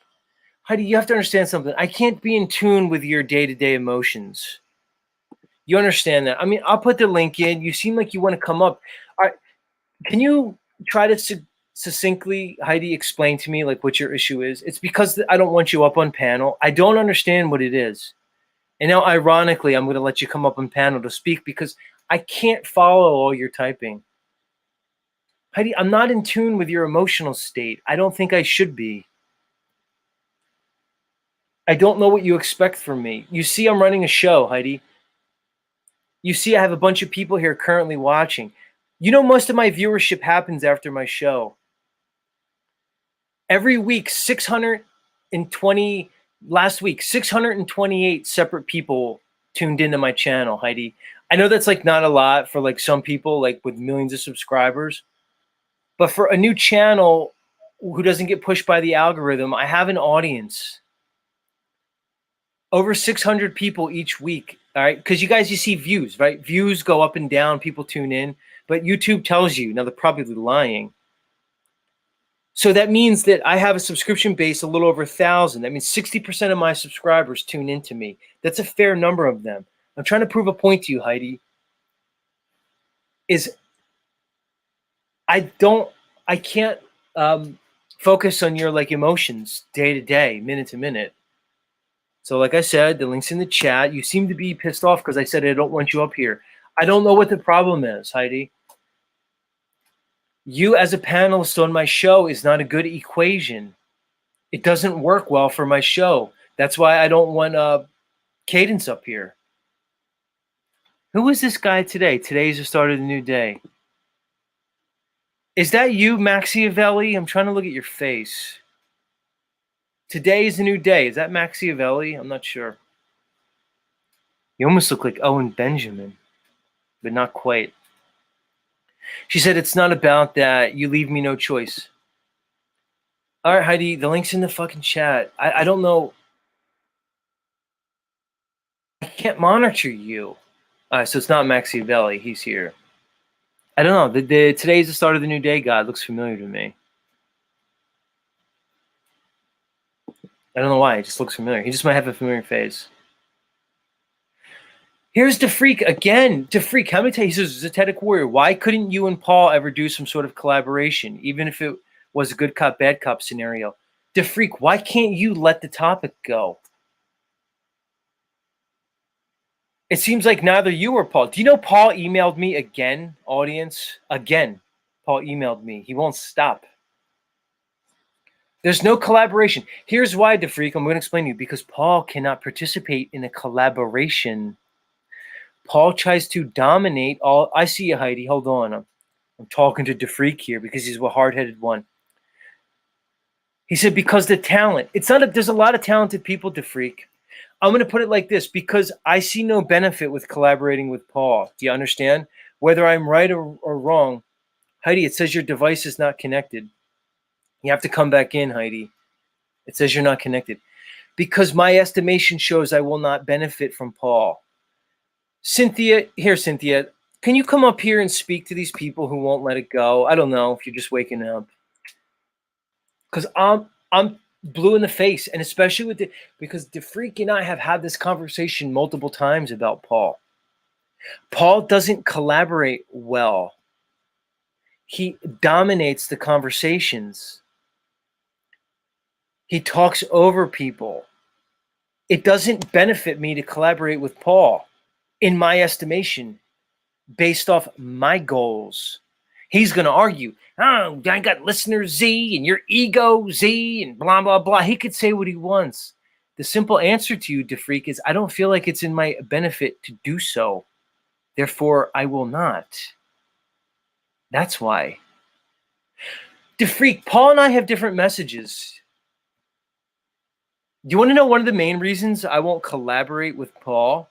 Speaker 1: Heidi, you have to understand something. I can't be in tune with your day-to-day emotions. You understand that? I mean, I'll put the link in. You seem like you want to come up. All right, can you try to succinctly, Heidi, explain to me like what your issue is? It's because I don't want you up on panel. I don't understand what it is. And now, ironically, I'm going to let you come up on panel to speak because I can't follow all your typing. Heidi, I'm not in tune with your emotional state. I don't think I should be. I don't know what you expect from me. You see, I'm running a show, Heidi. You see, I have a bunch of people here currently watching. You know, most of my viewership happens after my show. Every week, 620, last week, 628 separate people tuned into my channel, Heidi. I know that's like not a lot for like some people like with millions of subscribers, but for a new channel who doesn't get pushed by the algorithm, I have an audience. Over 600 people each week, all right? Because you guys, you see views, right? Views go up and down, people tune in, but YouTube tells you, now they're probably lying. So that means that I have a subscription base a little over 1,000. That means 60% of my subscribers tune into me. That's a fair number of them. I'm trying to prove a point to you, Heidi. I can't focus on your like emotions day to day, minute to minute. So like I said, the link's in the chat. You seem to be pissed off because I said I don't want you up here. I don't know what the problem is, Heidi. You as a panelist on my show is not a good equation. It doesn't work well for my show. That's why I don't want Cadence up here. Who is this guy today? Today's the start of the new day. Is that you, Machiavelli? I'm trying to look at your face. Today is a new day. Is that Machiavelli? I'm not sure. You almost look like Owen Benjamin, but not quite. She said, it's not about that. You leave me no choice. All right, Heidi, the link's in the fucking chat. I don't know. I can't monitor you. All right, so it's not Machiavelli. He's here. I don't know. Today's the start of the new day, God. Looks familiar to me. I don't know why. It just looks familiar. He just might have a familiar face. Here's DeFreak again. DeFreak, how many times? He says, Zetetic Warrior, why couldn't you and Paul ever do some sort of collaboration, even if it was a good cop, bad cop scenario? DeFreak, why can't you let the topic go? It seems like neither you or Paul. Do you know Paul emailed me again, audience? Again, Paul emailed me. He won't stop. There's no collaboration. Here's why, DeFreak. I'm going to explain to you. Because Paul cannot participate in a collaboration. Paul tries to dominate all. I see you, Heidi. Hold on. I'm talking to DeFreak here because he's a hard-headed one. He said, because the talent. It's not. There's a lot of talented people to freak. I'm going to put it like this, because I see no benefit with collaborating with Paul. Do you understand? Whether I'm right or wrong, Heidi, it says your device is not connected. You have to come back in, Heidi. It says you're not connected. Because my estimation shows I will not benefit from Paul. Cynthia, can you come up here and speak to these people who won't let it go? I don't know if you're just waking up. Because I'm blue in the face, and especially because DeFreak and I have had this conversation multiple times about Paul. Paul doesn't collaborate well. He dominates the conversations. He talks over people. It doesn't benefit me to collaborate with Paul, in my estimation, based off my goals. He's going to argue, oh, I got listener Z and your ego Z and blah, blah, blah. He could say what he wants. The simple answer to you, DeFreak, is I don't feel like it's in my benefit to do so. Therefore, I will not. That's why. DeFreak, Paul and I have different messages. Do you want to know one of the main reasons I won't collaborate with Paul?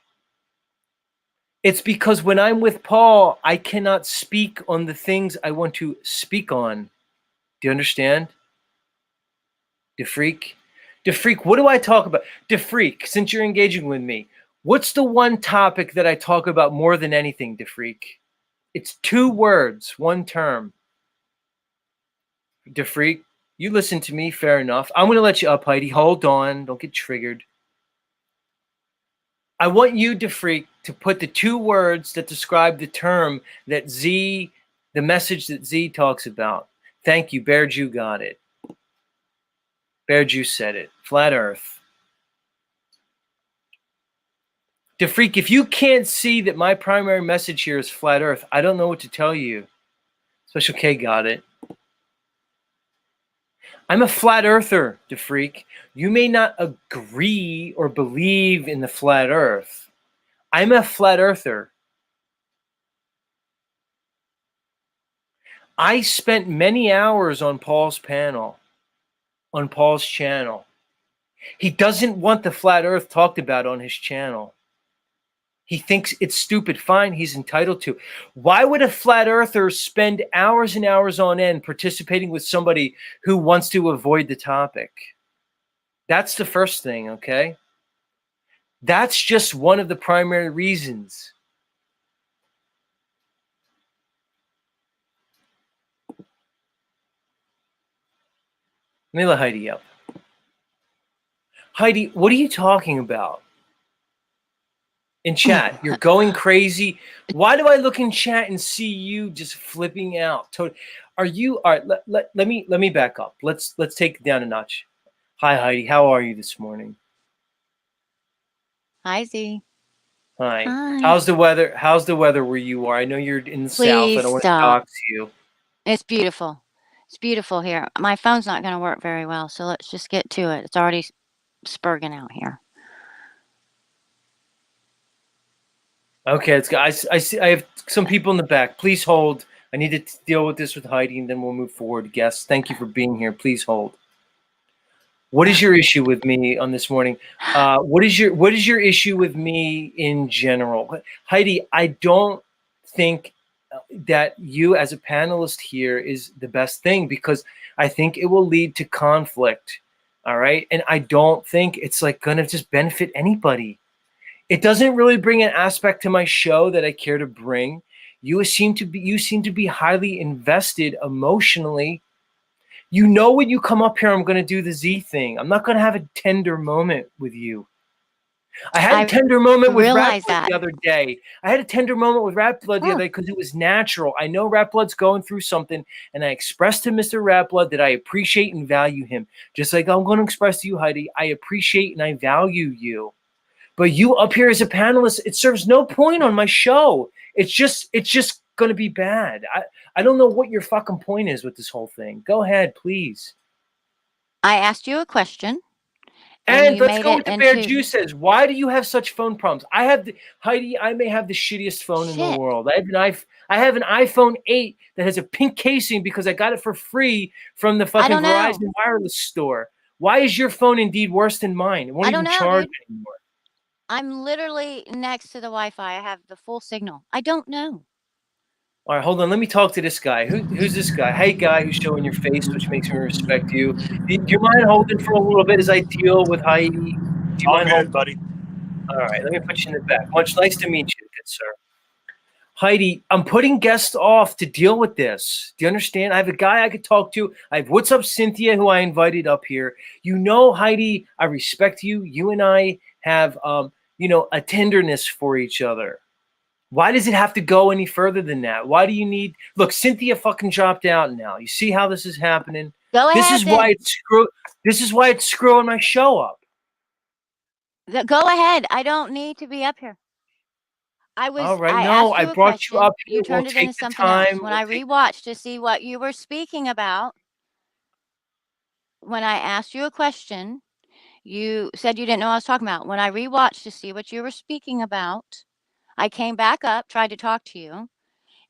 Speaker 1: It's because when I'm with Paul, I cannot speak on the things I want to speak on. Do you understand? DeFreak? DeFreak, what do I talk about? DeFreak, since you're engaging with me, what's the one topic that I talk about more than anything, DeFreak? It's 2 words, 1 term. DeFreak, you listen to me, fair enough. I'm going to let you up, Heidi. Hold on. Don't get triggered. I want you, DeFreak, to put the 2 words that describe the term that Z, the message that Z talks about. Thank you. Bear Jew got it. Bear Jew said it. Flat Earth. DeFreak, if you can't see that my primary message here is flat Earth, I don't know what to tell you. Special K got it. I'm a flat earther, DeFreak. You may not agree or believe in the flat earth. I'm a flat earther. I spent many hours on Paul's panel, on Paul's channel. He doesn't want the flat earth talked about on his channel. He thinks it's stupid. Fine, he's entitled to. Why would a flat earther spend hours and hours on end participating with somebody who wants to avoid the topic? That's the first thing, okay? That's just one of the primary reasons. Let me let Heidi up. Heidi, what are you talking about? In chat, you're going crazy. Why do I look in chat and see you just flipping out? Are you all right? Let me back up. Let's take it down a notch. Hi Heidi, how are you this morning?
Speaker 6: Hi Z.
Speaker 1: Hi.
Speaker 6: Hi.
Speaker 1: How's the weather? How's the weather where you are? I know you're in the south. I don't want to
Speaker 6: stop.
Speaker 1: talk to you.
Speaker 6: It's beautiful. It's beautiful here. My phone's not going to work very well, so let's just get to it. It's already spurging out here.
Speaker 1: Okay, I see. I have some people in the back. Please hold. I need to deal with this with Heidi, and then we'll move forward. Guests, thank you for being here. Please hold. What is your issue with me on this morning? What is your issue with me in general, Heidi? I don't think that you as a panelist here is the best thing, because I think it will lead to conflict. All right, and I don't think it's like going to just benefit anybody. It doesn't really bring an aspect to my show that I care to bring. You seem to be highly invested emotionally. You know, when you come up here, I'm going to do the Z thing. I'm not going to have a tender moment with you. I had a tender moment with Rat Blood the other day. I had a tender moment with Rat Blood the other day because it was natural. I know Rat Blood's going through something, and I expressed to Mr. Rat Blood that I appreciate and value him. Just like I'm going to express to you, Heidi, I appreciate and I value you. But you up here as a panelist, it serves no point on my show. It's just going to be bad. I don't know what your fucking point is with this whole thing. Go ahead, please.
Speaker 6: I asked you a question,
Speaker 1: And
Speaker 6: you
Speaker 1: let's
Speaker 6: made
Speaker 1: go
Speaker 6: it
Speaker 1: with the Bear
Speaker 6: into
Speaker 1: Jew says, why do you have such phone problems? Heidi, I may have the shittiest phone in the
Speaker 6: shit.
Speaker 1: world. I have an iPhone 8 that has a pink casing because I got it for free from the
Speaker 6: I
Speaker 1: fucking
Speaker 6: don't know.
Speaker 1: Verizon wireless store. Why is your phone indeed worse than mine? It won't
Speaker 6: I
Speaker 1: even
Speaker 6: don't know,
Speaker 1: charge
Speaker 6: dude.
Speaker 1: anymore.
Speaker 6: I'm literally next to the Wi-Fi. I have the full signal. I don't know.
Speaker 1: All right, hold on. Let me talk to this guy. Who's this guy? Hey, guy who's showing your face, which makes me respect you. Do you mind holding for a little bit as I deal with Heidi? Do you
Speaker 7: All
Speaker 1: mind
Speaker 7: good,
Speaker 1: holding?
Speaker 7: buddy.
Speaker 1: All right, let me put you in the back. Much nice to meet you, good sir. Heidi, I'm putting guests off to deal with this. Do you understand? I have a guy I could talk to. I have What's Up Cynthia, who I invited up here. You know, Heidi, I respect you. You and I have, a tenderness for each other. Why does it have to go any further than that? Why do you need? Look, Cynthia fucking dropped out now. You see how this is happening?
Speaker 6: Go
Speaker 1: This
Speaker 6: ahead
Speaker 1: is why
Speaker 6: then.
Speaker 1: it's screwing my show up.
Speaker 6: Go ahead. I don't need to be up here.
Speaker 1: All right,
Speaker 6: I
Speaker 1: no,
Speaker 6: asked
Speaker 1: I
Speaker 6: you a
Speaker 1: brought you
Speaker 6: question.
Speaker 1: up
Speaker 6: You
Speaker 1: here. We'll
Speaker 6: turned it into
Speaker 1: take the
Speaker 6: something else.
Speaker 1: time.
Speaker 6: When I rewatched to see what you were speaking about, when I asked you a question, you said you didn't know what I was talking about. When I rewatched to see what you were speaking about, I came back up, tried to talk to you.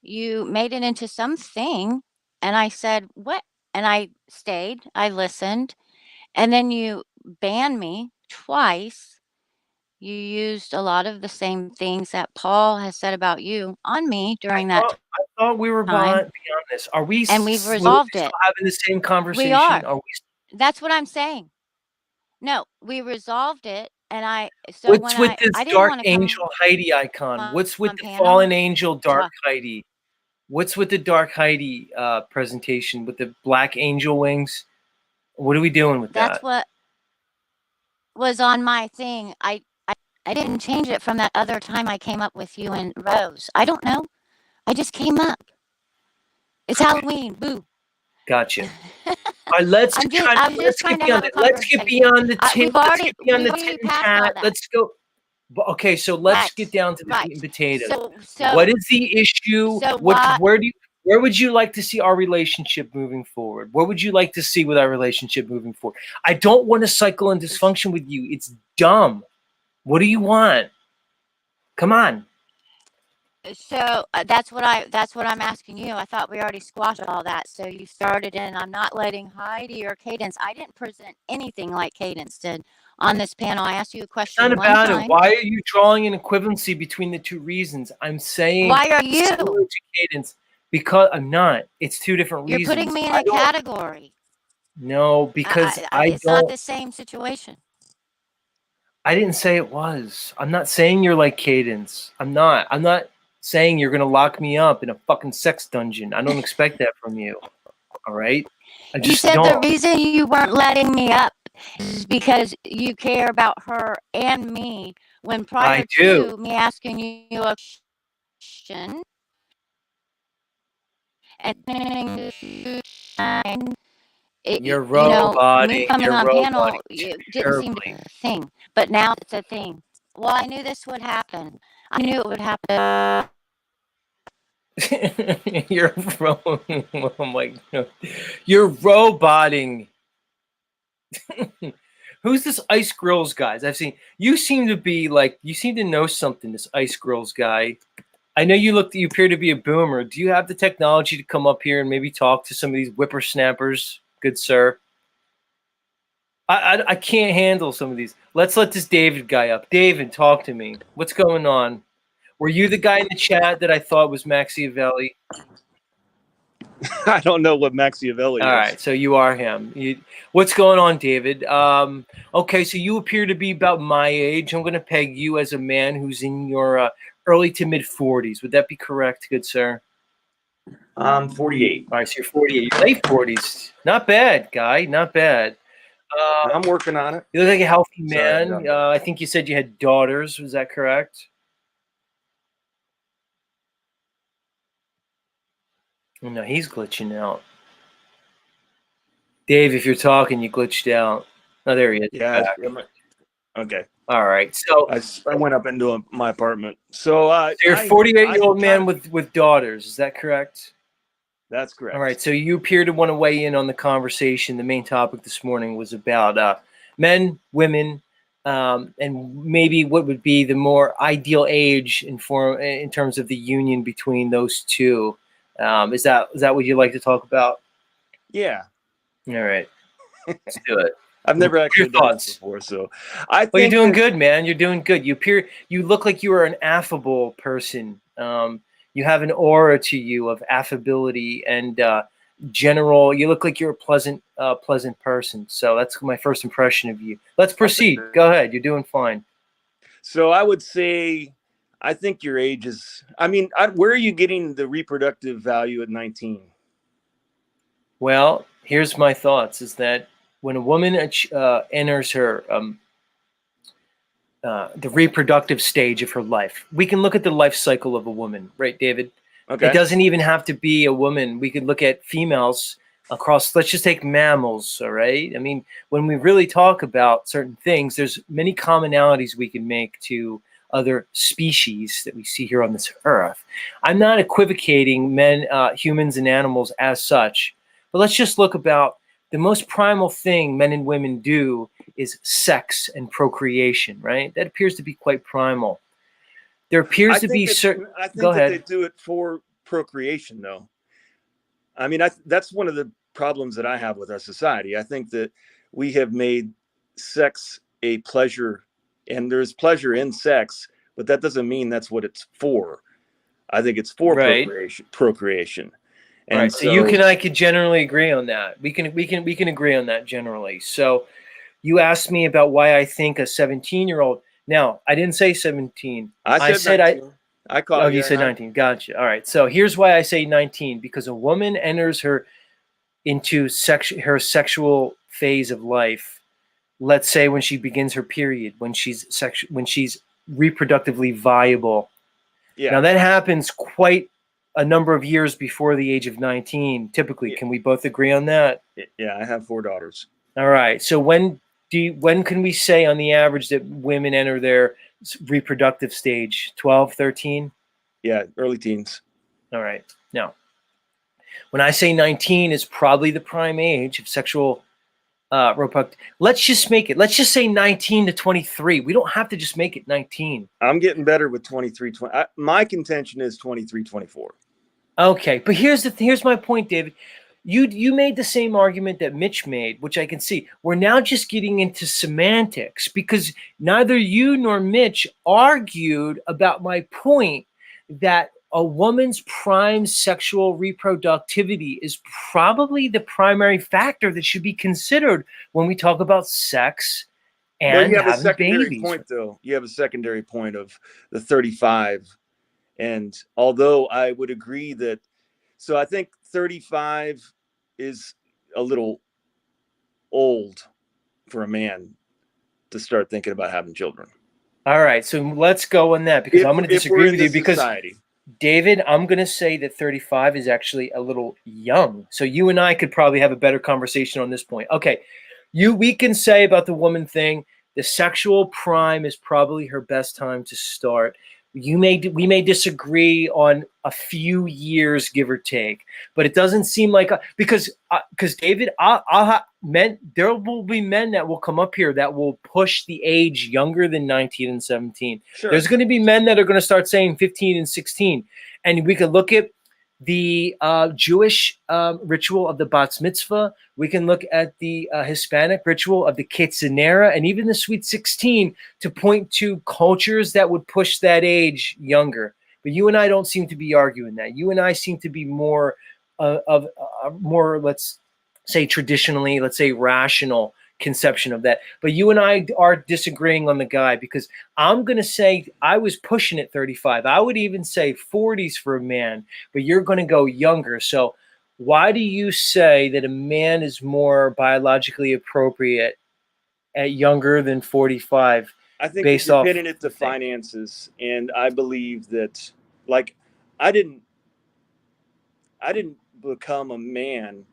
Speaker 6: You made it into something, and I said, "What?" And I stayed, I listened, and then you banned me twice. You used a lot of the same things that Paul has said about you on me during that
Speaker 1: I thought we were
Speaker 6: time,
Speaker 1: beyond this. Are we
Speaker 6: and we've
Speaker 1: still
Speaker 6: resolved it.
Speaker 1: having the same
Speaker 6: We
Speaker 1: conversation?
Speaker 6: are.
Speaker 1: Are we?
Speaker 6: That's what I'm saying. No, we resolved it, and so when
Speaker 1: What's with this
Speaker 6: I didn't
Speaker 1: dark
Speaker 6: wanna come
Speaker 1: angel Heidi icon? What's with
Speaker 6: on
Speaker 1: the
Speaker 6: panel
Speaker 1: fallen angel dark
Speaker 6: talk
Speaker 1: Heidi? What's with the dark Heidi presentation with the black angel wings? What are we doing with
Speaker 6: that's
Speaker 1: that?
Speaker 6: what was on my thing. I didn't change it from that other time I came up with you and Rose. I don't know. I just came up. It's Halloween. Boo.
Speaker 1: Gotcha. All right, let's
Speaker 6: I was just trying to
Speaker 1: get beyond
Speaker 6: have a
Speaker 1: it. Let's get
Speaker 6: conversation.
Speaker 1: beyond the tit.
Speaker 6: We've
Speaker 1: Let's
Speaker 6: already
Speaker 1: get beyond
Speaker 6: we've
Speaker 1: the
Speaker 6: already
Speaker 1: tit and
Speaker 6: passed all
Speaker 1: tat.
Speaker 6: that.
Speaker 1: Let's go. Okay, so let's
Speaker 6: Right.
Speaker 1: get down to the meat and potatoes.
Speaker 6: So
Speaker 1: What is the issue?
Speaker 6: so
Speaker 1: Where would you like to see our relationship moving forward? What would you like to see with our relationship moving forward? I don't want to cycle in dysfunction with you. It's dumb. What do you want? Come on.
Speaker 6: So that's what I'm asking you. I thought we already squashed all that. So you started in. I'm not letting Heidi or Cadence. I didn't present anything like Cadence did on this panel. I asked you a
Speaker 1: It's
Speaker 6: question
Speaker 1: not
Speaker 6: one
Speaker 1: about
Speaker 6: time.
Speaker 1: it. Why are you drawing an equivalency between the two reasons? I'm saying
Speaker 6: Why are you?
Speaker 1: similar to Cadence because I'm not. It's two different
Speaker 6: You're
Speaker 1: reasons.
Speaker 6: putting me in a category.
Speaker 1: No, because
Speaker 6: It's not the same situation.
Speaker 1: I didn't say it was. I'm not saying you're like Cadence. I'm not saying you're gonna lock me up in a fucking sex dungeon. I don't expect that from you. All right? I
Speaker 6: You
Speaker 1: just
Speaker 6: said
Speaker 1: don't.
Speaker 6: the reason you weren't letting me up is because you care about her and me. When prior
Speaker 1: I do.
Speaker 6: to me asking you a question and
Speaker 1: You're
Speaker 6: me
Speaker 1: roboting.
Speaker 6: coming
Speaker 1: You're
Speaker 6: on panel,
Speaker 1: roboting
Speaker 6: it didn't seem to be
Speaker 1: terribly.
Speaker 6: a thing. But now it's a thing. Well, I knew this would happen. I knew it would happen.
Speaker 1: You're oh my God. You're roboting. Who's this Ice Grills guys? I've seen you seem to know something, this Ice Grills guy. I know you appear to be a boomer. Do you have the technology to come up here and maybe talk to some of these whippersnappers, good sir? I can't handle some of these. Let's let this David guy up. David, talk to me. What's going on? Were you the guy in the chat that I thought was Machiavelli?
Speaker 7: I don't know what Machiavelli is.
Speaker 1: All right, so you are him. What's going on, David? Okay, so you appear to be about my age. I'm going to peg you as a man who's in your early to mid 40s. Would that be correct, good sir?
Speaker 8: I'm 48.
Speaker 1: All right, so you're 48. You're late 40s. Not bad, guy. Not bad.
Speaker 7: I'm working on it.
Speaker 1: You look like a healthy
Speaker 7: Sorry,
Speaker 1: man. I think you said you had daughters. Was that correct? Oh, no, he's glitching out. Dave, if you're talking, you glitched out. Oh, there he is.
Speaker 7: Yeah.
Speaker 1: Back.
Speaker 7: Okay.
Speaker 1: All right. So
Speaker 7: I went up into my apartment. So,
Speaker 1: you're a 48-year-old man with daughters. Is that correct?
Speaker 7: That's correct.
Speaker 1: All right. So you appear to want to weigh in on the conversation. The main topic this morning was about men, women, and maybe what would be the more ideal age in terms of the union between those two. Is that what you'd like to talk about?
Speaker 7: Yeah.
Speaker 1: All right, let's do it.
Speaker 7: I've never
Speaker 1: What are
Speaker 7: actually
Speaker 1: your
Speaker 7: done
Speaker 1: thoughts?
Speaker 7: this before, so I
Speaker 1: Well, you're
Speaker 7: think
Speaker 1: doing
Speaker 7: that-
Speaker 1: good, man. You're doing good. You look like you are an affable person. You have an aura to you of affability and general. You look like you're a pleasant person. So that's my first impression of you. Let's proceed. Go ahead. You're doing fine.
Speaker 7: So I would say, I think your age is. I mean, where are you getting the reproductive value at 19?
Speaker 1: Well, here's my thoughts: is that when a woman enters her the reproductive stage of her life, we can look at the life cycle of a woman, right, David?
Speaker 7: Okay.
Speaker 1: It doesn't even have to be a woman. We could look at females across, let's just take mammals, all right? I mean, when we really talk about certain things, there's many commonalities we can make to other species that we see here on this earth. I'm not equivocating humans and animals as such, but let's just look about the most primal thing men and women do is sex and procreation, right? That appears to be quite primal. There appears to be certain.
Speaker 7: I think
Speaker 1: Go
Speaker 7: that
Speaker 1: ahead.
Speaker 7: they do it for procreation, though. I mean, that's one of the problems that I have with our society. I think that we have made sex a pleasure, and there's pleasure in sex, but that doesn't mean that's what it's for. I think it's for
Speaker 1: Right.
Speaker 7: procreation. And
Speaker 1: Right. So you and I could generally agree on that. We can agree on that generally. So you asked me about why I think a 17-year-old. Now, I didn't say 17.
Speaker 7: I said 19. I caught
Speaker 1: you said 19. Gotcha. All right. So here's why I say 19, because a woman enters into her sexual phase of life, let's say when she begins her period, when she's reproductively viable.
Speaker 7: Yeah.
Speaker 1: Now that happens quite a number of years before the age of 19, typically.
Speaker 7: Yeah.
Speaker 1: Can we both agree on that?
Speaker 7: Yeah, I have 4 daughters.
Speaker 1: All right. So when can we say on the average that women enter their reproductive stage? 12, 13?
Speaker 7: Yeah, early teens.
Speaker 1: All right. Now, when I say 19 is probably the prime age of sexual reproduction, let's just say 19 to 23. We don't have to just make it 19.
Speaker 7: I'm getting better with 23, 20. My contention is 23, 24.
Speaker 1: Okay, but here's my point, David. You made the same argument that Mitch made, which I can see. We're now just getting into semantics because neither you nor Mitch argued about my point that a woman's prime sexual reproductivity is probably the primary factor that should be considered when we talk about sex and
Speaker 7: you have a
Speaker 1: having
Speaker 7: secondary
Speaker 1: babies.
Speaker 7: point, though. You have a secondary point of the 35. And although I would agree that, so I think 35 is a little old for a man to start thinking about having children.
Speaker 1: All right, so let's go on that because I'm going to disagree with you because David, I'm going to say that 35 is actually a little young. So you and I could probably have a better conversation on this point. Okay, we can say about the woman thing, the sexual prime is probably her best time to start. We may disagree on a few years, give or take, but it doesn't seem like because David, there will be men that will come up here that will push the age younger than 19 and 17.
Speaker 7: Sure.
Speaker 1: There's going to be men that are going to start saying 15 and 16, and we could look at the Jewish ritual of the Bat Mitzvah. We can look at the Hispanic ritual of the Quinceañera and even the Sweet 16 to point to cultures that would push that age younger. But you and I don't seem to be arguing that. You and I seem to be more of more, let's say traditionally, let's say rational conception of that. But you and I are disagreeing on the guy because I'm going to say I was pushing it 35. I would even say 40s for a man, but you're going to go younger. So why do you say that a man is more biologically appropriate at younger than 45?
Speaker 7: I think
Speaker 1: based
Speaker 7: you're
Speaker 1: off
Speaker 7: pinning it to finances, and I believe that, like, I didn't become a man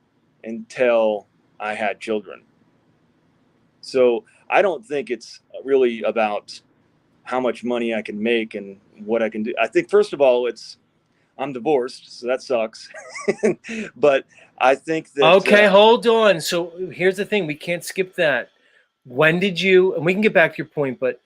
Speaker 7: until I had children. So I don't think it's really about how much money I can make and what I can do. I think, first of all, I'm divorced, so that sucks. But I think that
Speaker 1: okay, hold on. So here's the thing: we can't skip that. when did you, and we can get back to your point, but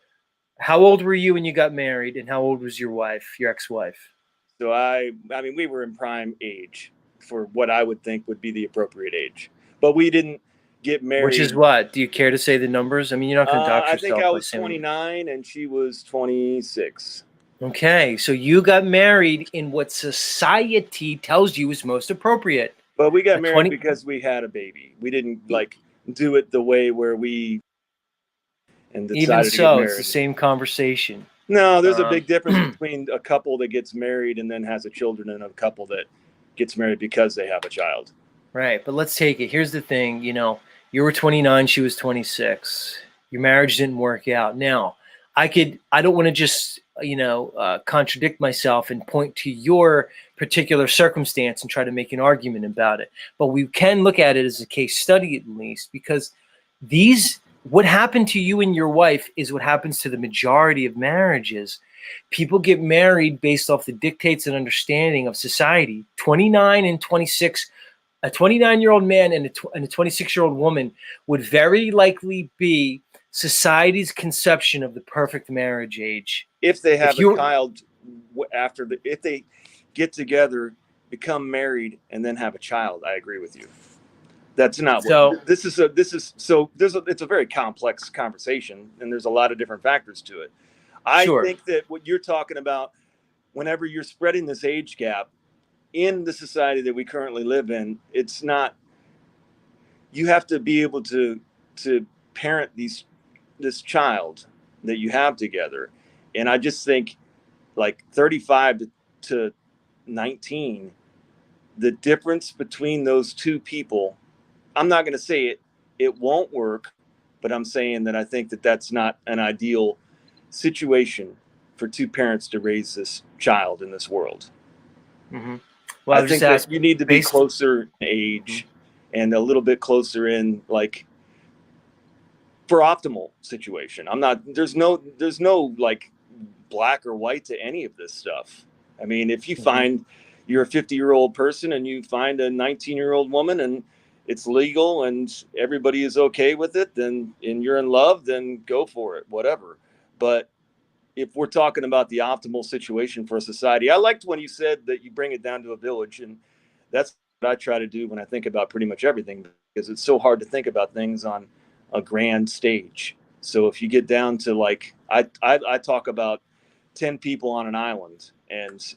Speaker 1: how old were you when you got married, and how old was your wife, your ex-wife?
Speaker 7: So I mean, we were in prime age for what I would think would be the appropriate age, but we didn't get married.
Speaker 1: Which is what? Do you care to say the numbers? I mean, you're not going to dox
Speaker 7: I
Speaker 1: yourself
Speaker 7: think I
Speaker 1: by
Speaker 7: was
Speaker 1: saying.
Speaker 7: 29 and she was 26.
Speaker 1: Okay, so you got married in what society tells you is most appropriate.
Speaker 7: But we got
Speaker 1: At
Speaker 7: married
Speaker 1: 20
Speaker 7: because we had a baby. We didn't like do it the way where we and decided
Speaker 1: Even
Speaker 7: to get
Speaker 1: so,
Speaker 7: married.
Speaker 1: it's the same conversation.
Speaker 7: No, there's a big difference between a couple that gets married and then has a children and a couple that gets married because they have a child.
Speaker 1: Right, but let's take it. Here's the thing, you know, you were 29, she was 26. Your marriage didn't work out. Now, I don't want to just, contradict myself and point to your particular circumstance and try to make an argument about it. But we can look at it as a case study at least, because what happened to you and your wife is what happens to the majority of marriages. People get married based off the dictates and understanding of society. 29 and 26, a 29-year-old man and a 26-year-old woman would very likely be society's conception of the perfect marriage age.
Speaker 7: If they have a child if they get together, become married, and then have a child, I agree with you. That's not what it's a very complex conversation, and there's a lot of different factors to it. I think that what you're talking about, whenever you're spreading this age gap in the society that we currently live in, it's not, you have to be able to parent this child that you have together. And I just think like 35 to 19, the difference between those two people, I'm not going to say it won't work, but I'm saying that I think that that's not an ideal situation for two parents to raise this child in this world.
Speaker 1: Mm-hmm. Well,
Speaker 7: I think that you need to be closer in age and a little bit closer in, like, for optimal situation. There's no like black or white to any of this stuff. I mean, if you find you're a 50-year-old person and you find a 19-year-old woman and it's legal and everybody is okay with it, then, and you're in love, then go for it, whatever. But if we're talking about the optimal situation for a society, I liked when you said that you bring it down to a village, and that's what I try to do when I think about pretty much everything, because it's so hard to think about things on a grand stage. So if you get down to, like, I talk about 10 people on an island and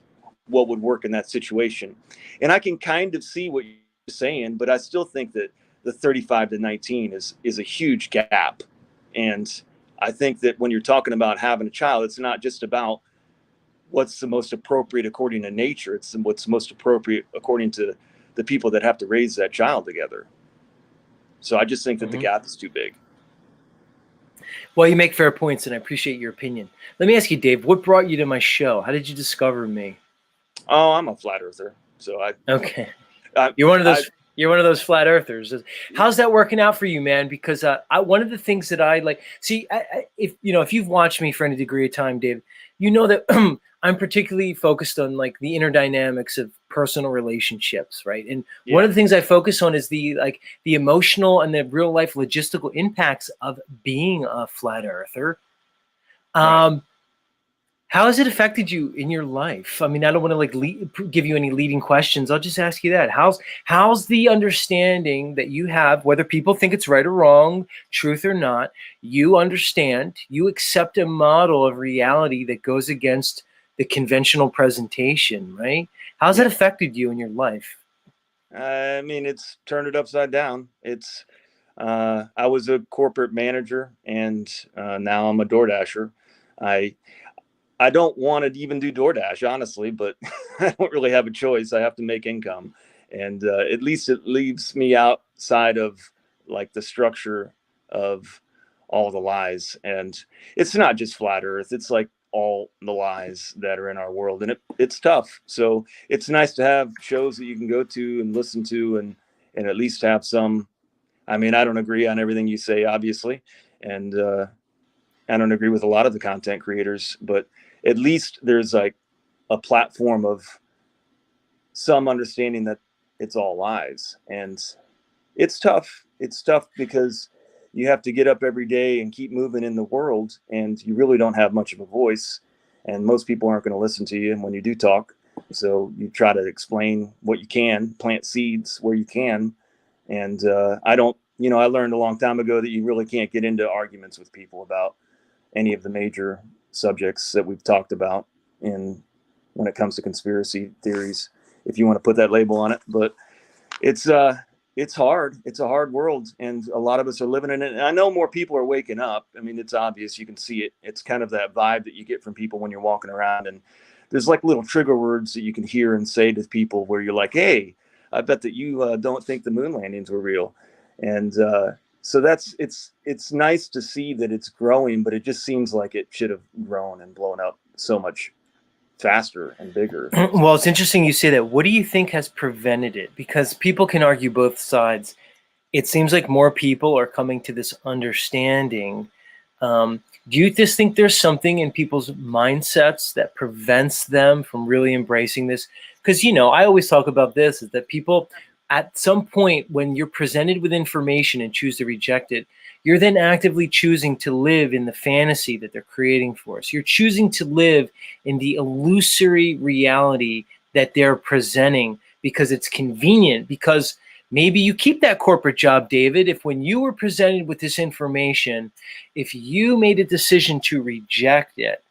Speaker 7: what would work in that situation. And I can kind of see what you're saying, but I still think that the 35 to 19 is a huge gap. And I think that when you're talking about having a child, it's not just about what's the most appropriate according to nature. It's what's most appropriate according to the people that have to raise that child together. So I just think that the gap is too big.
Speaker 1: Well, you make fair points, and I appreciate your opinion. Let me ask you, Dave, what brought you to my show? How did you discover me?
Speaker 7: Oh, I'm a flat earther. So
Speaker 1: okay. You're one of those. You're one of those flat earthers. How's that working out for you, man? Because one of the things that I like, if you've watched me for any degree of time, Dave, you know that I'm particularly focused on like the inner dynamics of personal relationships, right? And one of the things I focus on is the emotional and the real life logistical impacts of being a flat earther. Right. How has it affected you in your life? I mean, I don't want to give you any leading questions. I'll just ask you that. How's the understanding that you have, whether people think it's right or wrong, truth or not, you understand, you accept a model of reality that goes against the conventional presentation, right? How's that affected you in your life?
Speaker 7: I mean, it's turned it upside down. I was a corporate manager, and now I'm a DoorDasher. I don't want to even do DoorDash, honestly, but I don't really have a choice. I have to make income. And at least it leaves me outside of like the structure of all the lies. And it's not just flat earth. It's like all the lies that are in our world. And it's tough. So it's nice to have shows that you can go to and listen to and at least have some. I mean, I don't agree on everything you say, obviously. And I don't agree with a lot of the content creators, but at least there's like a platform of some understanding that it's all lies. And it's tough. It's tough because you have to get up every day and keep moving in the world, and you really don't have much of a voice, and most people aren't going to listen to you when you do talk. So you try to explain what you can, plant seeds where you can. And I don't, I learned a long time ago that you really can't get into arguments with people about any of the major subjects that we've talked about when it comes to conspiracy theories, if you want to put that label on it. But it's hard. It's a hard world, and a lot of us are living in it. And I know more people are waking up. I mean, it's obvious. You can see it. It's kind of that vibe that you get from people when you're walking around, and there's like little trigger words that you can hear and say to people where you're like, hey, I bet that you don't think the moon landings were real. And so it's nice to see that it's growing, but it just seems like it should have grown and blown up so much faster and bigger.
Speaker 1: Well, it's interesting you say that. What do you think has prevented it? Because people can argue both sides. It seems like more people are coming to this understanding. Do you just think there's something in people's mindsets that prevents them from really embracing this? Because, I always talk about this, is that people at some point when you're presented with information and choose to reject it, you're then actively choosing to live in the fantasy that they're creating for us. You're choosing to live in the illusory reality that they're presenting because it's convenient, because maybe you keep that corporate job, David, if when you were presented with this information, if you made a decision to reject it,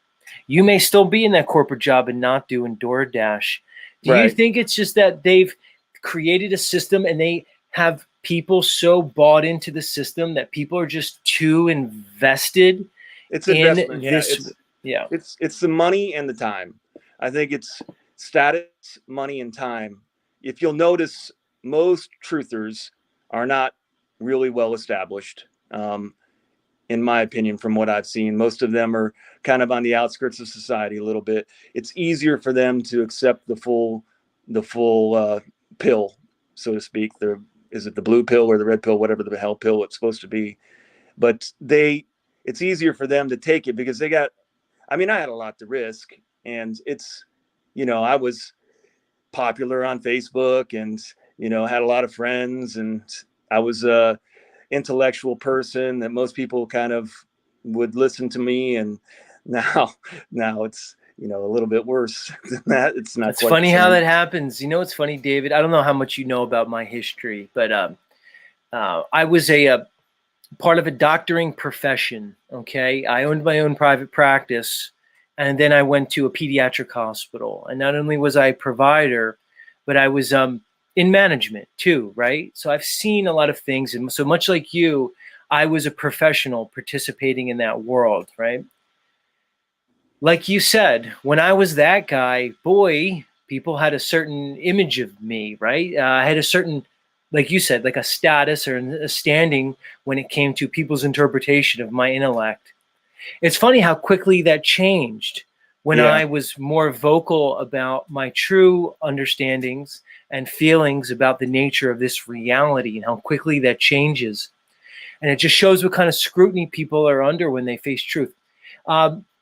Speaker 1: you may still be in that corporate job and not doing DoorDash. Do you think it's just that they've created a system and they have people so bought into the system that people are just too invested
Speaker 7: it's
Speaker 1: in
Speaker 7: investment.
Speaker 1: this?
Speaker 7: It's the money and the time. I think it's status, money, and time. If you'll notice, most truthers are not really well established, in my opinion, from what I've seen. Most of them are kind of on the outskirts of society a little bit. It's easier for them to accept the full pill, so to speak. Is it the blue pill or the red pill, whatever the hell pill it's supposed to be? But it's easier for them to take it because I had a lot to risk, and it's, I was popular on Facebook and, had a lot of friends, and I was a intellectual person that most people kind of would listen to me. And now it's, a little bit worse than that. It's not.
Speaker 1: It's funny how that happens. It's funny, David. I don't know how much you know about my history, but I was a part of a doctoring profession. Okay, I owned my own private practice, and then I went to a pediatric hospital. And not only was I a provider, but I was in management too, right? So I've seen a lot of things, and so much like you, I was a professional participating in that world, right? Like you said, when I was that guy, boy, people had a certain image of me, right? I had a certain, like you said, like a status or a standing when it came to people's interpretation of my intellect. It's funny how quickly that changed when I was more vocal about my true understandings and feelings about the nature of this reality, and how quickly that changes. And it just shows what kind of scrutiny people are under when they face truth.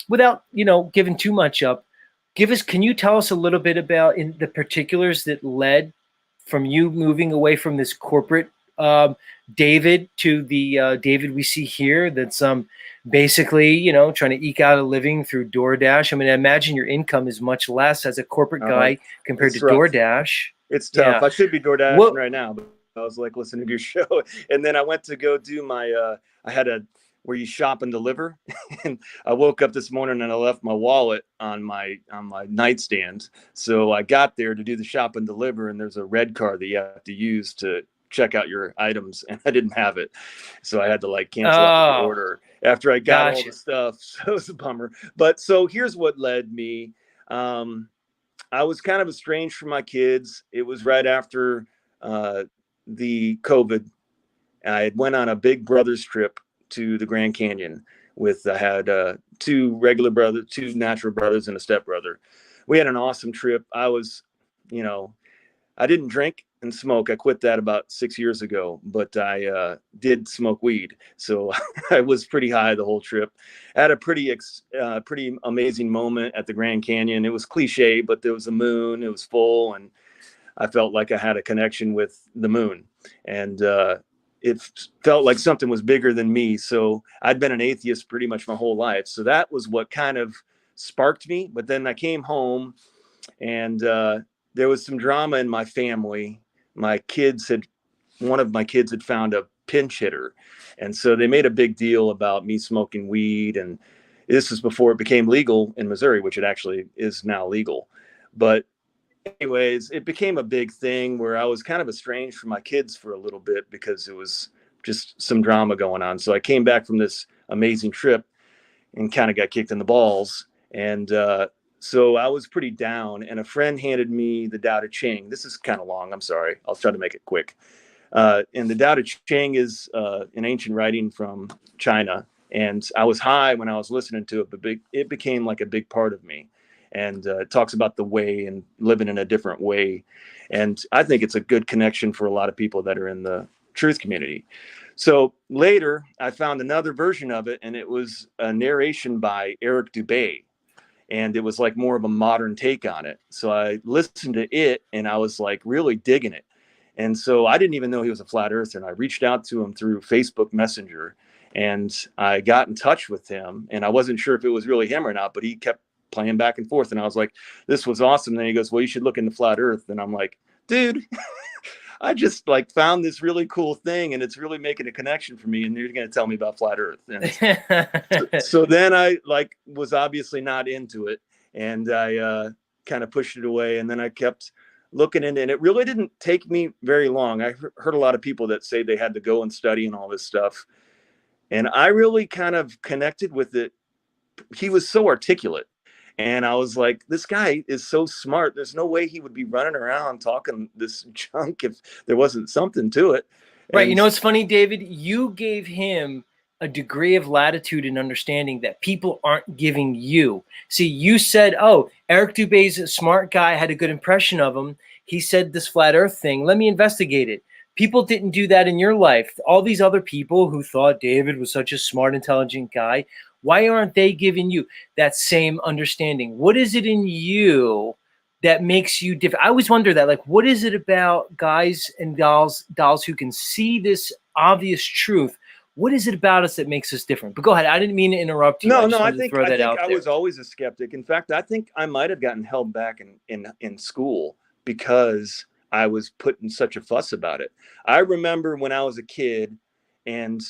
Speaker 1: Without, giving too much up, can you tell us a little bit about in the particulars that led from you moving away from this corporate David to the David we see here that's basically, trying to eke out a living through DoorDash? I mean, I imagine your income is much less as a corporate guy compared to DoorDash.
Speaker 7: It's tough. I should be DoorDashing right now, but I was like listening to your show. And then I went to go do my, I had where you shop and deliver. And I woke up this morning and I left my wallet on my nightstand. So I got there to do the shop and deliver, and there's a red card that you have to use to check out your items, and I didn't have it. So I had to cancel out the order after I got all the stuff. So it was a bummer. But so here's what led me. I was kind of estranged from my kids. It was right after the COVID. I had went on a big brother's trip to the Grand Canyon I had two natural brothers and a stepbrother. We had an awesome trip. I was, I didn't drink and smoke. I quit that about 6 years ago, but I did smoke weed. So I was pretty high the whole trip. I had a pretty amazing moment at the Grand Canyon. It was cliche, but there was a moon, it was full, and I felt like I had a connection with the moon. And it felt like something was bigger than me. So I'd been an atheist pretty much my whole life. So that was what kind of sparked me. But then I came home, and there was some drama in my family. One of my kids had found a pinch hitter. And so they made a big deal about me smoking weed. And this was before it became legal in Missouri, which it actually is now legal. But anyways, it became a big thing where I was kind of estranged from my kids for a little bit because it was just some drama going on. So I came back from this amazing trip and kind of got kicked in the balls. And so I was pretty down, and a friend handed me the Tao Te Ching. This is kind of long. I'm sorry. I'll try to make it quick. And the Tao Te Ching is an ancient writing from China. And I was high when I was listening to it, but it became like a big part of me. And it talks about the way and living in a different way. And I think it's a good connection for a lot of people that are in the truth community. So later I found another version of it, and it was a narration by Eric Dubay. And it was like more of a modern take on it. So I listened to it, and I was like really digging it. And so I didn't even know he was a flat earther. And I reached out to him through Facebook Messenger, and I got in touch with him, and I wasn't sure if it was really him or not, but he kept playing back and forth. And I was like, this was awesome. And then he goes, well, you should look into flat earth. And I'm like, dude, I just like found this really cool thing, and it's really making a connection for me. And you're going to tell me about flat earth. And so then I like was obviously not into it, and I kind of pushed it away. And then I kept looking into it, and it really didn't take me very long. I heard a lot of people that say they had to go and study and all this stuff. And I really kind of connected with it. He was so articulate. And I was like, this guy is so smart. There's no way he would be running around talking this junk if there wasn't something to it.
Speaker 1: Right.
Speaker 7: And
Speaker 1: You know what's funny, David? You gave him a degree of latitude and understanding that people aren't giving you. See, you said, oh, Eric Dubay's a smart guy, had a good impression of him. He said this flat earth thing. Let me investigate it. People didn't do that in your life. All these other people who thought David was such a smart, intelligent guy, why aren't they giving you that same understanding? What is it in you that makes you different? I always wonder that, like, what is it about guys and dolls who can see this obvious truth? What is it about us that makes us different? But go ahead. I didn't mean to interrupt you.
Speaker 7: No,
Speaker 1: I
Speaker 7: I think I was always a skeptic. In fact, I think I might have gotten held back in school because I was putting such a fuss about it. I remember when I was a kid, and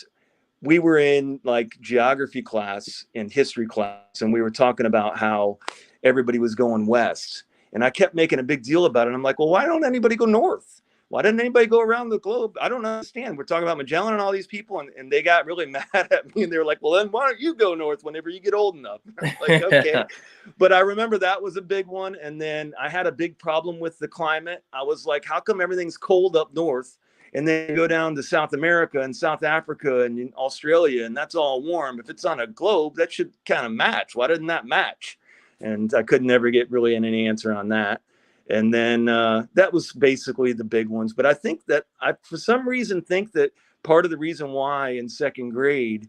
Speaker 7: we were in like geography class and history class, and we were talking about how everybody was going west. And I kept making a big deal about it. And I'm like, well, why don't anybody go north? Why didn't anybody go around the globe? I don't understand. We're talking about Magellan and all these people. And they got really mad at me. And they were like, well, then why don't you go north whenever you get old enough? I'm like, okay. But I remember that was a big one. And then I had a big problem with the climate. I was like, how come everything's cold up north? And then you go down to South America and South Africa and in Australia, and that's all warm. If it's on a globe, that should kind of match. Why didn't that match? And I could never get really any answer on that. And then that was basically the big ones. But I think that I, for some reason, think that part of the reason why in second grade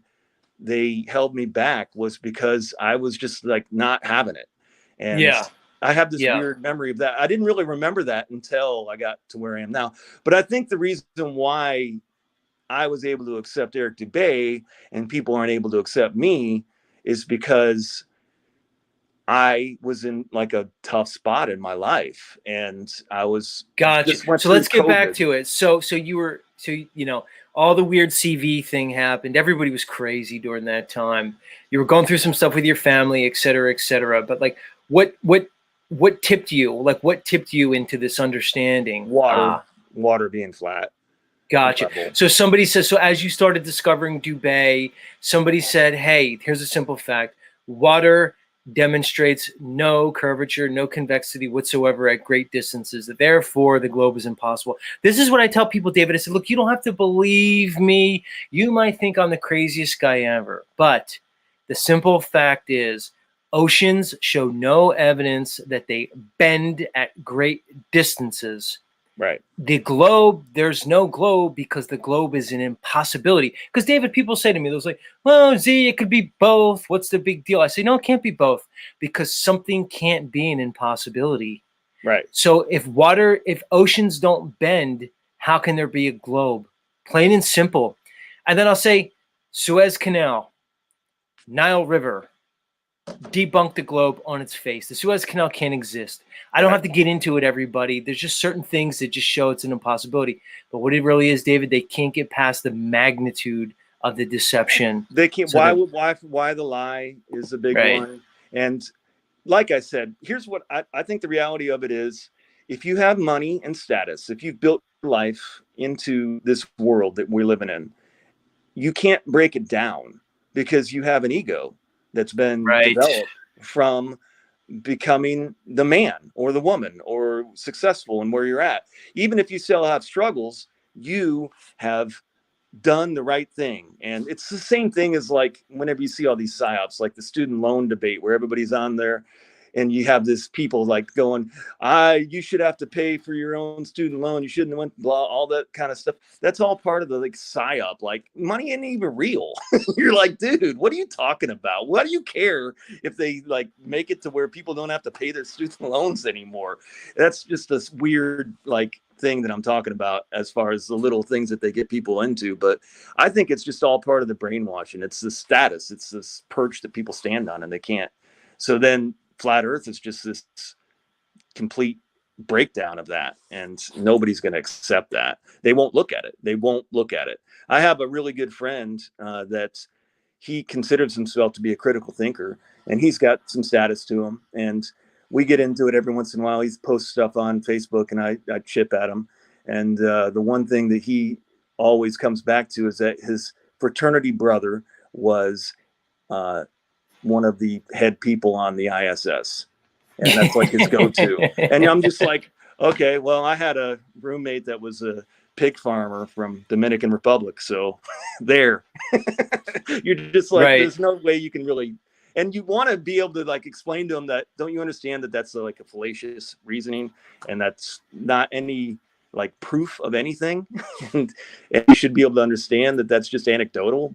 Speaker 7: they held me back was because I was just like not having it. And
Speaker 1: Yeah.
Speaker 7: I have this weird memory of that. I didn't really remember that until I got to where I am now. But I think the reason why I was able to accept Eric Dubay and people aren't able to accept me is because I was in like a tough spot in my life, and I was
Speaker 1: Gotcha.
Speaker 7: just went
Speaker 1: So let's
Speaker 7: through
Speaker 1: get back
Speaker 7: COVID.
Speaker 1: to it. So you know, all the weird CV thing happened. Everybody was crazy during that time. You were going through some stuff with your family, et cetera, et cetera. But like, what tipped you? Like, what tipped you into this understanding?
Speaker 7: Water being flat.
Speaker 1: Gotcha.
Speaker 7: Level.
Speaker 1: So somebody says, so as you started discovering Dubay, somebody said, hey, here's a simple fact. Water demonstrates no curvature, no convexity whatsoever at great distances. Therefore, the globe is impossible. This is what I tell people, David. I said, look, you don't have to believe me. You might think I'm the craziest guy ever. But the simple fact is, oceans show no evidence that they bend at great distances.
Speaker 7: Right.
Speaker 1: The globe, there's no globe because the globe is an impossibility. Because, David, people say to me, they're like, well, Z, it could be both. What's the big deal? I say, no, it can't be both because something can't be an impossibility.
Speaker 7: Right.
Speaker 1: So if oceans don't bend, how can there be a globe? plain and simple. And then I'll say Suez Canal, Nile River, debunk the globe on its face. The Suez Canal can't exist. I don't have to get into it, everybody. There's just certain things that just show it's an impossibility. But what it really is, David, they can't get past the magnitude of the deception.
Speaker 7: They can't.
Speaker 1: So
Speaker 7: Why the lie is a big
Speaker 1: Right.
Speaker 7: one. And like I said, here's what I think the reality of it is: if you have money and status, if you've built your life into this world that we're living in, you can't break it down because you have an ego that's been
Speaker 1: Right.
Speaker 7: developed from becoming the man or the woman or successful and where you're at. Even if you still have struggles, you have done the right thing. And it's the same thing as like whenever you see all these psyops, like the student loan debate where everybody's on there and you have this people like going, you should have to pay for your own student loan. You shouldn't have went blah, all that kind of stuff. That's all part of the like psyop. Like money ain't even real. You're like, dude, what are you talking about? What do you care if they like make it to where people don't have to pay their student loans anymore? That's just this weird like thing that I'm talking about as far as the little things that they get people into. But I think it's just all part of the brainwashing. It's the status. It's this perch that people stand on and they can't. So then flat earth is just this complete breakdown of that. And nobody's going to accept that. They won't look at it. They won't look at it. I have a really good friend that he considers himself to be a critical thinker and he's got some status to him. And we get into it every once in a while. He posts stuff on Facebook and I chip at him. And the one thing that he always comes back to is that his fraternity brother was one of the head people on the ISS. And that's like his go-to. And I'm just like, okay, well, I had a roommate that was a pig farmer from Dominican Republic. So there, you're just like,
Speaker 1: Right.
Speaker 7: There's no way you can really, and you want to be able to like explain to them that, don't you understand that that's like a fallacious reasoning and that's not any like proof of anything. and you should be able to understand that that's just anecdotal,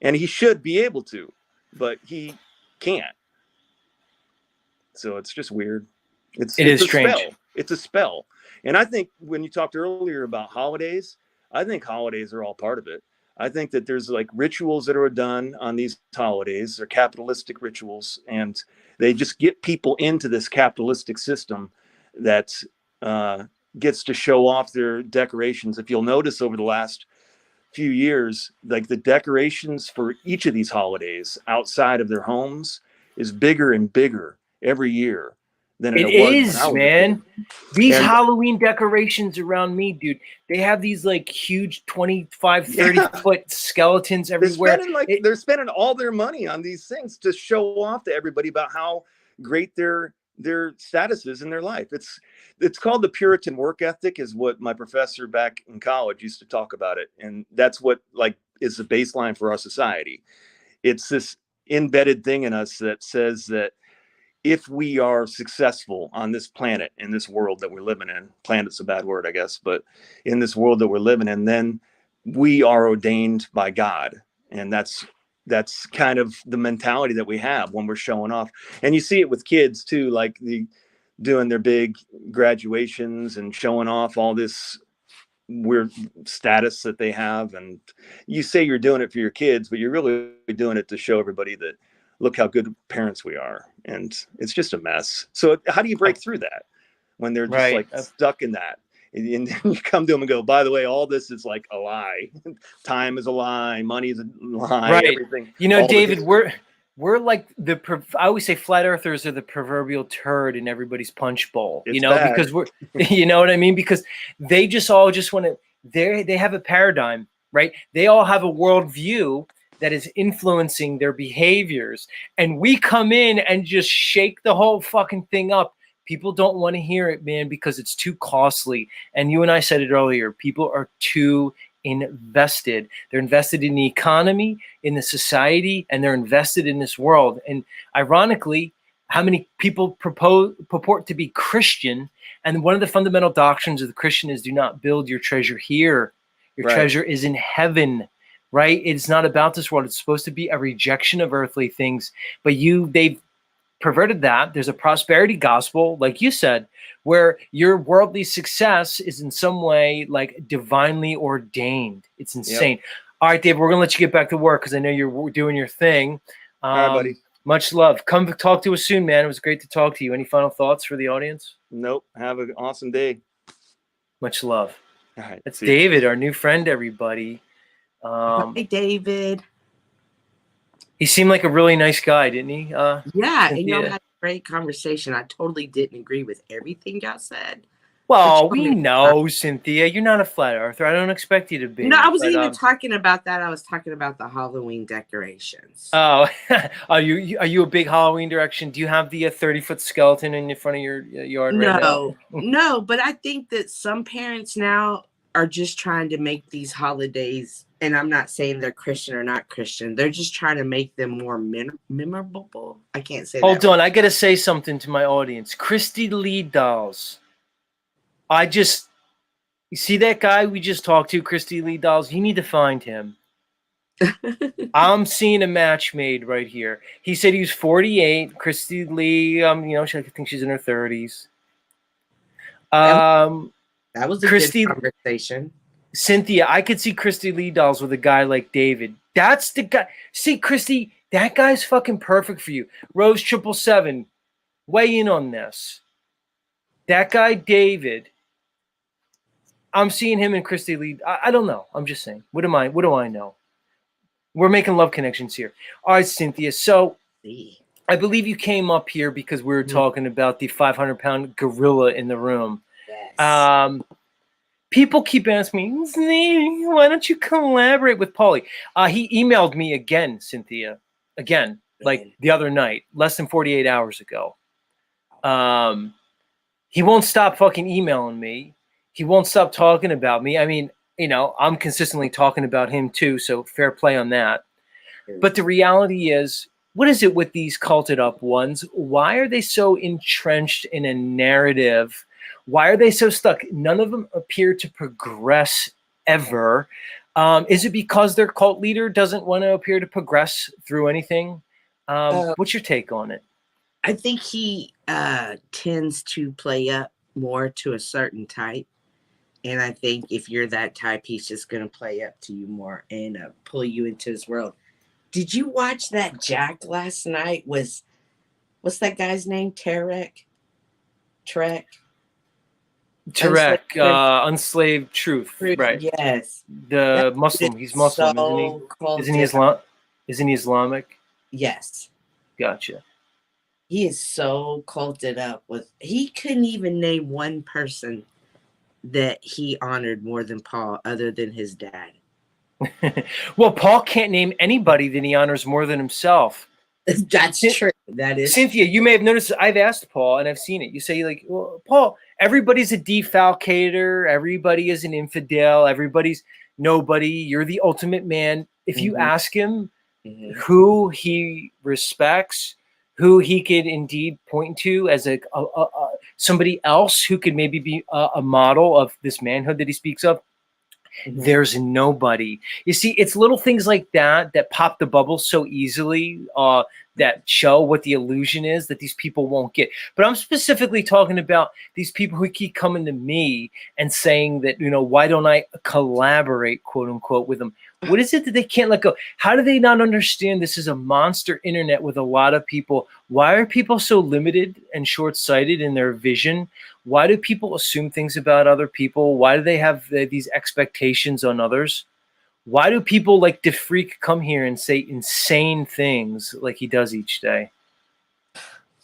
Speaker 7: and he should be able to, but he can't. So it's just weird. It's
Speaker 1: is
Speaker 7: a
Speaker 1: strange.
Speaker 7: spell. It's a spell. And I think when you talked earlier about holidays, I think holidays are all part of it. I think that there's like rituals that are done on these holidays. They're capitalistic rituals, and they just get people into this capitalistic system that gets to show off their decorations. If you'll notice over the last few years, like the decorations for each of these holidays outside of their homes is bigger and bigger every year than
Speaker 1: It
Speaker 7: it was when
Speaker 1: is,
Speaker 7: I was a
Speaker 1: man.
Speaker 7: kid.
Speaker 1: These
Speaker 7: And-
Speaker 1: Halloween decorations around me, dude, they have these like huge 25, 30
Speaker 7: Yeah.
Speaker 1: foot skeletons
Speaker 7: They're
Speaker 1: everywhere.
Speaker 7: spending they're spending all their money on these things to show off to everybody about how great their status is in their life. It's called the Puritan work ethic, is what my professor back in college used to talk about it, and that's what like is the baseline for our society. It's this embedded thing in us that says that if we are successful on this planet, in this world that we're living in, planet's a bad word, I guess, but in this world that we're living in, then we are ordained by God. And that's kind of the mentality that we have when we're showing off. And you see it with kids too, like doing their big graduations and showing off all this weird status that they have. And you say you're doing it for your kids, but you're really doing it to show everybody that, look how good parents we are. And it's just a mess. So how do you break through that when they're just
Speaker 1: Right.
Speaker 7: like stuck in that? And you come to them and go, by the way, all this is like a lie. Time is a lie. Money is a lie.
Speaker 1: Right.
Speaker 7: Everything.
Speaker 1: You know,
Speaker 7: all the
Speaker 1: David,
Speaker 7: history.
Speaker 1: we're like I always say flat earthers are the proverbial turd in everybody's punch bowl,
Speaker 7: It's
Speaker 1: you know,
Speaker 7: bad.
Speaker 1: because we're, you know what I mean? Because they just all just want to, they have a paradigm, right? They all have a worldview that is influencing their behaviors. And we come in and just shake the whole fucking thing up. People don't want to hear it, man, because it's too costly. And you and I said it earlier, people are too invested. They're invested in the economy, in the society, and they're invested in this world. And ironically, how many people purport to be Christian? And one of the fundamental doctrines of the Christian is do not build your treasure here. Your
Speaker 7: Right.
Speaker 1: treasure is in heaven, right? It's not about this world. It's supposed to be a rejection of earthly things, but they've perverted that. There's a prosperity gospel, like you said, where your worldly success is in some way like divinely ordained. It's insane. All right, Dave, we're going to let you get back to work because I know you're doing your thing.
Speaker 7: All right, buddy.
Speaker 1: Much love. Come talk to us soon, man. It was great to talk to you. Any final thoughts for the audience?
Speaker 7: Nope. Have an awesome day.
Speaker 1: Much love.
Speaker 7: All right.
Speaker 1: That's
Speaker 7: see you.
Speaker 1: David, our new friend, everybody.
Speaker 9: Hi, David.
Speaker 1: He seemed like a really nice guy, didn't he?
Speaker 9: Yeah, and y'all
Speaker 1: Cynthia?
Speaker 9: had a great conversation. I totally didn't agree with everything y'all said.
Speaker 1: Well,
Speaker 9: But you
Speaker 1: we
Speaker 9: told me-
Speaker 1: know, Cynthia. You're not a flat earther. I don't expect you to be.
Speaker 9: No, I wasn't
Speaker 1: but,
Speaker 9: even talking about that. I was talking about the Halloween decorations.
Speaker 1: Oh, are you a big Halloween direction? Do you have the 30-foot skeleton in front of your yard right now?
Speaker 9: No, but I think that some parents now are just trying to make these holidays, and I'm not saying they're Christian or not Christian. They're just trying to make them more memorable. I can't say
Speaker 1: Hold
Speaker 9: that.
Speaker 1: on, I gotta say something to my audience. Christy Lee Dolls. You see that guy we just talked to, Christy Lee Dolls? You need to find him. I'm seeing a match made right here. He said he was 48. Christy Lee, I think she's in her 30s.
Speaker 9: That was a
Speaker 1: Christy-
Speaker 9: good conversation.
Speaker 1: Cynthia, I could see Christy Lee Dolls with a guy like David. That's the guy. See, Christy, that guy's fucking perfect for you. Rose 777, weigh in on this. That guy, David, I'm seeing him and Christy Lee. I don't know. I'm just saying. What do I know? We're making love connections here. All right, Cynthia. So I believe you came up here because we were talking about the 500-pound gorilla in the room.
Speaker 9: Yes.
Speaker 1: People keep asking me, why don't you collaborate with Paulie? He emailed me again, Cynthia, like the other night, less than 48 hours ago. He won't stop fucking emailing me. He won't stop talking about me. I mean, I'm consistently talking about him too, so fair play on that. But the reality is, what is it with these culted up ones? Why are they so entrenched in a narrative? Why are they so stuck? None of them appear to progress ever. Is it because their cult leader doesn't want to appear to progress through anything? What's your take on it?
Speaker 9: I think he tends to play up more to a certain type. And I think if you're that type, he's just going to play up to you more and pull you into his world. Did you watch that Jack last night? What's that guy's name? Trek?
Speaker 1: Tarek, Unslaved Truth, right?
Speaker 9: Yes.
Speaker 1: The Muslim. He's Muslim, isn't he? Isn't he Islamic?
Speaker 9: Yes.
Speaker 1: Gotcha.
Speaker 9: He is so culted up with. He couldn't even name one person that he honored more than Paul, other than his dad.
Speaker 1: Well, Paul can't name anybody that he honors more than himself.
Speaker 9: That's true. That is
Speaker 1: Cynthia, you may have noticed I've asked Paul and I've seen it. You say, like, well, Paul, everybody's a defalcator, everybody is an infidel, everybody's nobody. You're the ultimate man. If you ask him who he respects, who he could indeed point to as a somebody else who could maybe be a model of this manhood that he speaks of, there's nobody. You see, it's little things like that that pop the bubble so easily, that show what the illusion is that these people won't get. But I'm specifically talking about these people who keep coming to me and saying that, why don't I collaborate, quote unquote, with them? What is it that they can't let go? How do they not understand this is a monster internet with a lot of people? Why are people so limited and short-sighted in their vision? Why do people assume things about other people? Why do they have these expectations on others? Why do people like DeFreak come here and say insane things like he does each day?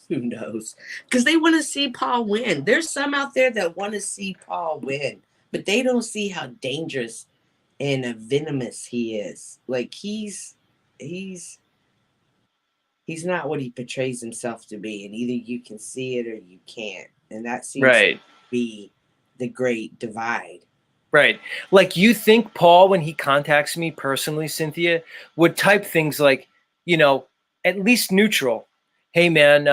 Speaker 9: Who knows? Because they want to see Paul win. There's some out there that want to see Paul win, but they don't see how dangerous and venomous he is. Like he's not what he portrays himself to be, and either you can see it or you can't. And that seems to be the great divide.
Speaker 1: Right. Like, you think Paul, when he contacts me personally, Cynthia, would type things like, at least neutral. Hey, man,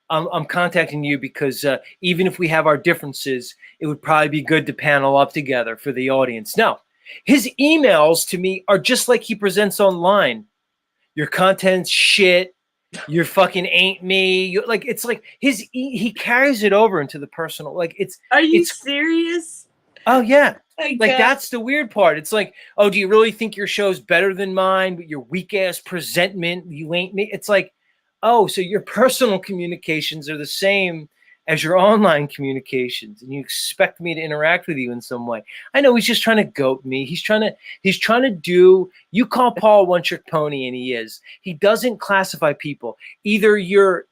Speaker 1: I'm contacting you because even if we have our differences, it would probably be good to panel up together for the audience. No, his emails to me are just like he presents online. Your content's shit. you're fucking ain't me. You like it's like he carries it over into the personal. Like
Speaker 9: Are you
Speaker 1: it's
Speaker 9: serious?
Speaker 1: oh yeah.
Speaker 9: My
Speaker 1: Like
Speaker 9: God.
Speaker 1: that's the weird part. It's like, oh, do you really think your show's better than mine? But your weak ass presentment, you ain't me. It's like, oh, so your personal communications are the same as your online communications, and you expect me to interact with you in some way. I know he's just trying to goat me. He's trying to do. You call Paul a one-trick pony, and he is. He doesn't classify people. Either you're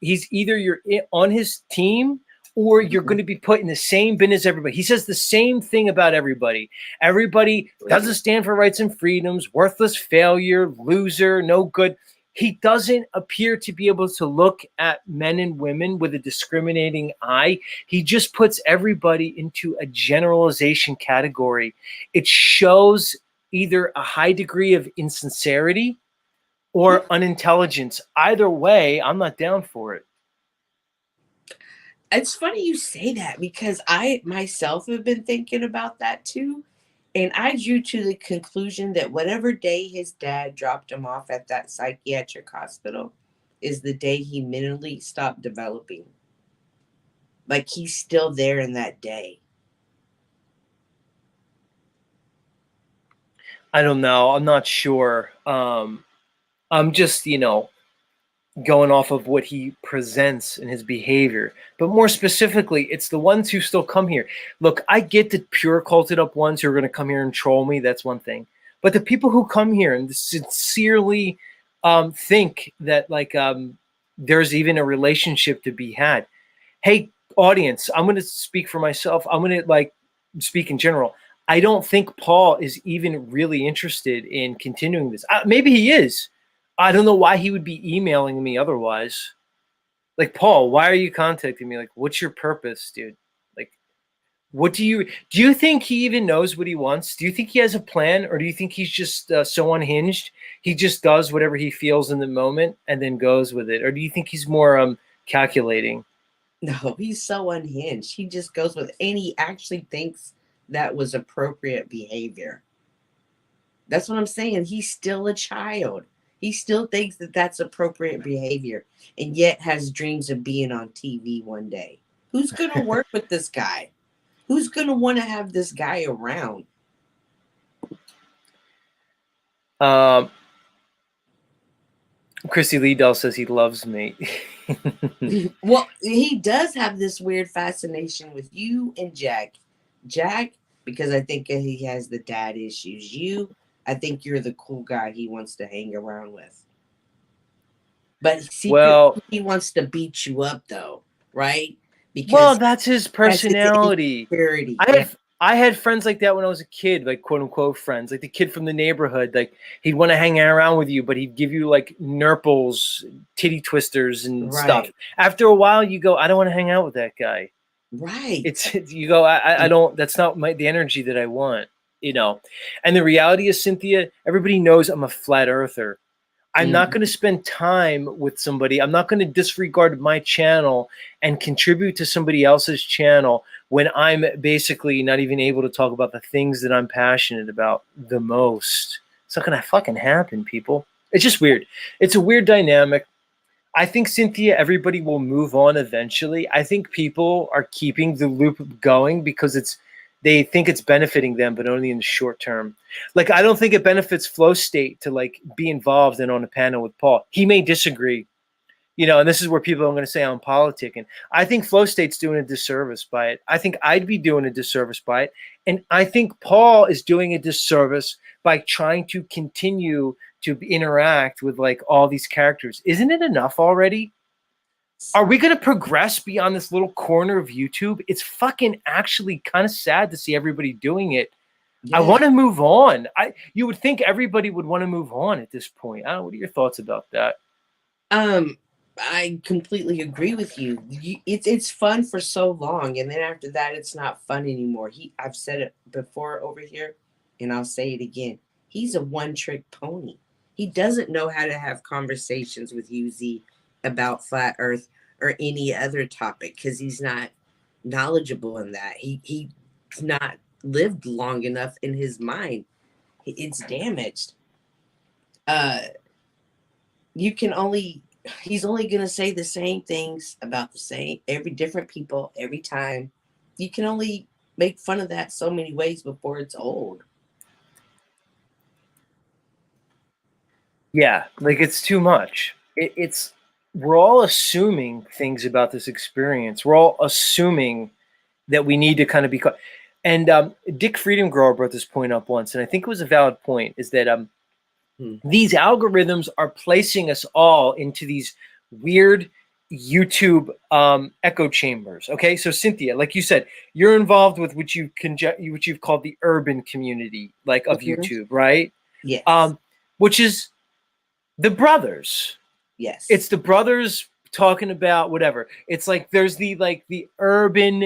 Speaker 1: on his team, or you're going to be put in the same bin as everybody. He says the same thing about everybody. Everybody doesn't stand for rights and freedoms, worthless failure, loser, no good. He doesn't appear to be able to look at men and women with a discriminating eye. He just puts everybody into a generalization category. It shows either a high degree of insincerity or unintelligence. Either way, I'm not down for it.
Speaker 9: It's funny you say that because I myself have been thinking about that too. And I drew to the conclusion that whatever day his dad dropped him off at that psychiatric hospital is the day he mentally stopped developing. Like he's still there in that day.
Speaker 1: I don't know. I'm not sure. I'm just, going off of what he presents in his behavior. But more specifically, it's the ones who still come here. Look, I get the pure culted up ones who are going to come here and troll me. That's one thing. But the people who come here and sincerely think that there's even a relationship to be had. Hey, audience, I'm going to speak for myself. I'm going to speak in general. I don't think Paul is even really interested in continuing this. Maybe he is. I don't know why he would be emailing me otherwise. Like, Paul, why are you contacting me? Like, what's your purpose, dude? Like, what do you think he even knows what he wants? Do you think he has a plan, or do you think he's just so unhinged? He just does whatever he feels in the moment and then goes with it. Or do you think he's more calculating?
Speaker 9: No, he's so unhinged. He just goes with, and he actually thinks that was appropriate behavior. That's what I'm saying. He's still a child. He still thinks that that's appropriate behavior, and yet has dreams of being on TV one day. Who's going to work with this guy? Who's going to want to have this guy around?
Speaker 1: Chrissy Liedel says he loves me.
Speaker 9: Well, he does have this weird fascination with you and Jack. Jack, because I think he has the dad issues. You, I think you're the cool guy he wants to hang around with. But he wants to beat you up, though, right?
Speaker 1: Because that's his personality. I had friends like that when I was a kid, like quote unquote friends, like the kid from the neighborhood. Like he'd want to hang around with you, but he'd give you like Nurples, titty twisters, and stuff. After a while, you go, I don't want to hang out with that guy.
Speaker 9: Right.
Speaker 1: It's you go, I don't. That's not the energy that I want. And the reality is, Cynthia, everybody knows I'm a flat earther. I'm not going to spend time with somebody. I'm not going to disregard my channel and contribute to somebody else's channel when I'm basically not even able to talk about the things that I'm passionate about the most. It's not going to fucking happen, people. It's just weird. It's a weird dynamic. I think, Cynthia, everybody will move on eventually. I think people are keeping the loop going because they think it's benefiting them, but only in the short term. Like, I don't think it benefits Flow State to be involved and on a panel with Paul. He may disagree, and this is where people are going to say I'm politicking. I think Flow State's doing a disservice by it. I think I'd be doing a disservice by it. And I think Paul is doing a disservice by trying to continue to interact with all these characters. Isn't it enough already? Are we going to progress beyond this little corner of YouTube? It's fucking actually kind of sad to see everybody doing it. Yeah. I want to move on. You would think everybody would want to move on at this point. What are your thoughts about that?
Speaker 9: I completely agree with you. It's fun for so long, and then after that, it's not fun anymore. I've said it before over here, and I'll say it again. He's a one-trick pony. He doesn't know how to have conversations with UZ about flat Earth or any other topic because he's not knowledgeable in that. He's not lived long enough in his mind. It's damaged. You can only he's only going to say the same things about the same every different people every time. You can only make fun of that so many ways before it's old.
Speaker 1: Yeah, like it's too much. It's we're all assuming things about this experience. We're all assuming that we need to kind of be. And Dick Freedom Grower brought this point up once, and I think it was a valid point. Is that these algorithms are placing us all into these weird YouTube echo chambers. Okay, so Cynthia, like you said, you're involved with what you've called the urban community, like of YouTube, right?
Speaker 9: Yes.
Speaker 1: Which is the brothers.
Speaker 9: Yes.
Speaker 1: It's the brothers talking about whatever. It's like there's the urban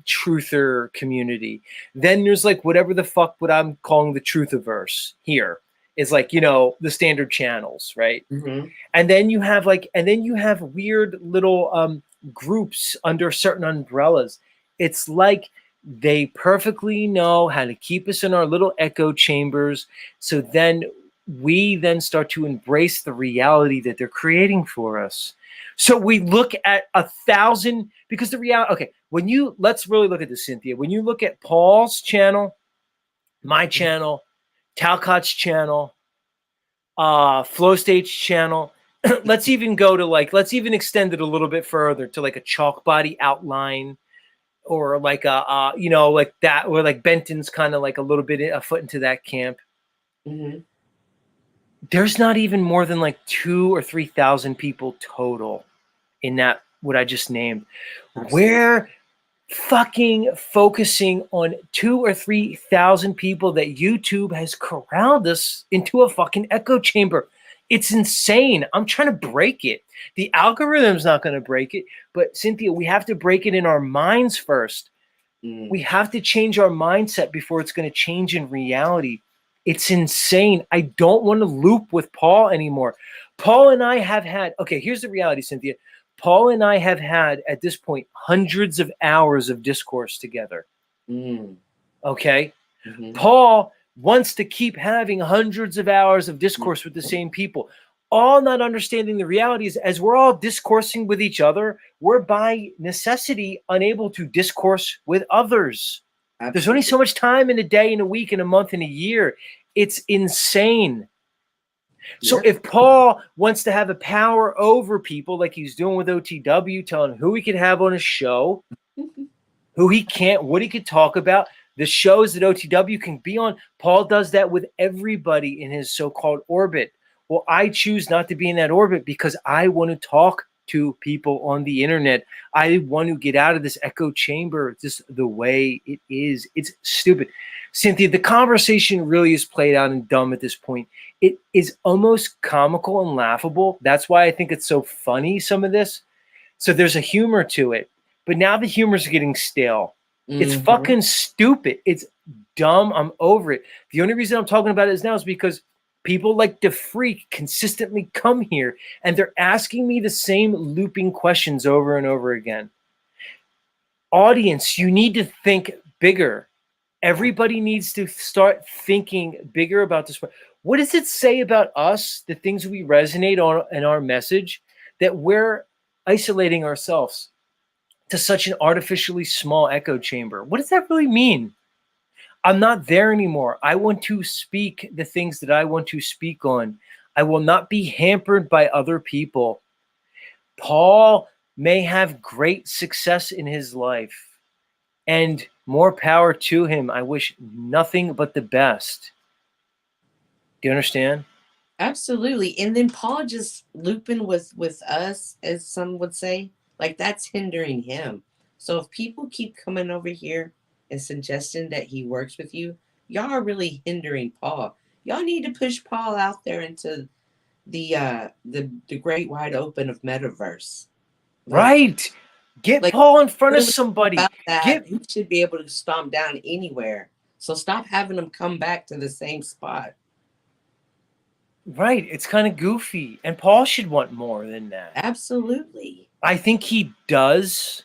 Speaker 1: truther community. Then there's like whatever the fuck what I'm calling the truthiverse here is like, the standard channels, right?
Speaker 9: Mm-hmm.
Speaker 1: And then you have weird little groups under certain umbrellas. It's like they perfectly know how to keep us in our little echo chambers. So then we then start to embrace the reality that they're creating for us. So we look at 1,000, because the reality, okay, let's really look at this, Cynthia. When you look at Paul's channel, my channel, Talcott's channel, Flow Stage channel, let's even extend it a little bit further to like a chalk body outline, or like like that, or like Benton's kind of like a little bit a foot into that camp.
Speaker 9: Mm-hmm.
Speaker 1: There's not even more than like 2,000 or 3,000 people total in that, what I just named.
Speaker 9: Absolutely.
Speaker 1: We're fucking focusing on 2,000 or 3,000 people that YouTube has corralled us into a fucking echo chamber. It's insane. I'm trying to break it. The algorithm's not going to break it, but Cynthia, we have to break it in our minds first. We have to change our mindset before it's going to change in reality. It's insane. I don't want to loop with Paul anymore. Paul and I have had, okay, here's the reality, Cynthia. Paul and I have had, at this point, hundreds of hours of discourse together. Okay?
Speaker 9: Mm-hmm.
Speaker 1: Paul wants to keep having hundreds of hours of discourse with the same people, all not understanding the reality is, as we're all discoursing with each other, we're by necessity unable to discourse with others.
Speaker 9: Absolutely.
Speaker 1: There's only so much time in a day, in a week, in a month, in a year. It's insane. So if Paul wants to have a power over people like he's doing with OTW, telling who he can have on his show, who he can't, what he could talk about, the shows that OTW can be on, Paul does that with everybody in his so-called orbit. Well, I choose not to be in that orbit because I want to talk to people on the internet. I want to get out of this echo chamber just the way it is. It's stupid. Cynthia, the conversation really is played out and dumb at this point. It is almost comical and laughable. That's why I think it's so funny, some of this. So there's a humor to it. But now the humor's getting stale. It's fucking stupid. It's dumb. I'm over it. The only reason I'm talking about it now is because people like the Freak consistently come here and they're asking me the same looping questions over and over again. Audience, you need to think bigger. Everybody needs to start thinking bigger about this. What does it say about us, the things we resonate on in our message, that we're isolating ourselves to such an artificially small echo chamber? What does that really mean? I'm not there anymore. I want to speak the things that I want to speak on. I will not be hampered by other people. Paul may have great success in his life, and more power to him. I wish nothing but the best. Do you understand?
Speaker 9: Absolutely. And then Paul just looping with us, as some would say, like that's hindering him. So if people keep coming over here and suggesting that he works with you, y'all are really hindering Paul. Y'all need to push Paul out there into the great wide open of metaverse.
Speaker 1: Right. Get Paul in front of somebody.
Speaker 9: He should be able to stomp down anywhere. So stop having him come back to the same spot.
Speaker 1: Right. It's kind of goofy. And Paul should want more than that.
Speaker 9: Absolutely.
Speaker 1: I think he does.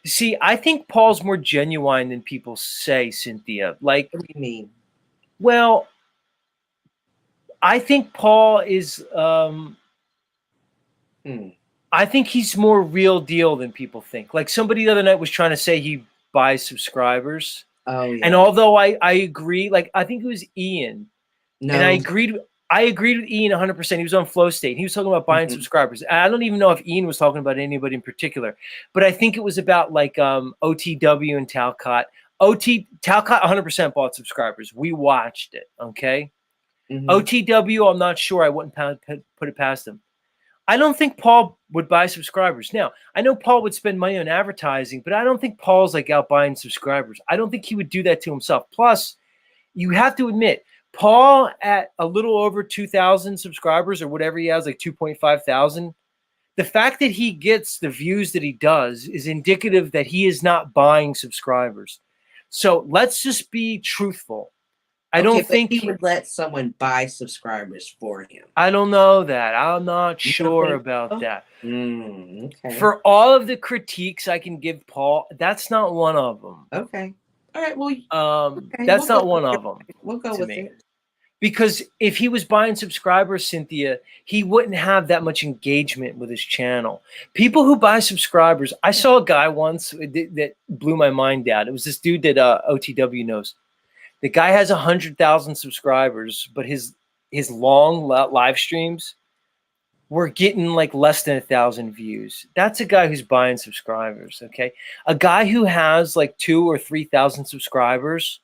Speaker 1: See, I think Paul's more genuine than people say, Cynthia. Like,
Speaker 9: what do you mean?
Speaker 1: Well, I think Paul is. I think he's more real deal than people think. Like somebody the other night was trying to say he buys subscribers.
Speaker 9: Oh yeah.
Speaker 1: And although I agree, like I think it was Ian,
Speaker 9: No.
Speaker 1: and I agreed with Ian 100%. He was on Flow State. He was talking about buying subscribers. I don't even know if Ian was talking about anybody in particular, but I think it was about like OTW and Talcott. Talcott 100% bought subscribers. We watched it. Okay. OTW, I'm not sure. I wouldn't put it past him. I don't think Paul would buy subscribers. Now, I know Paul would spend money on advertising, but I don't think Paul's like out buying subscribers. I don't think he would do that to himself. Plus, you have to admit, Paul at a little over 2,000 subscribers or whatever he has, like 2.5 thousand, the fact that he gets the views that he does is indicative that he is not buying subscribers. So let's just be truthful. I don't think
Speaker 9: he would let someone buy subscribers for him.
Speaker 1: I don't know that. I'm not sure about that.
Speaker 9: Okay.
Speaker 1: For all of the critiques I can give Paul, that's not one of them.
Speaker 9: Okay. All right. Well,
Speaker 1: that's not one of them.
Speaker 9: We'll go with it.
Speaker 1: Because if he was buying subscribers, Cynthia, he wouldn't have that much engagement with his channel. People who buy subscribers, I saw a guy once that blew my mind out. It was this dude that OTW knows. The guy has 100,000 subscribers, but his long live streams were getting like less than 1,000 views. That's a guy who's buying subscribers, okay? A guy who has like 2,000 or 3,000 subscribers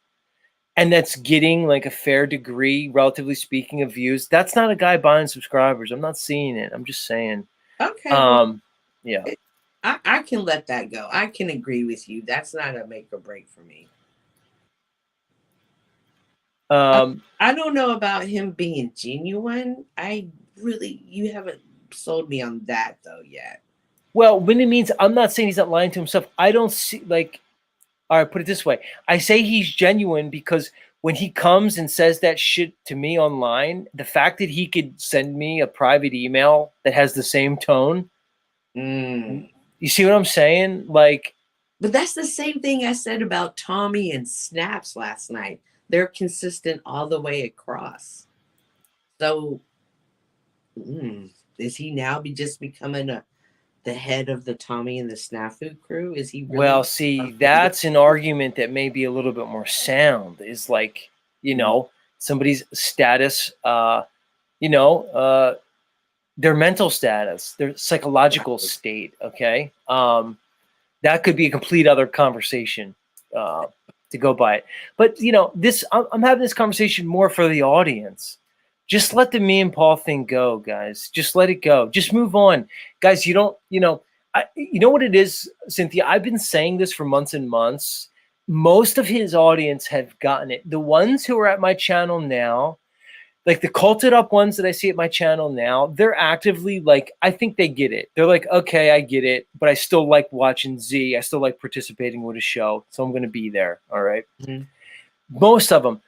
Speaker 1: and that's getting like a fair degree, relatively speaking, of views, that's not a guy buying subscribers. I'm not seeing it. I'm just saying.
Speaker 9: Okay.
Speaker 1: Yeah.
Speaker 9: I can let that go. I can agree with you. That's not a make or break for me. I don't know about him being genuine. You haven't sold me on that though yet.
Speaker 1: Well, when it means, I'm not saying he's not lying to himself. I don't see, like, all right, put it this way. I say he's genuine because when he comes and says that shit to me online, the fact that he could send me a private email that has the same tone. You see what I'm saying? Like,
Speaker 9: but that's the same thing I said about Tommy and Snaps last night. They're consistent all the way across. So, is he now just becoming the head of the Tommy and the Snafu crew? Is he really?
Speaker 1: Well, see, that's an argument that may be a little bit more sound. Is like, somebody's status, their mental status, their psychological state. Okay, that could be a complete other conversation. To go by it. But I'm having this conversation more for the audience. Just let the me and Paul thing go, guys. Just let it go. Just move on. Guys, you know what it is, Cynthia? I've been saying this for months and months. Most of his audience have gotten it. The ones who are at my channel now, like the culted up ones that I see at my channel now, they're actively like, I think they get it. They're like, okay, I get it, but I still like watching Z. I still like participating with a show, so I'm going to be there. All right. Most of them.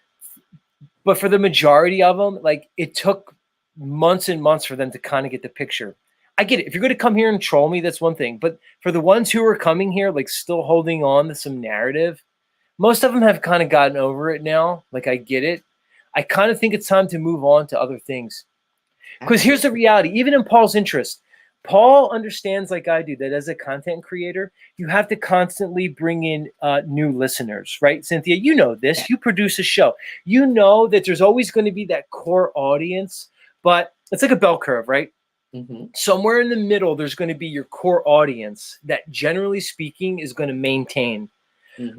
Speaker 1: But for the majority of them, like it took months and months for them to kind of get the picture. I get it. If you're going to come here and troll me, that's one thing. But for the ones who are coming here, like still holding on to some narrative, most of them have kind of gotten over it now. Like I get it. I kind of think it's time to move on to other things. Because here's the reality, even in Paul's interest, Paul understands like I do that as a content creator, you have to constantly bring in new listeners, right? Cynthia, you know this. You produce a show. You know that there's always going to be that core audience, but it's like a bell curve, right? Somewhere in the middle, there's going to be your core audience that generally speaking is going to maintain.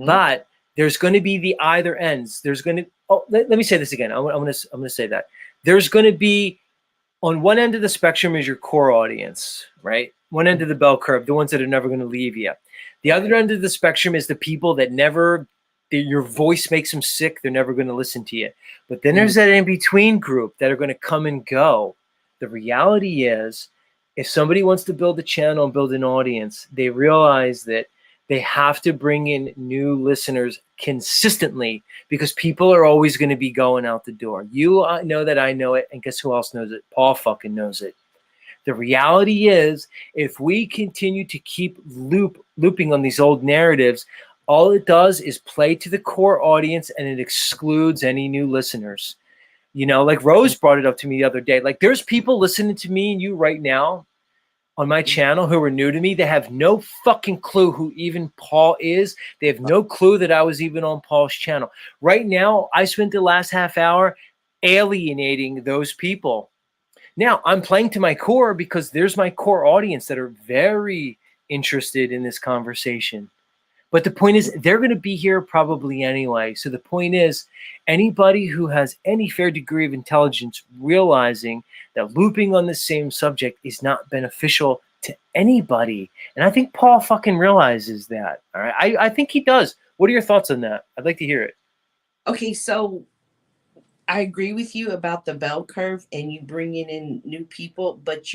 Speaker 1: But there's going to be the either ends. There's going to, let me say this again. I'm going to say that. There's going to be, on one end of the spectrum is your core audience, right? One end of the bell curve, the ones that are never going to leave you. The other end of the spectrum is the people that your voice makes them sick. They're never going to listen to you. But then there's that in-between group that are going to come and go. The reality is, if somebody wants to build a channel and build an audience, they realize that they have to bring in new listeners consistently because people are always going to be going out the door. You know that I know it, and guess who else knows it? Paul fucking knows it. The reality is, if we continue to keep looping on these old narratives, all it does is play to the core audience and it excludes any new listeners. You know, like Rose brought it up to me the other day. Like, there's people listening to me and you right now on my channel who are new to me. They have no fucking clue who even Paul is. They have no clue that I was even on Paul's channel. Right now, I spent the last half hour alienating those people. Now, I'm playing to my core because there's my core audience that are very interested in this conversation. But the point is, they're going to be here probably anyway. So the point is, anybody who has any fair degree of intelligence realizing that looping on the same subject is not beneficial to anybody. And I think Paul fucking realizes that. All right. I think he does. What are your thoughts on that? I'd like to hear it.
Speaker 9: Okay, so I agree with you about the bell curve and you bringing in new people, but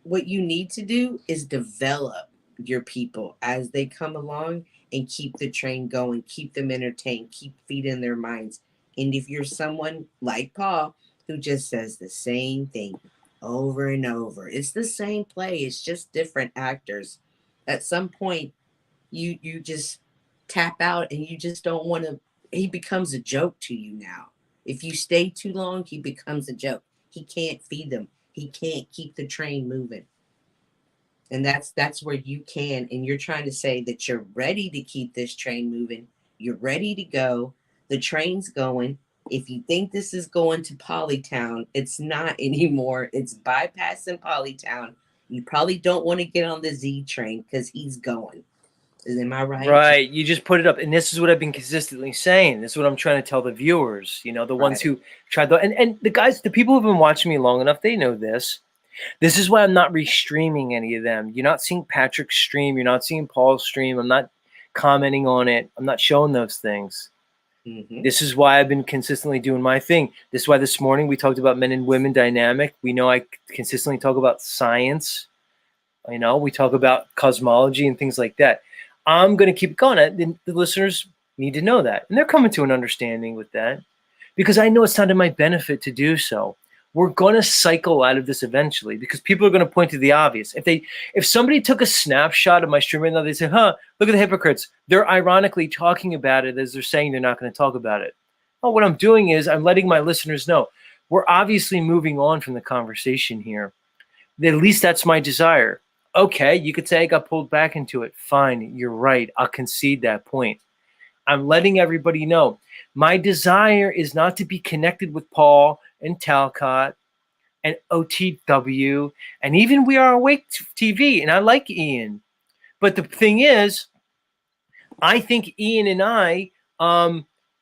Speaker 9: what you need to do is develop your people as they come along and keep the train going, keep them entertained, keep feeding their minds. And if you're someone like Paul who just says the same thing over and over, it's the same play, it's just different actors. At some point, you just tap out and you just don't want to. He becomes a joke to you now. If you stay too long, he becomes a joke. He can't feed them. He can't keep the train moving. And that's where you can, and you're trying to say that you're ready to keep this train moving. You're ready to go. The train's going. If you think this is going to Polytown, it's not anymore. It's bypassing Polytown. You probably don't want to get on the Z train because he's going. Am I right?
Speaker 1: Right. You just put it up. And this is what I've been consistently saying. This is what I'm trying to tell the viewers, you know, the ones who tried and the guys, the people who've been watching me long enough, they know this. This is why I'm not restreaming any of them. You're not seeing Patrick's stream. You're not seeing Paul's stream. I'm not commenting on it. I'm not showing those things.
Speaker 9: Mm-hmm.
Speaker 1: This is why I've been consistently doing my thing. This is why this morning we talked about men and women dynamic. We know I consistently talk about science. You know, we talk about cosmology and things like that. I'm going to keep going. The listeners need to know that. And they're coming to an understanding with that because I know it's not to my benefit to do so. We're going to cycle out of this eventually because people are going to point to the obvious. If somebody took a snapshot of my stream right now, they say, look at the hypocrites. They're ironically talking about it as they're saying they're not going to talk about it. Oh, what I'm doing is I'm letting my listeners know we're obviously moving on from the conversation here. At least that's my desire. Okay, you could say I got pulled back into it. Fine, you're right. I'll concede that point. I'm letting everybody know my desire is not to be connected with Paul and Talcott and OTW and even We Are Awake TV. And I like Ian. But the thing is, I think Ian and I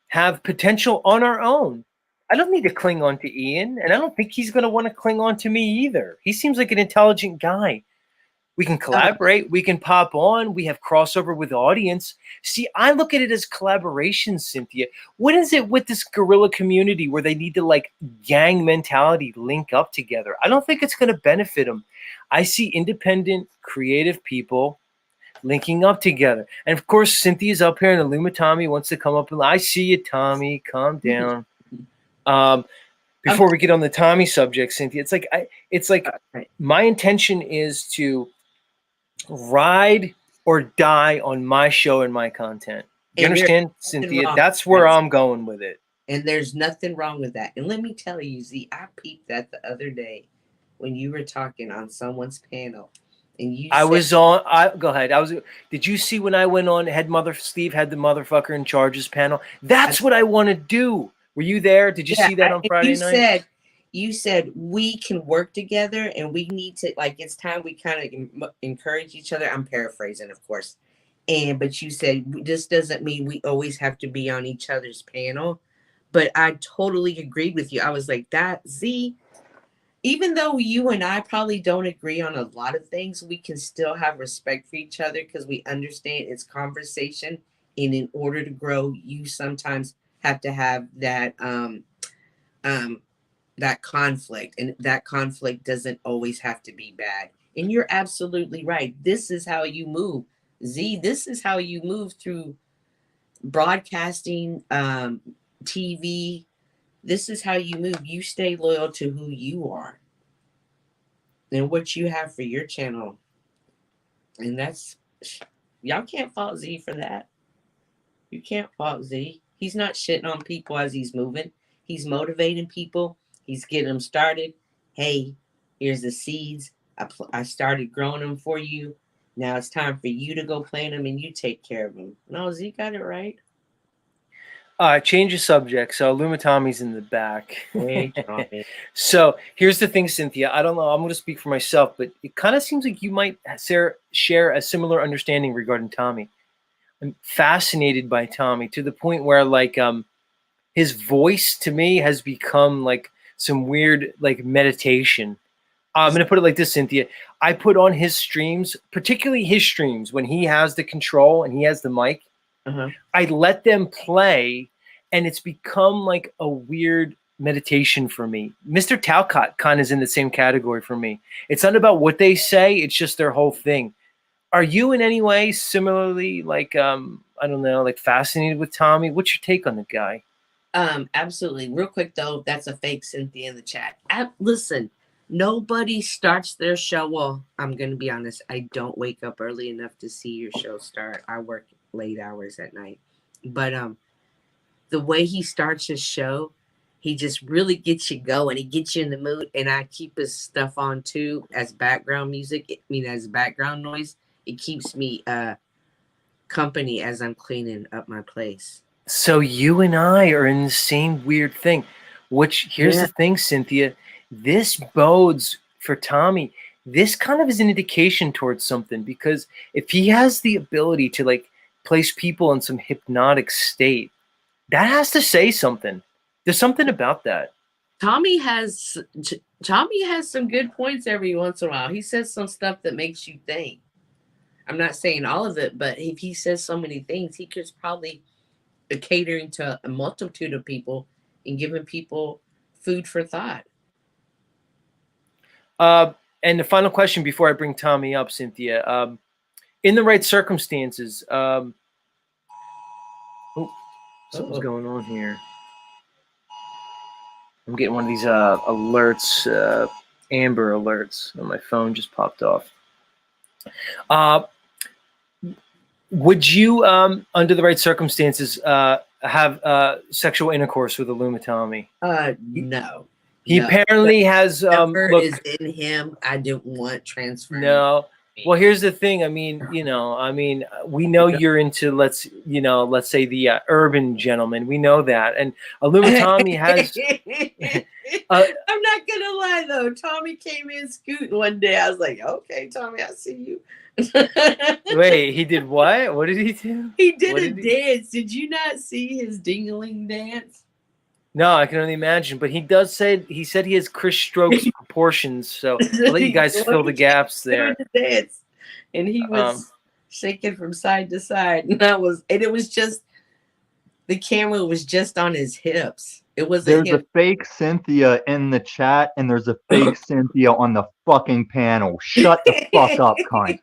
Speaker 1: have potential on our own. I don't need to cling on to Ian, and I don't think he's going to want to cling on to me either. He seems like an intelligent guy. We can collaborate. We can pop on. We have crossover with the audience. See, I look at it as collaboration, Cynthia. What is it with this guerrilla community where they need to like gang mentality link up together? I don't think it's going to benefit them. I see independent, creative people linking up together. And of course, Cynthia's up here and Illuma Tommy wants to come up. And I see you, Tommy. Calm down. Before we get on the Tommy subject, Cynthia, it's like my intention is to ride or die on my show and my content. You understand, Cynthia? That's where I'm going with it.
Speaker 9: And there's nothing wrong with that. And let me tell you, Z, I peeped that the other day when you were talking on someone's panel. And you
Speaker 1: go ahead. Did you see when I went on Steve had the motherfucker in charges panel? That's what I want to do. Were you there? Did you see that on Friday night?
Speaker 9: You said we can work together and we need to, like, it's time we kind of encourage each other. I'm paraphrasing, of course. But you said this doesn't mean we always have to be on each other's panel. But I totally agreed with you. I was like, Z, even though you and I probably don't agree on a lot of things, we can still have respect for each other because we understand it's conversation. And in order to grow, you sometimes have to have that that conflict, and that conflict doesn't always have to be bad. And you're absolutely right. This is how you move, Z. This is how you move through broadcasting, TV. This is how you move. You stay loyal to who you are and what you have for your channel. And that's, y'all can't fault Z for that. You can't fault Z. He's not shitting on people as he's moving. He's motivating people. He's getting them started. Hey, here's the seeds. I started growing them for you. Now it's time for you to go plant them and you take care of them. No, Z got it right.
Speaker 1: Change the subject. So Lumatommy's in the back.
Speaker 9: Hey, Tommy.
Speaker 1: So here's the thing, Cynthia. I don't know. I'm going to speak for myself, but it kind of seems like you might share a similar understanding regarding Tommy. I'm fascinated by Tommy to the point where, like, his voice to me has become like some weird, like, meditation. I'm going to put it like this, Cynthia. I put on his streams, particularly his streams, when he has the control and he has the mic. I let them play, and it's become like a weird meditation for me. Mr. Talcott kind of is in the same category for me. It's not about what they say, it's just their whole thing. Are you in any way similarly, like, I don't know, like, fascinated with Tommy? What's your take on the guy?
Speaker 9: Absolutely. Real quick, though, that's a fake Cynthia in the chat. Listen, nobody starts their show. Well, I'm going to be honest. I don't wake up early enough to see your show start. I work late hours at night. But the way he starts his show, he just really gets you going. He gets you in the mood. And I keep his stuff on, too, as background music. As background noise. It keeps me company as I'm cleaning up my place.
Speaker 1: So you and I are in the same weird thing. Which, here's the thing, Cynthia. This bodes for Tommy. This kind of is an indication towards something, because if he has the ability to, like, place people in some hypnotic state, that has to say something. There's something about that.
Speaker 9: Tommy has some good points every once in a while. He says some stuff that makes you think. I'm not saying all of it, but if he says so many things, he could probably catering to a multitude of people and giving people food for thought.
Speaker 1: And the final question before I bring Tommy up, Cynthia, in the right circumstances, something's going on here. I'm getting one of these alerts, Amber alerts on my phone just popped off. Would you, under the right circumstances, have sexual intercourse with a Lumatomy?
Speaker 9: No.
Speaker 1: He apparently has. Look,
Speaker 9: is in him. I don't want transfer.
Speaker 1: No. Well, here's the thing. I mean, we know you're into, let's say the urban gentleman. We know that, and a Lumatomy has.
Speaker 9: I'm not gonna lie though. Tommy came in scooting one day. I was like, "Okay, Tommy, I see you."
Speaker 1: Wait, he did what? What did he do?
Speaker 9: He did dance. Did you not see his dingling dance?
Speaker 1: No, I can only imagine. But he said he has Chris Stokes proportions. So I'll let you guys fill the gaps there.
Speaker 9: Dance. And he was shaking from side to side, and it was just the camera was just on his hips. It was.
Speaker 10: There's a fake Cynthia in the chat, and there's a fake Cynthia on the fucking panel. Shut the fuck up, cunt.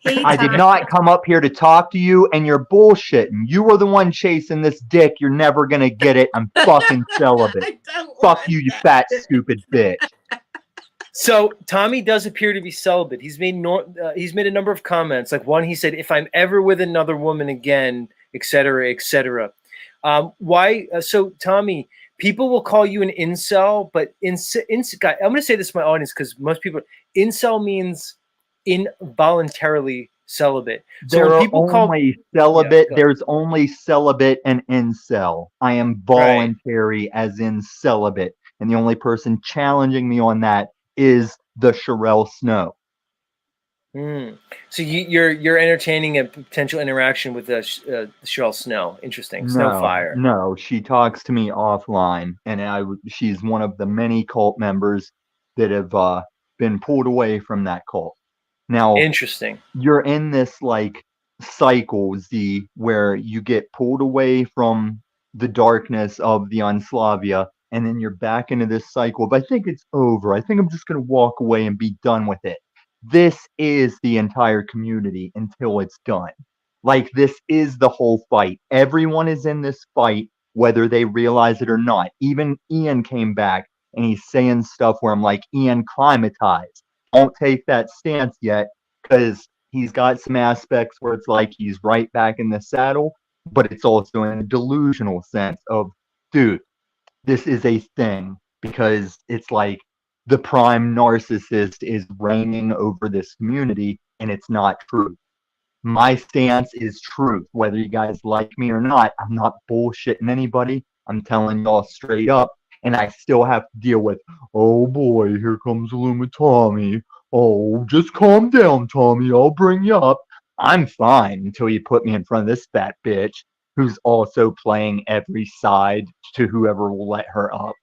Speaker 9: Hey,
Speaker 10: I did not come up here to talk to you, and you're bullshitting. You were the one chasing this dick. You're never gonna get it. I'm fucking celibate. Fuck you, you fat, stupid bitch.
Speaker 1: So Tommy does appear to be celibate. He's made a number of comments. Like one, he said, "If I'm ever with another woman again, etc., etc." Why? So Tommy, people will call you an incel, but I'm going to say this to my audience because most people, incel means involuntarily celibate. So
Speaker 10: There
Speaker 1: when
Speaker 10: are
Speaker 1: people
Speaker 10: only celibate.
Speaker 1: Yeah, go.
Speaker 10: There's only celibate and incel. I am voluntary, as in celibate, and the only person challenging me on that is the Sherelle Snow.
Speaker 1: So you're entertaining a potential interaction with Sherelle Snow. Interesting. Snowfire.
Speaker 10: No, she talks to me offline, and she's one of the many cult members that have been pulled away from that cult. Now,
Speaker 1: Interesting.
Speaker 10: You're in this like cycle, Z, where you get pulled away from the darkness of the Unslavia, and then you're back into this cycle. But I think it's over. I think I'm just going to walk away and be done with it. This is the entire community until it's done. Like, this is the whole fight. Everyone is in this fight, whether they realize it or not. Even Ian came back and he's saying stuff where I'm like, Ian, climatize. Don't take that stance yet, because he's got some aspects where it's like he's right back in the saddle, but it's also in a delusional sense of, dude, this is a thing because it's like the prime narcissist is reigning over this community, and it's not true. My stance is truth, whether you guys like me or not. I'm not bullshitting anybody. I'm telling y'all straight up. And I still have to deal with, oh boy, here comes Luma Tommy. Oh, just calm down, Tommy. I'll bring you up. I'm fine until you put me in front of this fat bitch who's also playing every side to whoever will let her up.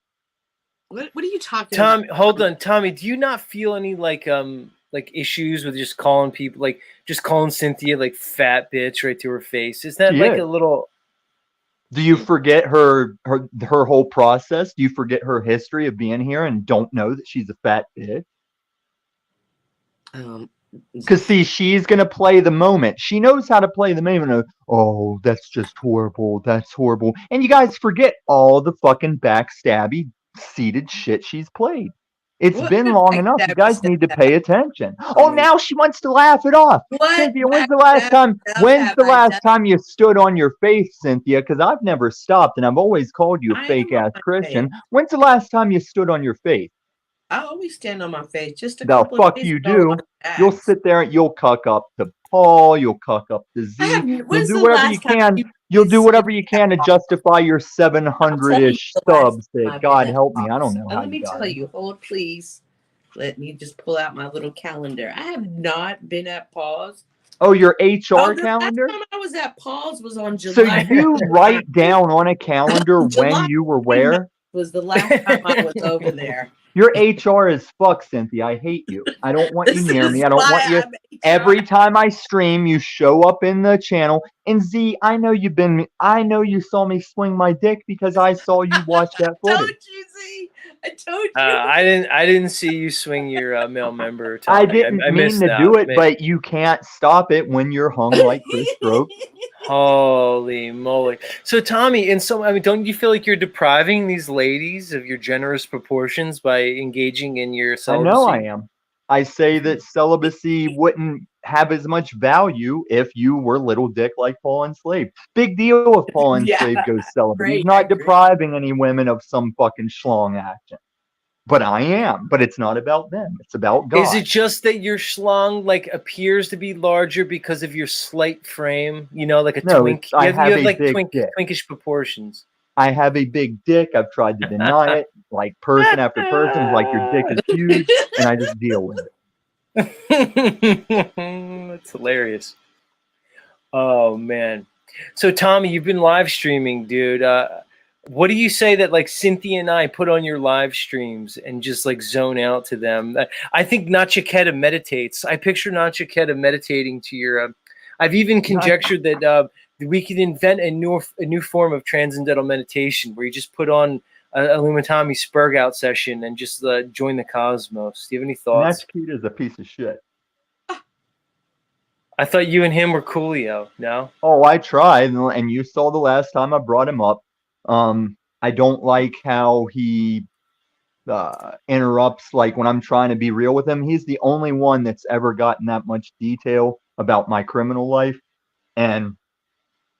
Speaker 9: What are you talking
Speaker 1: Tom,
Speaker 9: about?
Speaker 1: hold on, Tommy. Do you not feel any like issues with just calling people like just calling Cynthia like fat bitch right to her face? Is that
Speaker 10: She
Speaker 1: like
Speaker 10: is.
Speaker 1: a little?
Speaker 10: Do you forget her whole process? Do you forget her history of being here and don't know that she's a fat bitch? Because see, she's gonna play the moment. She knows how to play the moment of, oh, that's just horrible. That's horrible. And you guys forget all the fucking backstabby, seated shit she's played. It's
Speaker 9: What
Speaker 10: been long enough. You guys need to pay attention. Oh, now she wants to laugh it off.
Speaker 9: What
Speaker 10: Cynthia, when's the last time? When's the last time you stood on your faith, Cynthia? Because I've never stopped, and I've always called you a fake ass Christian. When's the last time you stood on your faith?
Speaker 9: I always stand on my face. Just a
Speaker 10: The
Speaker 9: couple
Speaker 10: fuck
Speaker 9: of days
Speaker 10: you
Speaker 9: ago,
Speaker 10: do. You'll sit there and you'll cuck up to Paul. You'll cuck up to Z. You'll
Speaker 9: when's
Speaker 10: do
Speaker 9: the
Speaker 10: whatever you
Speaker 9: last time
Speaker 10: can.
Speaker 9: you
Speaker 10: You'll do whatever you can to justify your 700-ish subs. That God help me, I don't know how
Speaker 9: Let
Speaker 10: you
Speaker 9: me
Speaker 10: got
Speaker 9: tell
Speaker 10: it.
Speaker 9: you, hold please. Let me just pull out my little calendar. I have not been at Paul's.
Speaker 10: Oh, your HR
Speaker 9: the
Speaker 10: calendar?
Speaker 9: last time I was at Paul's was on
Speaker 10: So
Speaker 9: July.
Speaker 10: you write down on a calendar when
Speaker 9: July
Speaker 10: you were where?
Speaker 9: was the last time I was over there.
Speaker 10: Your HR is fuck, Cynthia. I hate you. I don't want you
Speaker 9: This
Speaker 10: near
Speaker 9: is
Speaker 10: me. I don't
Speaker 9: why
Speaker 10: want you.
Speaker 9: I'm HR.
Speaker 10: Every time I stream, you show up in the channel. And Z, I know you saw me swing my dick because I saw you watch that
Speaker 9: I told
Speaker 10: footage.
Speaker 9: you, Z. I told you.
Speaker 1: I didn't see you swing your male member. Tommy.
Speaker 10: I didn't mean
Speaker 1: missed
Speaker 10: to
Speaker 1: that.
Speaker 10: do it, but you can't stop it when you're hung like Chris Stroke.
Speaker 1: Holy moly! So Tommy, don't you feel like you're depriving these ladies of your generous proportions by engaging in your
Speaker 10: I
Speaker 1: celibacy?
Speaker 10: know I am. I say that celibacy wouldn't have as much value if you were little dick like Paul Enslaved. Big deal if Paul Enslaved goes celibate. He's not depriving any women of some fucking schlong action. But I am. But it's not about them. It's about God.
Speaker 1: Is it just that your schlong like appears to be larger because of your slight frame? You know, like a
Speaker 10: No,
Speaker 1: twink.
Speaker 10: I
Speaker 1: You
Speaker 10: have
Speaker 1: have
Speaker 10: a
Speaker 1: like
Speaker 10: big dick.
Speaker 1: twinkish proportions.
Speaker 10: I have a big dick. I've tried to deny it. Like person after person, like your dick is huge, and I just deal with it.
Speaker 1: That's hilarious. Oh man. So Tommy, you've been live streaming, dude. What do you say that like Cynthia and I put on your live streams and just like zone out to them? I think Nachiketa meditates. I picture Nachiketa meditating to your. I've even conjectured that we could invent a new form of transcendental meditation where you just put on a Lumitami Spurg out session and just join the cosmos. Do you have any thoughts?
Speaker 10: Nachiketa is a piece of shit.
Speaker 1: I thought you and him were coolio. No?
Speaker 10: Oh, I tried, and you saw the last time I brought him up. I don't like how he interrupts, like when I'm trying to be real with him. He's the only one that's ever gotten that much detail about my criminal life, and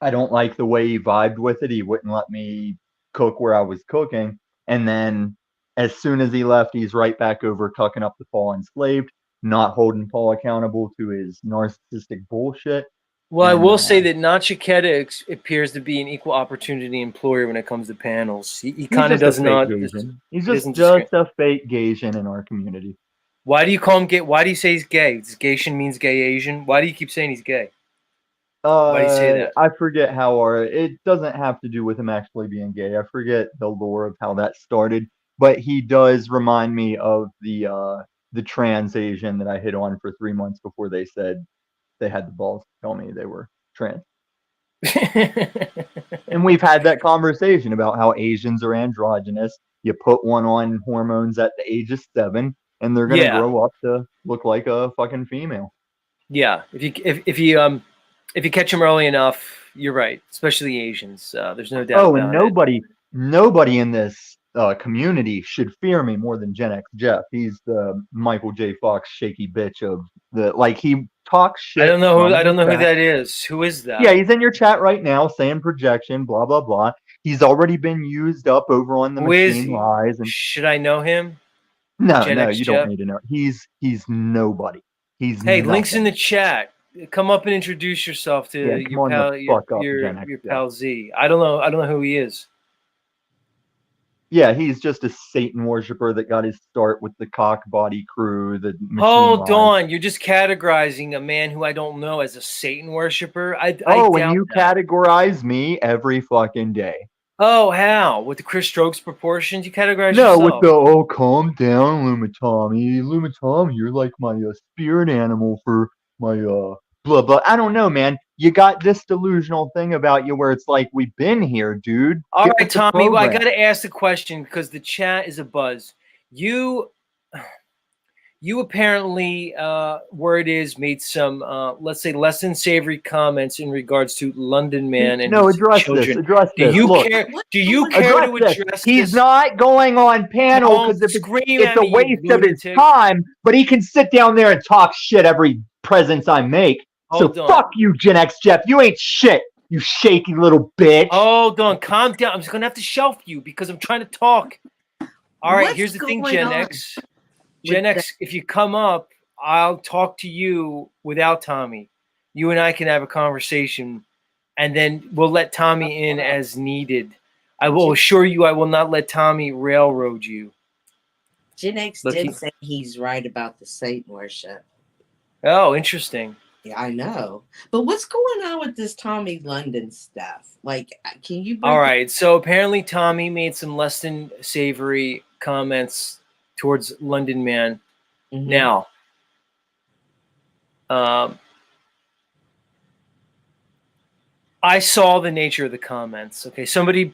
Speaker 10: I don't like the way he vibed with it. He wouldn't let me cook where I was cooking, and then as soon as he left, he's right back over cucking up the Paul Enslaved, not holding Paul accountable to his narcissistic bullshit.
Speaker 1: Well, I will say that Nachiketa appears to be an equal opportunity employer when it comes to panels. He kind of does not.
Speaker 10: He's just a fake Gaysian in our community.
Speaker 1: Why do you call him gay? Why do you say he's gay? Does Gaysian means gay Asian? Why do you keep saying he's gay? Why do you say that?
Speaker 10: I forget how it doesn't have to do with him actually being gay. I forget the lore of how that started, but he does remind me of the trans Asian that I hit on for 3 months before they said they had the balls to tell me they were trans. And we've had that conversation about how Asians are androgynous. You put one on hormones at the age of 7, and they're gonna grow up to look like a fucking female.
Speaker 1: Yeah, if you catch them early enough, you're right. Especially Asians. There's no doubt.
Speaker 10: Oh, and nobody in this community should fear me more than Gen X Jeff. He's the Michael J. Fox shaky bitch of the he talks shit.
Speaker 1: I don't know who that is. Who is that?
Speaker 10: Yeah, he's in your chat right now saying projection, blah blah blah. He's already been used up over on the
Speaker 1: Who is
Speaker 10: Machine
Speaker 1: he?
Speaker 10: Lies, and
Speaker 1: Should I know him?
Speaker 10: no,
Speaker 1: Gen
Speaker 10: no,
Speaker 1: X
Speaker 10: you
Speaker 1: Jeff?
Speaker 10: don't need to know. He's nobody. He's
Speaker 1: Hey, links in
Speaker 10: nothing.
Speaker 1: the chat. Come up and introduce yourself to
Speaker 10: Yeah, come
Speaker 1: your
Speaker 10: on the
Speaker 1: pal,
Speaker 10: fuck up, Gen X
Speaker 1: your
Speaker 10: Jeff.
Speaker 1: pal Z. I don't know who he is.
Speaker 10: Yeah, he's just a Satan worshiper that got his start with the Cock Body Crew, the Machine
Speaker 1: Hold
Speaker 10: Lies.
Speaker 1: on, you're just categorizing a man who I don't know as a Satan worshiper. I
Speaker 10: Oh, and
Speaker 1: doubt
Speaker 10: you
Speaker 1: that.
Speaker 10: categorize me every fucking day.
Speaker 1: Oh, how? With the Chris Strokes proportions, you categorize
Speaker 10: No,
Speaker 1: yourself.
Speaker 10: with the, oh, calm down, Lumitami. Lumitami, you're like my spirit animal for my blah blah. I don't know, man. You got this delusional thing about you where it's like, we've been here, dude.
Speaker 1: All
Speaker 10: Get
Speaker 1: right,
Speaker 10: with the
Speaker 1: Tommy. Well, I
Speaker 10: program.
Speaker 1: got to ask the question because the chat is a buzz. You apparently, word is, made some, let's say, less than savory comments in regards to London Man and
Speaker 10: No,
Speaker 1: his
Speaker 10: address
Speaker 1: children.
Speaker 10: this. Address
Speaker 1: Do
Speaker 10: this.
Speaker 1: you
Speaker 10: Look,
Speaker 1: care?
Speaker 9: What's
Speaker 1: Do you
Speaker 9: going
Speaker 1: care
Speaker 10: address
Speaker 1: to
Speaker 10: this.
Speaker 1: address
Speaker 10: He's
Speaker 1: this?
Speaker 10: not going on panel
Speaker 1: Don't
Speaker 10: because if
Speaker 1: scream
Speaker 10: it's
Speaker 1: at
Speaker 10: a
Speaker 1: me, you
Speaker 10: waste of his
Speaker 1: lunatic.
Speaker 10: time, but he can sit down there and talk shit every presence I make.
Speaker 1: Hold
Speaker 10: So
Speaker 1: on.
Speaker 10: fuck you, Gen X Jeff. You ain't shit, you shaky little bitch.
Speaker 1: Hold on. Calm down. I'm just going to have to shelf you because I'm trying to talk. All right,
Speaker 9: What's
Speaker 1: here's the thing,
Speaker 9: going
Speaker 1: Gen
Speaker 9: on
Speaker 1: X.
Speaker 9: with
Speaker 1: Gen X, if you come up, I'll talk to you without Tommy. You and I can have a conversation, and then we'll let Tommy in as needed. I will assure you I will not let Tommy railroad you.
Speaker 9: Gen X
Speaker 1: Look,
Speaker 9: did
Speaker 1: he-
Speaker 9: say he's right about the Satan worship.
Speaker 1: Oh, interesting.
Speaker 9: Yeah, I know. But what's going on with this Tommy London stuff? Like, can you break
Speaker 1: All right, so apparently Tommy made some less than savory comments towards London Man.
Speaker 9: Mhm.
Speaker 1: Now, I saw the nature of the comments. Okay, somebody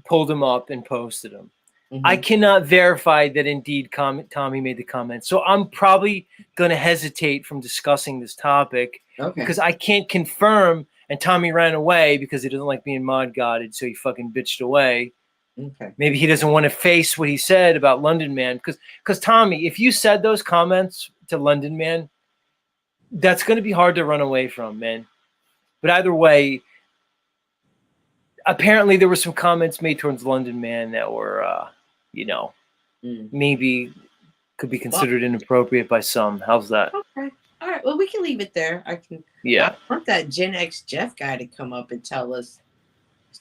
Speaker 1: pulled them up and posted them.
Speaker 9: Mhm.
Speaker 1: I cannot verify that indeed Tommy made the comment. So I'm probably going to hesitate from discussing this topic
Speaker 9: Okay.
Speaker 1: because I can't confirm. And Tommy ran away because he doesn't like being mod godded, so he fucking bitched away.
Speaker 9: Okay.
Speaker 1: Maybe he doesn't want to face what he said about London Man. Because Tommy, if you said those comments to London Man, that's going to be hard to run away from, man. But either way, apparently there were some comments made towards London Man that were, maybe could be considered inappropriate by some. How's that?
Speaker 9: Okay. All right. Well, we can leave it there. I
Speaker 1: Yeah.
Speaker 9: want that Gen X Jeff guy to come up and tell us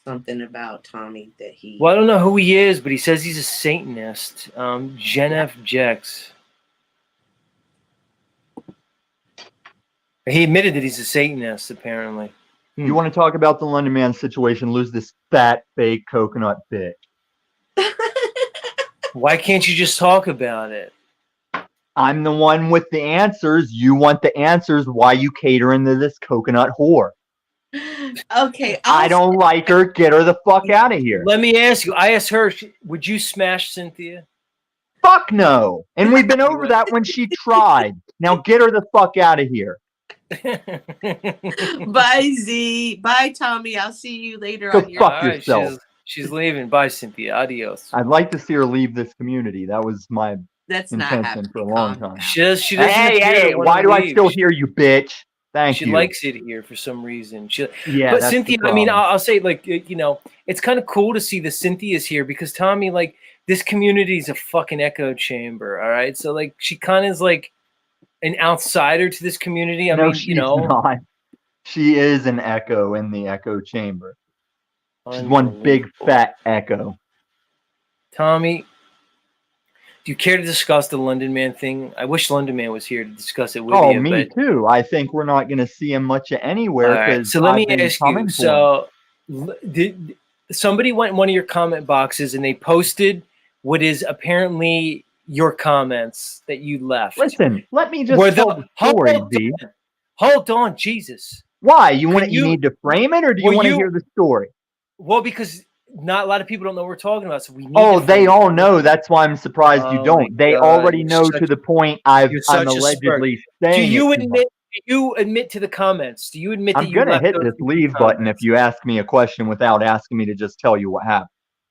Speaker 9: something about Tommy that he.
Speaker 1: Well, I don't know who he is, but he says he's a Satanist. Gen F Jex. He admitted that he's a Satanist, apparently.
Speaker 10: You want to talk about the London Man situation? Lose this fat, fake coconut bitch.
Speaker 1: Why can't you just talk about it?
Speaker 10: I'm the one with the answers. You want the answers. Why you catering to this coconut whore?
Speaker 9: Okay.
Speaker 10: I don't like her. Get her the fuck out of here.
Speaker 1: Let me ask you. I asked her, would you smash Cynthia?
Speaker 10: Fuck no. And we've been over that when she tried. Now get her the fuck out of here.
Speaker 9: Bye, Z. Bye, Tommy. I'll see you later
Speaker 10: Go
Speaker 9: on your.
Speaker 10: fuck
Speaker 1: All right,
Speaker 10: yourself.
Speaker 1: she's leaving. Bye, Cynthia. Adios.
Speaker 10: I'd like to see her leave this community. That was my
Speaker 9: That's not
Speaker 10: intention
Speaker 9: happening.
Speaker 10: for a long
Speaker 9: Calm
Speaker 10: time.
Speaker 9: down.
Speaker 1: She doesn't
Speaker 10: Hey,
Speaker 1: appear
Speaker 10: hey,
Speaker 1: to wanna
Speaker 10: why do I
Speaker 1: leave.
Speaker 10: still hear you, bitch? Thank
Speaker 1: She
Speaker 10: you.
Speaker 1: likes it here for some reason.
Speaker 10: Yeah,
Speaker 1: but
Speaker 10: that's the
Speaker 1: Cynthia, I mean,
Speaker 10: problem.
Speaker 1: I'll say, like, it's kind of cool to see the Cynthias here because Tommy, like, this community is a fucking echo chamber. All right, so like, she kind of is like an outsider to this community. I
Speaker 10: No,
Speaker 1: mean,
Speaker 10: she's not. She is an echo in the echo chamber. She's one big fat echo.
Speaker 1: Tommy, do you care to discuss the London Man thing? I wish London Man was here to discuss it with
Speaker 10: Oh,
Speaker 1: you.
Speaker 10: me
Speaker 1: but
Speaker 10: too. I think we're not going to see him much of anywhere
Speaker 1: all right,
Speaker 10: because
Speaker 1: so let me
Speaker 10: I've been
Speaker 1: ask
Speaker 10: coming
Speaker 1: you.
Speaker 10: for him.
Speaker 1: So, did somebody went in one of your comment boxes and they posted what is apparently your comments that you left?
Speaker 10: Listen, let me just
Speaker 1: Were
Speaker 10: tell the story, Z.
Speaker 1: Hold on, Jesus.
Speaker 10: Why? You want
Speaker 1: you-
Speaker 10: you need to frame it, or do you
Speaker 1: were
Speaker 10: want to
Speaker 1: you-
Speaker 10: hear the story?
Speaker 1: Well, because not a lot of people don't know what we're talking about, so we need.
Speaker 10: Oh,
Speaker 1: to
Speaker 10: they
Speaker 1: frame
Speaker 10: all
Speaker 1: it.
Speaker 10: know. That's why I'm surprised you
Speaker 1: Oh
Speaker 10: don't.
Speaker 1: my
Speaker 10: They
Speaker 1: God,
Speaker 10: already
Speaker 1: you're
Speaker 10: know
Speaker 1: such-
Speaker 10: to the point I'm
Speaker 1: you're such a
Speaker 10: allegedly
Speaker 1: Do
Speaker 10: saying
Speaker 1: you
Speaker 10: it to them.
Speaker 1: admit? Do you admit to the comments? Do you admit that
Speaker 10: I'm
Speaker 1: you
Speaker 10: gonna
Speaker 1: left
Speaker 10: hit
Speaker 1: those
Speaker 10: this
Speaker 1: in
Speaker 10: leave
Speaker 1: the
Speaker 10: button if
Speaker 1: comments?
Speaker 10: you ask me a question without asking me to just tell you what happened.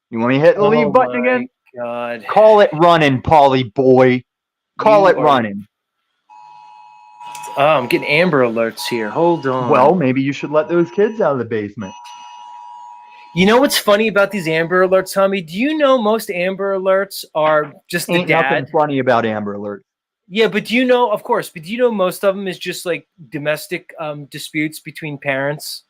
Speaker 10: You want me to hit the
Speaker 1: Oh
Speaker 10: leave button
Speaker 1: my
Speaker 10: again?
Speaker 1: God.
Speaker 10: Call it running, Polly boy. Call
Speaker 1: You
Speaker 10: it
Speaker 1: are-
Speaker 10: running.
Speaker 1: Oh, I'm getting Amber alerts here. Hold on.
Speaker 10: Well, maybe you should let those kids out of the basement.
Speaker 1: You know what's funny about these Amber Alerts, Tommy? Do you know most Amber Alerts are just the
Speaker 10: Ain't nothing
Speaker 1: dad?
Speaker 10: funny about Amber Alert.
Speaker 1: Yeah, but do you know, of course, but do you know most of them is just like domestic disputes between parents?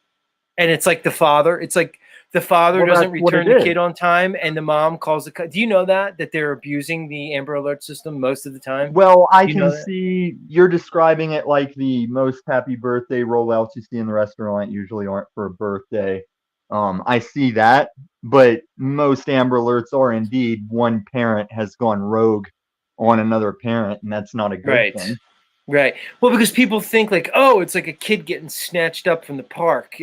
Speaker 1: And it's like the father,
Speaker 10: Well,
Speaker 1: doesn't
Speaker 10: that's what
Speaker 1: return
Speaker 10: it
Speaker 1: the
Speaker 10: is.
Speaker 1: kid on time and the mom calls the do you know that they're abusing the Amber Alert system most of the time?
Speaker 10: Well, I
Speaker 1: Do you know
Speaker 10: can
Speaker 1: that?
Speaker 10: see you're describing it like the most happy birthday rollouts you see in the restaurant usually aren't for a birthday. I see that, but most Amber Alerts are indeed one parent has gone rogue on another parent, and that's not a good
Speaker 1: Right.
Speaker 10: thing.
Speaker 1: Right. Well, because people think like, oh, it's like a kid getting snatched up from the park.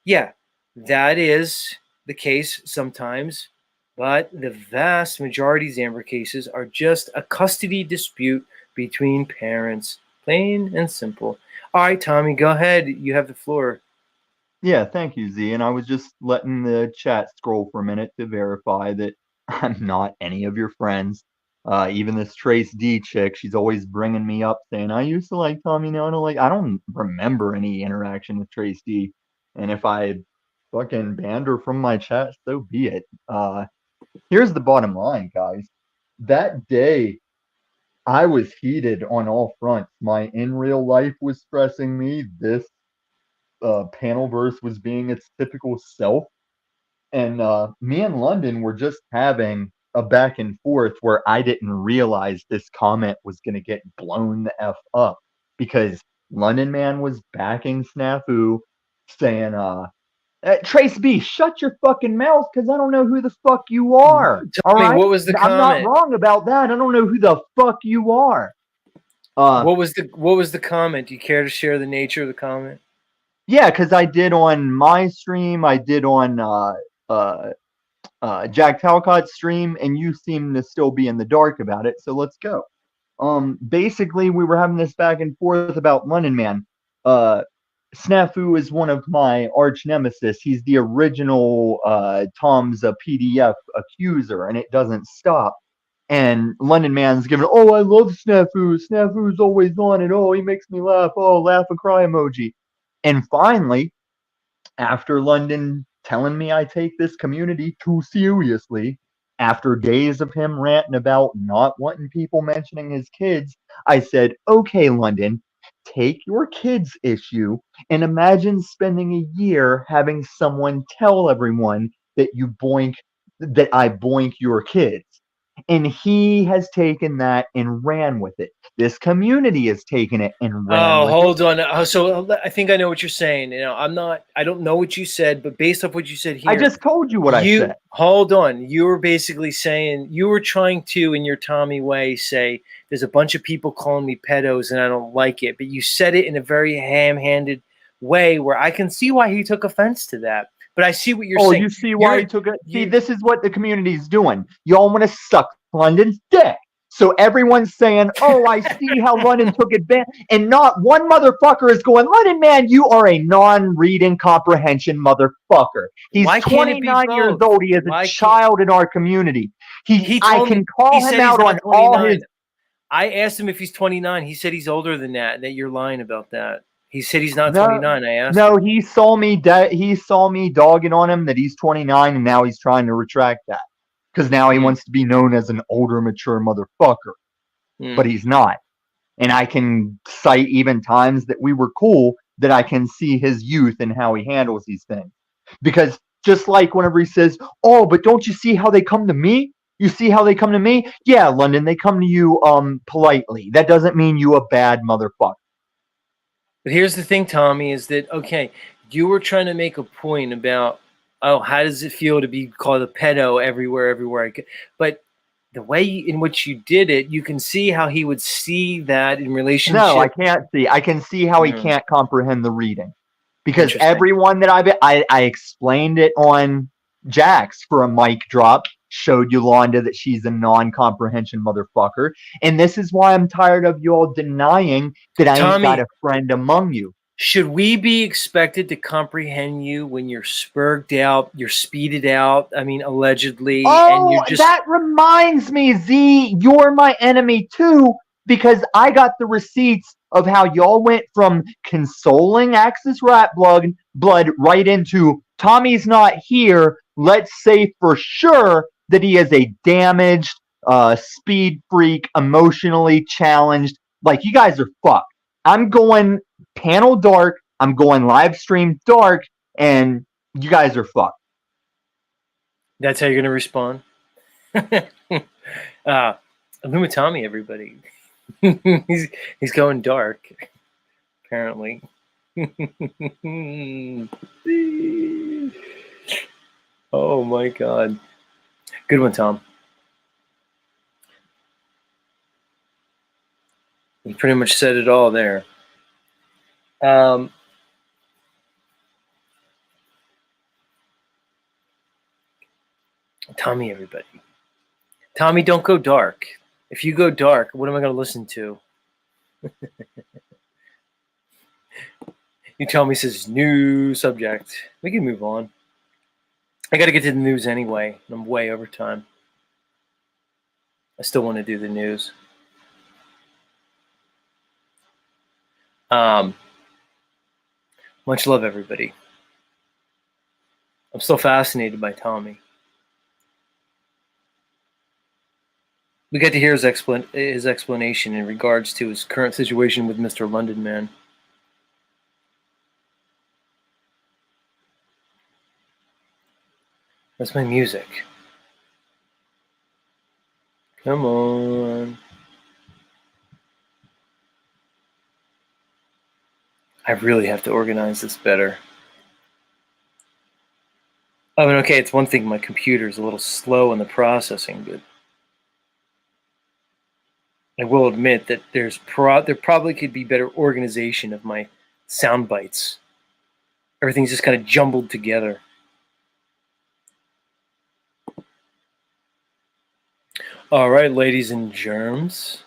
Speaker 1: Yeah, that is the case sometimes, but the vast majority of Amber cases are just a custody dispute between parents, plain and simple. All right, Tommy, go ahead. You have the floor.
Speaker 10: Yeah, thank you, Z. And I was just letting the chat scroll for a minute to verify that I'm not any of your friends. Even this Trace D chick, she's always bringing me up saying, I used to like Tommy, now I don't like. I don't remember any interaction with Trace D. And if I fucking banned her from my chat, so be it. Here's the bottom line, guys. That day, I was heated on all fronts. My in real life was stressing me. This Panelverse was being its typical self. And me and London were just having a back and forth where I didn't realize this comment was going to get blown the F up because London Man was backing Snafu, saying, Trace B, shut your fucking mouth because I don't know who the fuck you are. All
Speaker 1: Tommy,
Speaker 10: right?
Speaker 1: what was the
Speaker 10: I'm not
Speaker 1: comment?
Speaker 10: wrong about that. I don't know who the fuck you are.
Speaker 1: What was the comment? Do you care to share the nature of the comment?
Speaker 10: Yeah, because I did on my stream, I did on Jack Talcott's stream, and you seem to still be in the dark about it. So let's go. Basically, we were having this back and forth about London Man. Snafu is one of my arch nemesis. He's the original Tom's PDF accuser, and it doesn't stop. And London Man's giving, oh, I love Snafu. Snafu's always on it. Oh, he makes me laugh. Oh, laugh and cry emoji. And finally, after London telling me I take this community too seriously, after days of him ranting about not wanting people mentioning his kids, I said, okay, London, take your kids' issue and imagine spending a year having someone tell everyone that I boink your kids. And he has taken that and ran with it. This community has taken it and ran with it.
Speaker 1: Hold on. So I think I know what you're saying. I don't know what you said, but based off what you said here,
Speaker 10: I just told you what I said.
Speaker 1: Hold on. You were basically saying, you were trying to, in your Tommy way, say, there's a bunch of people calling me pedos and I don't like it. But you said it in a very ham-handed way where I can see why he took offense to that. But I see what you're saying.
Speaker 10: Oh, you see why he took it? See, this is what the community's doing. Y'all want to suck London's dick. So everyone's saying, oh, I see how London took advantage. And not one motherfucker is going, London Man, you are a non-reading comprehension motherfucker. He's 29 years old. He is a child in our community. I can call him out on all his...
Speaker 1: I asked him if he's 29. He said he's older than that you're lying about that. He said he's not 29. I asked him.
Speaker 10: He saw me dogging on him that he's 29, and now he's trying to retract that. Because now he wants to be known as an older, mature motherfucker. But he's not. And I can cite even times that we were cool that I can see his youth and how he handles these things. Because just like whenever he says, oh, but don't you see how they come to me? You see how they come to me? Yeah, London, they come to you politely. That doesn't mean you a bad motherfucker.
Speaker 1: But here's the thing, Tommy, is that, okay, you were trying to make a point about, oh, how does it feel to be called a pedo everywhere I could. But the way in which you did it, you can see how he would see that in relationship.
Speaker 10: No, I can't see. I can see how he can't comprehend the reading. Because everyone that I explained it on Jax for a mic drop, showed Yolanda that she's a non-comprehension motherfucker. And this is why I'm tired of you all denying that I ain't got a friend among you.
Speaker 1: Should we be expected to comprehend you when you're spurged out, you're speeded out, I mean, allegedly?
Speaker 10: Oh,
Speaker 1: and you're just...
Speaker 10: that reminds me, Z, you're my enemy too, because I got the receipts of how y'all went from consoling Axis Rat blood right into Tommy's not here. Let's say for sure that he is a damaged, speed freak, emotionally challenged. Like, you guys are fucked. I'm going panel dark. I'm going live stream dark, and you guys are fucked.
Speaker 1: That's how you're gonna respond. Illuma Tommy, everybody. he's going dark, apparently. Oh my god. Good one, Tom. You pretty much said it all there. Tommy, everybody. Tommy, don't go dark. If you go dark, what am I going to listen to? You tell me, says new subject. We can move on. I got to get to the news anyway. I'm way over time. I still want to do the news. Much love, everybody. I'm still fascinated by Tommy. We got to hear his explanation in regards to his current situation with Mr. London Man. That's my music. Come on. I really have to organize this better. I mean, okay, it's one thing my computer's a little slow in the processing, but I will admit that there probably could be better organization of my sound bites. Everything's just kind of jumbled together. All right, ladies and germs.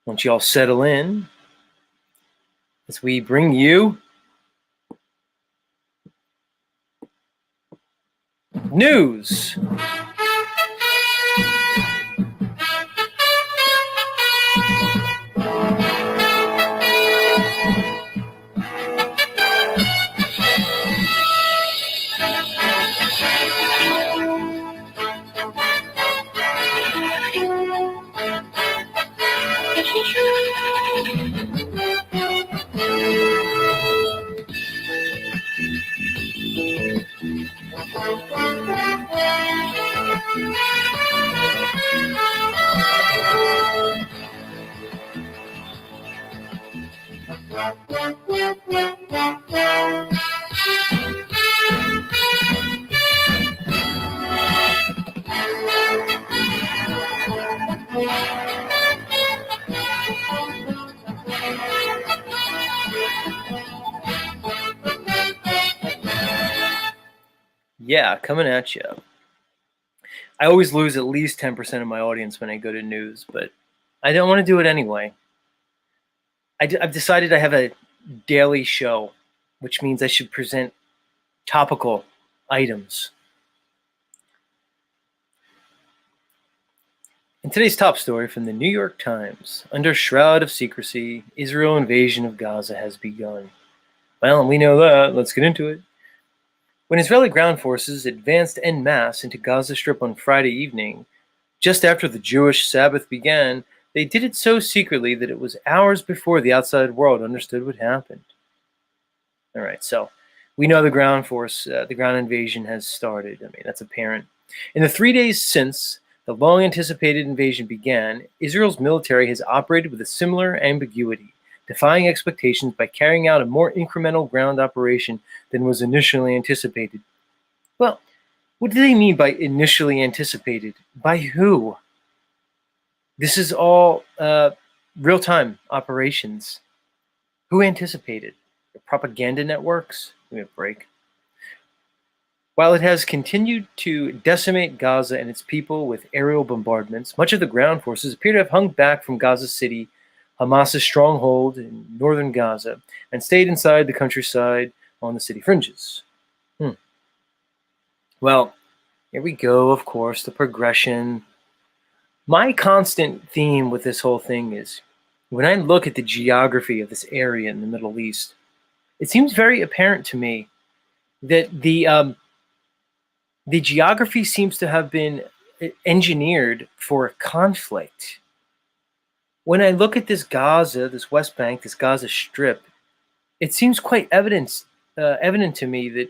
Speaker 1: Once you all settle in, as we bring you news. Yeah, coming at you. I always lose at least 10% of my audience when I go to news, but I don't want to do it anyway. I've decided I have a daily show, which means I should present topical items. In today's top story from the New York Times, under shroud of secrecy, Israel invasion of Gaza has begun. Well, we know that. Let's get into it. When Israeli ground forces advanced en masse into Gaza Strip on Friday evening, just after the Jewish Sabbath began, they did it so secretly that it was hours before the outside world understood what happened. All right, so we know the ground invasion has started. I mean, that's apparent. In the 3 days since the long-anticipated invasion began, Israel's military has operated with a similar ambiguity, defying expectations by carrying out a more incremental ground operation than was initially anticipated. Well, what do they mean by initially anticipated? By who? This is all real-time operations. Who anticipated? The propaganda networks? Give me a break. While it has continued to decimate Gaza and its people with aerial bombardments, much of the ground forces appear to have hung back from Gaza City, Hamas's stronghold in northern Gaza, and stayed inside the countryside on the city fringes. Well, here we go, of course, the progression. My constant theme with this whole thing is when I look at the geography of this area in the Middle East, it seems very apparent to me that the geography seems to have been engineered for conflict. When I look at this Gaza, this West Bank, this Gaza Strip, it seems quite evident to me that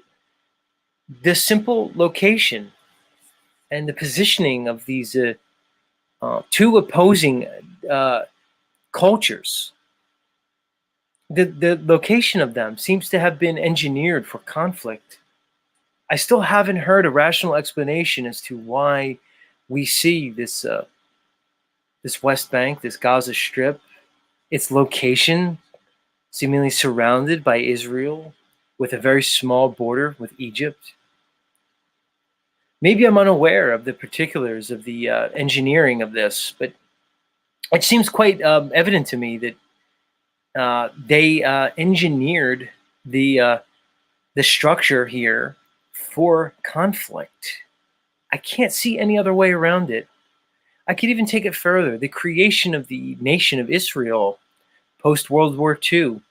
Speaker 1: the simple location and the positioning of these two opposing cultures, the location of them seems to have been engineered for conflict. I still haven't heard a rational explanation as to why we see this this West Bank, this Gaza Strip, its location seemingly surrounded by Israel with a very small border with Egypt. Maybe I'm unaware of the particulars of the engineering of this, but it seems quite evident to me that they engineered the structure here for conflict. I can't see any other way around it. I could even take it further. The creation of the nation of Israel post World War II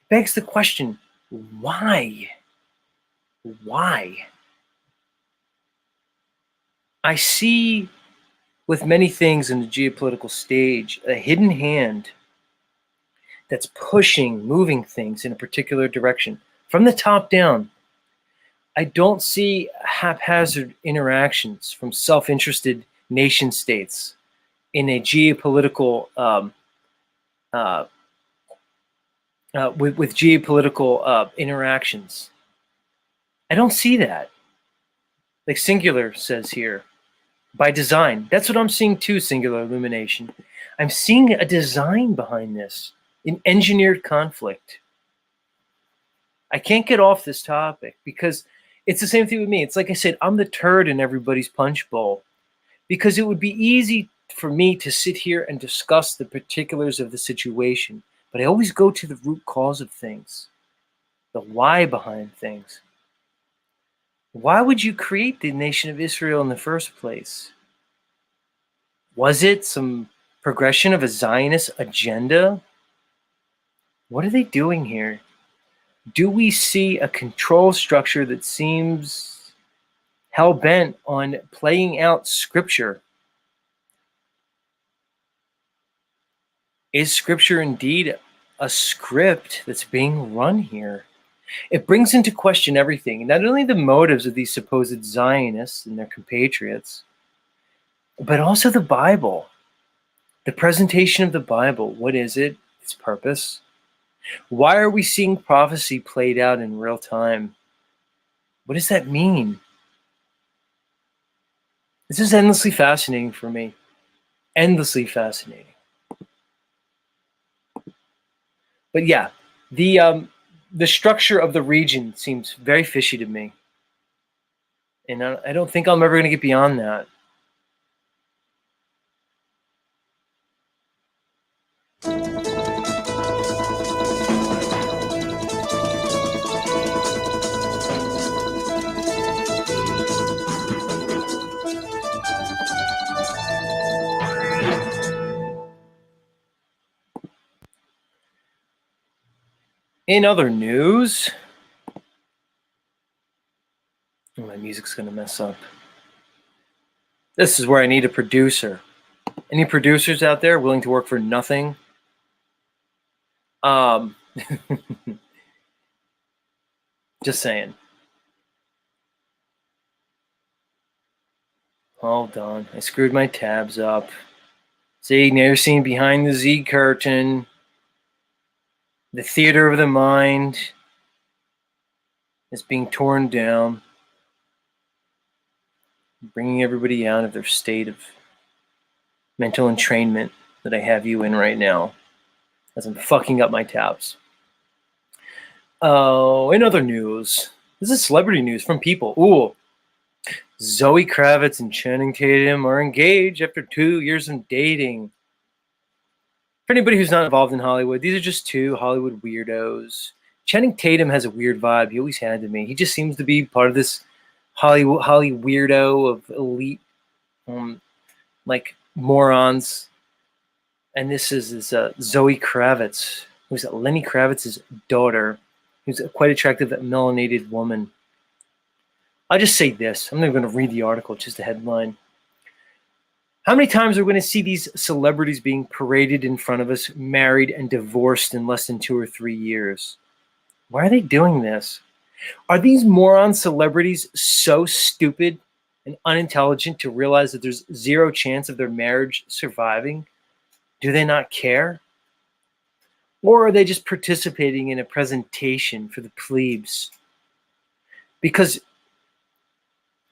Speaker 1: begs the question, why? Why? I see with many things in the geopolitical stage a hidden hand that's pushing, moving things in a particular direction from the top down. I don't see haphazard interactions from self-interested nation states in a geopolitical with geopolitical interactions. I don't see that. Like Singular says here, by design. That's what I'm seeing too, Singular Illumination. I'm seeing a design behind this, an engineered conflict. I can't get off this topic because it's the same thing with me. It's like I said, I'm the turd in everybody's punch bowl because it would be easy for me to sit here and discuss the particulars of the situation, but I always go to the root cause of things, the why behind things. Why would you create the nation of Israel in the first place? Was it some progression of a Zionist agenda? What are they doing here? Do we see a control structure that seems hell-bent on playing out scripture? Is scripture indeed a script that's being run here? It brings into question everything, not only the motives of these supposed Zionists and their compatriots, but also the Bible. The presentation of the Bible, what is it? Its purpose? Why are we seeing prophecy played out in real time? What does that mean? This is endlessly fascinating for me. Endlessly fascinating. But yeah, the structure of the region seems very fishy to me. And I don't think I'm ever going to get beyond that. In other news, my music's going to mess up. This is where I need a producer. Any producers out there willing to work for nothing? Just saying. Hold on. I screwed my tabs up. See, now you're seeing behind the Z curtain. The theater of the mind is being torn down, bringing everybody out of their state of mental entrainment that I have you in right now, as I'm fucking up my tabs. Oh, in other news, this is celebrity news from People. Ooh, Zoe Kravitz and Channing Tatum are engaged after 2 years of dating. For anybody who's not involved in Hollywood, these are just two Hollywood weirdos. Channing Tatum has a weird vibe. He always had to me. He just seems to be part of this Holly weirdo of elite, like morons. And this is Zoe Kravitz, who's Lenny Kravitz's daughter, who's a quite attractive melanated woman. I'll just say this. I'm not going to read the article, just a headline. How many times are we going to see these celebrities being paraded in front of us, married and divorced in less than 2 or 3 years? Why are they doing this? Are these moron celebrities so stupid and unintelligent to realize that there's zero chance of their marriage surviving? Do they not care? Or are they just participating in a presentation for the plebes? Because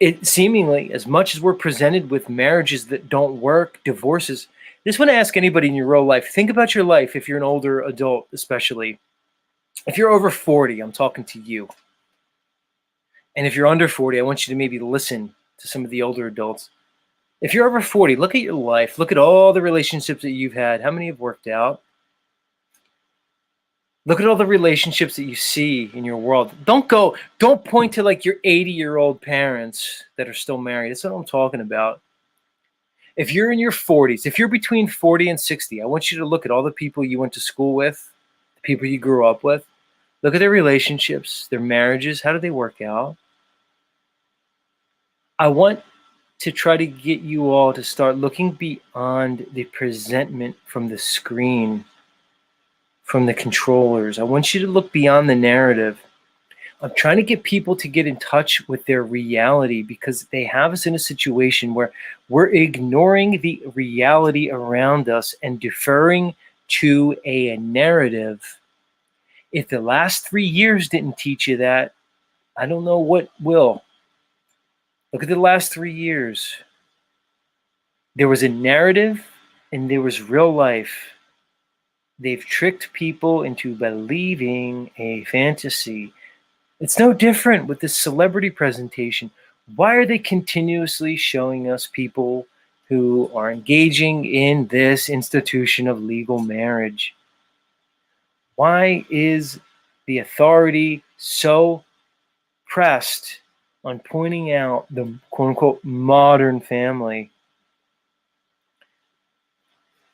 Speaker 1: it seemingly, as much as we're presented with marriages that don't work, divorces, I just want to ask anybody in your real life, think about your life if you're an older adult, especially. If you're over 40, I'm talking to you. And if you're under 40, I want you to maybe listen to some of the older adults. If you're over 40, look at your life. Look at all the relationships that you've had. How many have worked out? Look at all the relationships that you see in your world. Don't point to like your 80-year-old parents that are still married. That's what I'm talking about. If you're in your 40s, if you're between 40 and 60, I want you to look at all the people you went to school with, the people you grew up with. Look at their relationships, their marriages. How did they work out? I want to try to get you all to start looking beyond the presentment from the screen, from the controllers. I want you to look beyond the narrative. I'm trying to get people to get in touch with their reality because they have us in a situation where we're ignoring the reality around us and deferring to a narrative. If the last 3 years didn't teach you that, I don't know what will. Look at the last 3 years. There was a narrative and there was real life. They've tricked people into believing a fantasy. It's no different with this celebrity presentation. Why are they continuously showing us people who are engaging in this institution of legal marriage? Why is the authority so pressed on pointing out the quote-unquote modern family?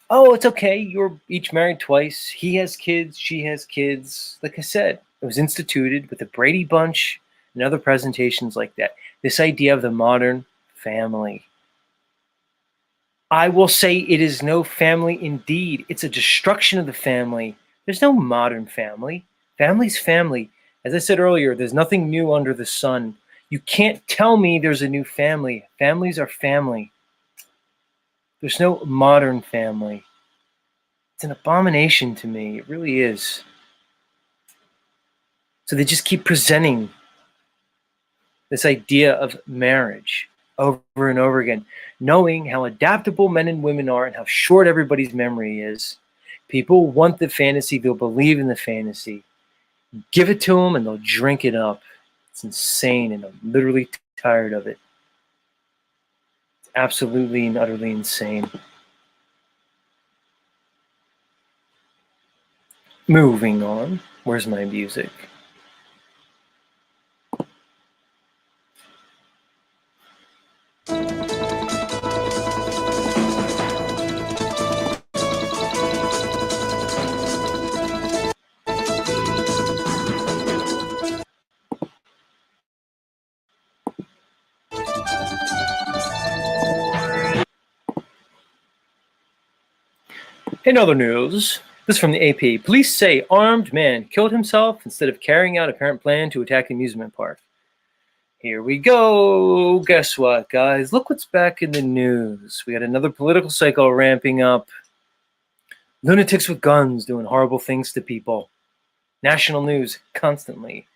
Speaker 1: Oh, it's okay. You're each married twice. He has kids. She has kids. Like I said, it was instituted with the Brady Bunch and other presentations like that. This idea of the modern family. I will say it is no family indeed. It's a destruction of the family. There's no modern family. Family's family. As I said earlier, there's nothing new under the sun. You can't tell me there's a new family. Families are family. There's no modern family. It's an abomination to me. It really is. So they just keep presenting this idea of marriage over and over again, knowing how adaptable men and women are and how short everybody's memory is. People want the fantasy. They'll believe in the fantasy. Give it to them and they'll drink it up. It's insane, and I'm literally tired of it. It's absolutely and utterly insane. Moving on. Where's my music? In other news, this is from the AP. Police say armed man killed himself instead of carrying out apparent plan to attack amusement park. Here we go. Guess what, guys? Look what's back in the news. We got another political cycle ramping up. Lunatics with guns doing horrible things to people. National news constantly.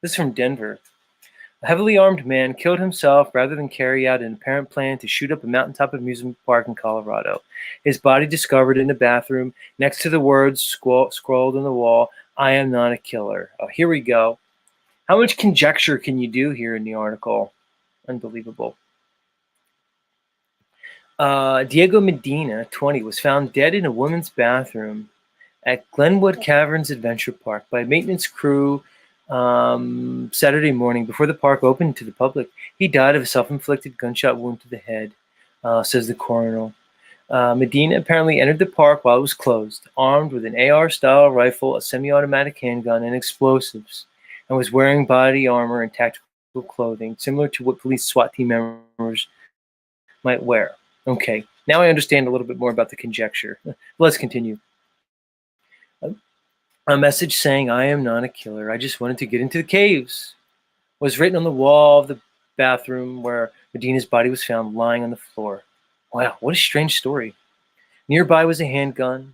Speaker 1: This is from Denver. A heavily armed man killed himself rather than carry out an apparent plan to shoot up a mountaintop amusement park in Colorado. His body discovered in the bathroom next to the words scrawled on the wall, "I am not a killer." Oh, here we go. How much conjecture can you do here in the article? Unbelievable. Diego Medina, 20, was found dead in a woman's bathroom at Glenwood Caverns Adventure Park by a maintenance crew Saturday morning before the park opened to the public. He died of a self-inflicted gunshot wound to the head, says the coroner. Medina apparently entered the park while it was closed, armed with an AR-style rifle, a semi-automatic handgun, and explosives, and was wearing body armor and tactical clothing, similar to what police SWAT team members might wear. Okay, now I understand a little bit more about the conjecture. Let's continue. A message saying, "I am not a killer. I just wanted to get into the caves," was written on the wall of the bathroom where Medina's body was found lying on the floor. Wow, what a strange story. Nearby was a handgun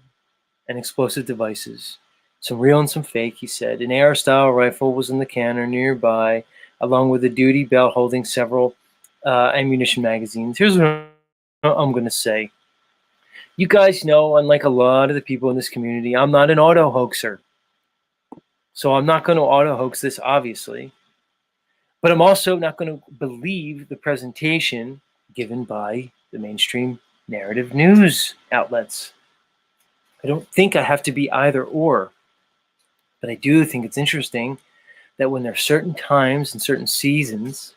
Speaker 1: and explosive devices. Some real and some fake, he said. An AR-style rifle was in the canner nearby, along with a duty belt holding several ammunition magazines. Here's what I'm going to say. You guys know, unlike a lot of the people in this community, I'm not an auto hoaxer. So I'm not going to auto hoax this, obviously. But I'm also not going to believe the presentation given by the mainstream narrative news outlets. I don't think I have to be either or. But I do think it's interesting that when there are certain times and certain seasons,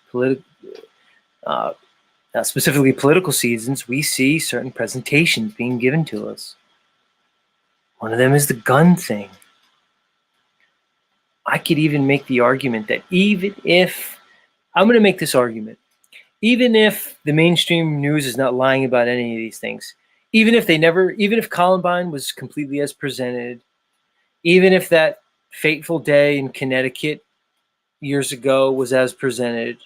Speaker 1: specifically political seasons, we see certain presentations being given to us. One of them is the gun thing. I could even make the argument that even if, I'm going to make this argument, even if the mainstream news is not lying about any of these things, even if Columbine was completely as presented, even if that fateful day in Connecticut years ago was as presented,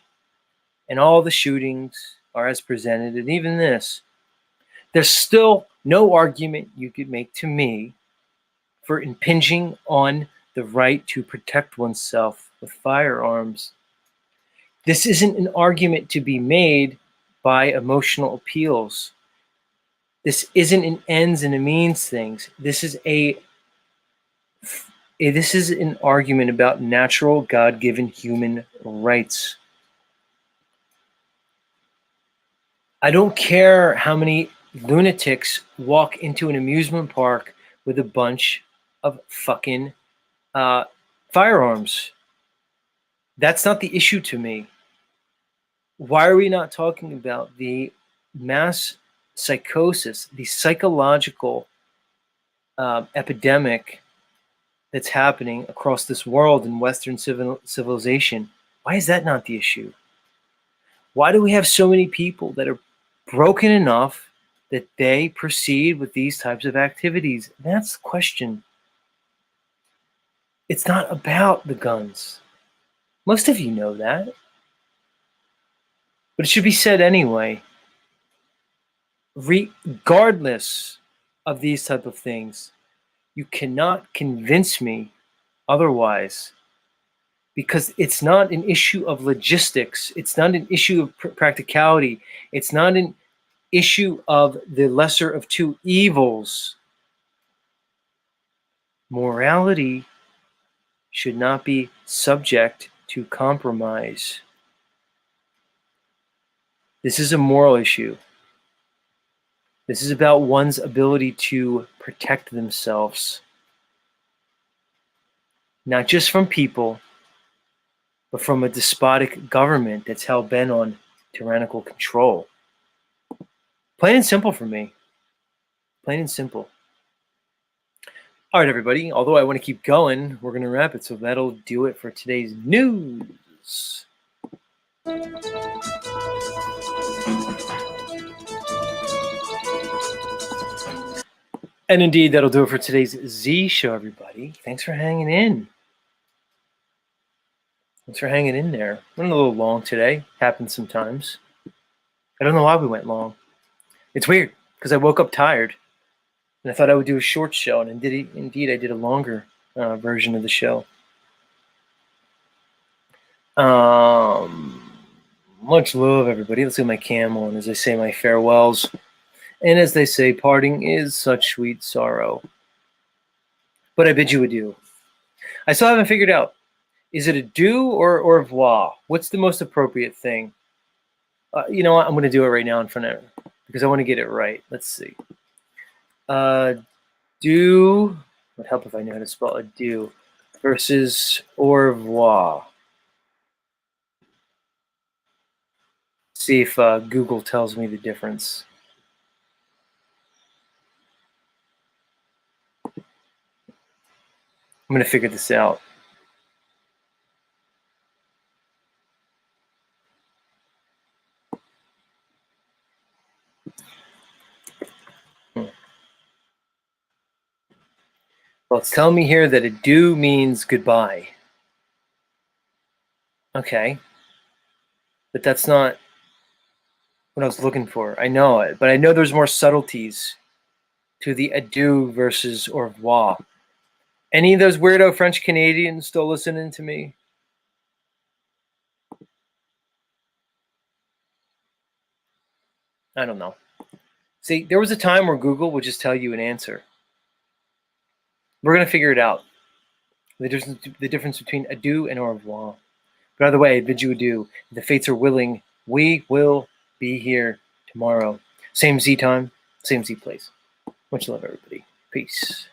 Speaker 1: and all the shootings are as presented, and even this, there's still no argument you could make to me for impinging on the right to protect oneself with firearms. This isn't an argument to be made by emotional appeals. This isn't an ends and a means things. This is an argument about natural, God-given human rights. I don't care how many lunatics walk into an amusement park with a bunch of fucking firearms. That's not the issue to me. Why are we not talking about the mass psychosis, the psychological epidemic that's happening across this world in Western civilization? Why is that not the issue? Why do we have so many people that are broken enough that they proceed with these types of activities? That's the question. It's not about the guns. Most of you know that. But it should be said anyway. Regardless of these type of things, you cannot convince me otherwise, because it's not an issue of logistics. It's not an issue of practicality. It's not an issue of the lesser of two evils. Morality should not be subject to compromise. This is a moral issue. This is about one's ability to protect themselves, not just from people, but from a despotic government that's hell-bent on tyrannical control. Plain and simple for me. Plain and simple. All right, everybody. Although I want to keep going, we're going to wrap it. So that'll do it for today's news. And indeed, that'll do it for today's Z Show, everybody. Thanks for hanging in. Thanks for hanging in there. Went a little long today. Happens sometimes. I don't know why we went long. It's weird, because I woke up tired. And I thought I would do a short show, and indeed I did a longer version of the show. Much love, everybody. Let's get my cam on as I say my farewells. And as they say, parting is such sweet sorrow. But I bid you adieu. I still haven't figured out, is it adieu or au revoir? What's the most appropriate thing? You know what? I'm going to do it right now in front of it, because I want to get it right. Let's see. Do would help if I knew how to spell adieu versus au revoir. See if Google tells me the difference. I'm going to figure this out. Well, it's telling me here that adieu means goodbye. Okay. But that's not what I was looking for. I know it, but I know there's more subtleties to the adieu versus au revoir. Any of those weirdo French Canadians still listening to me? I don't know. See, there was a time where Google would just tell you an answer. We're going to figure it out. The difference between adieu and au revoir. But either way, I bid you adieu. If the fates are willing, we will be here tomorrow. Same Z time, same Z place. Much love, everybody. Peace.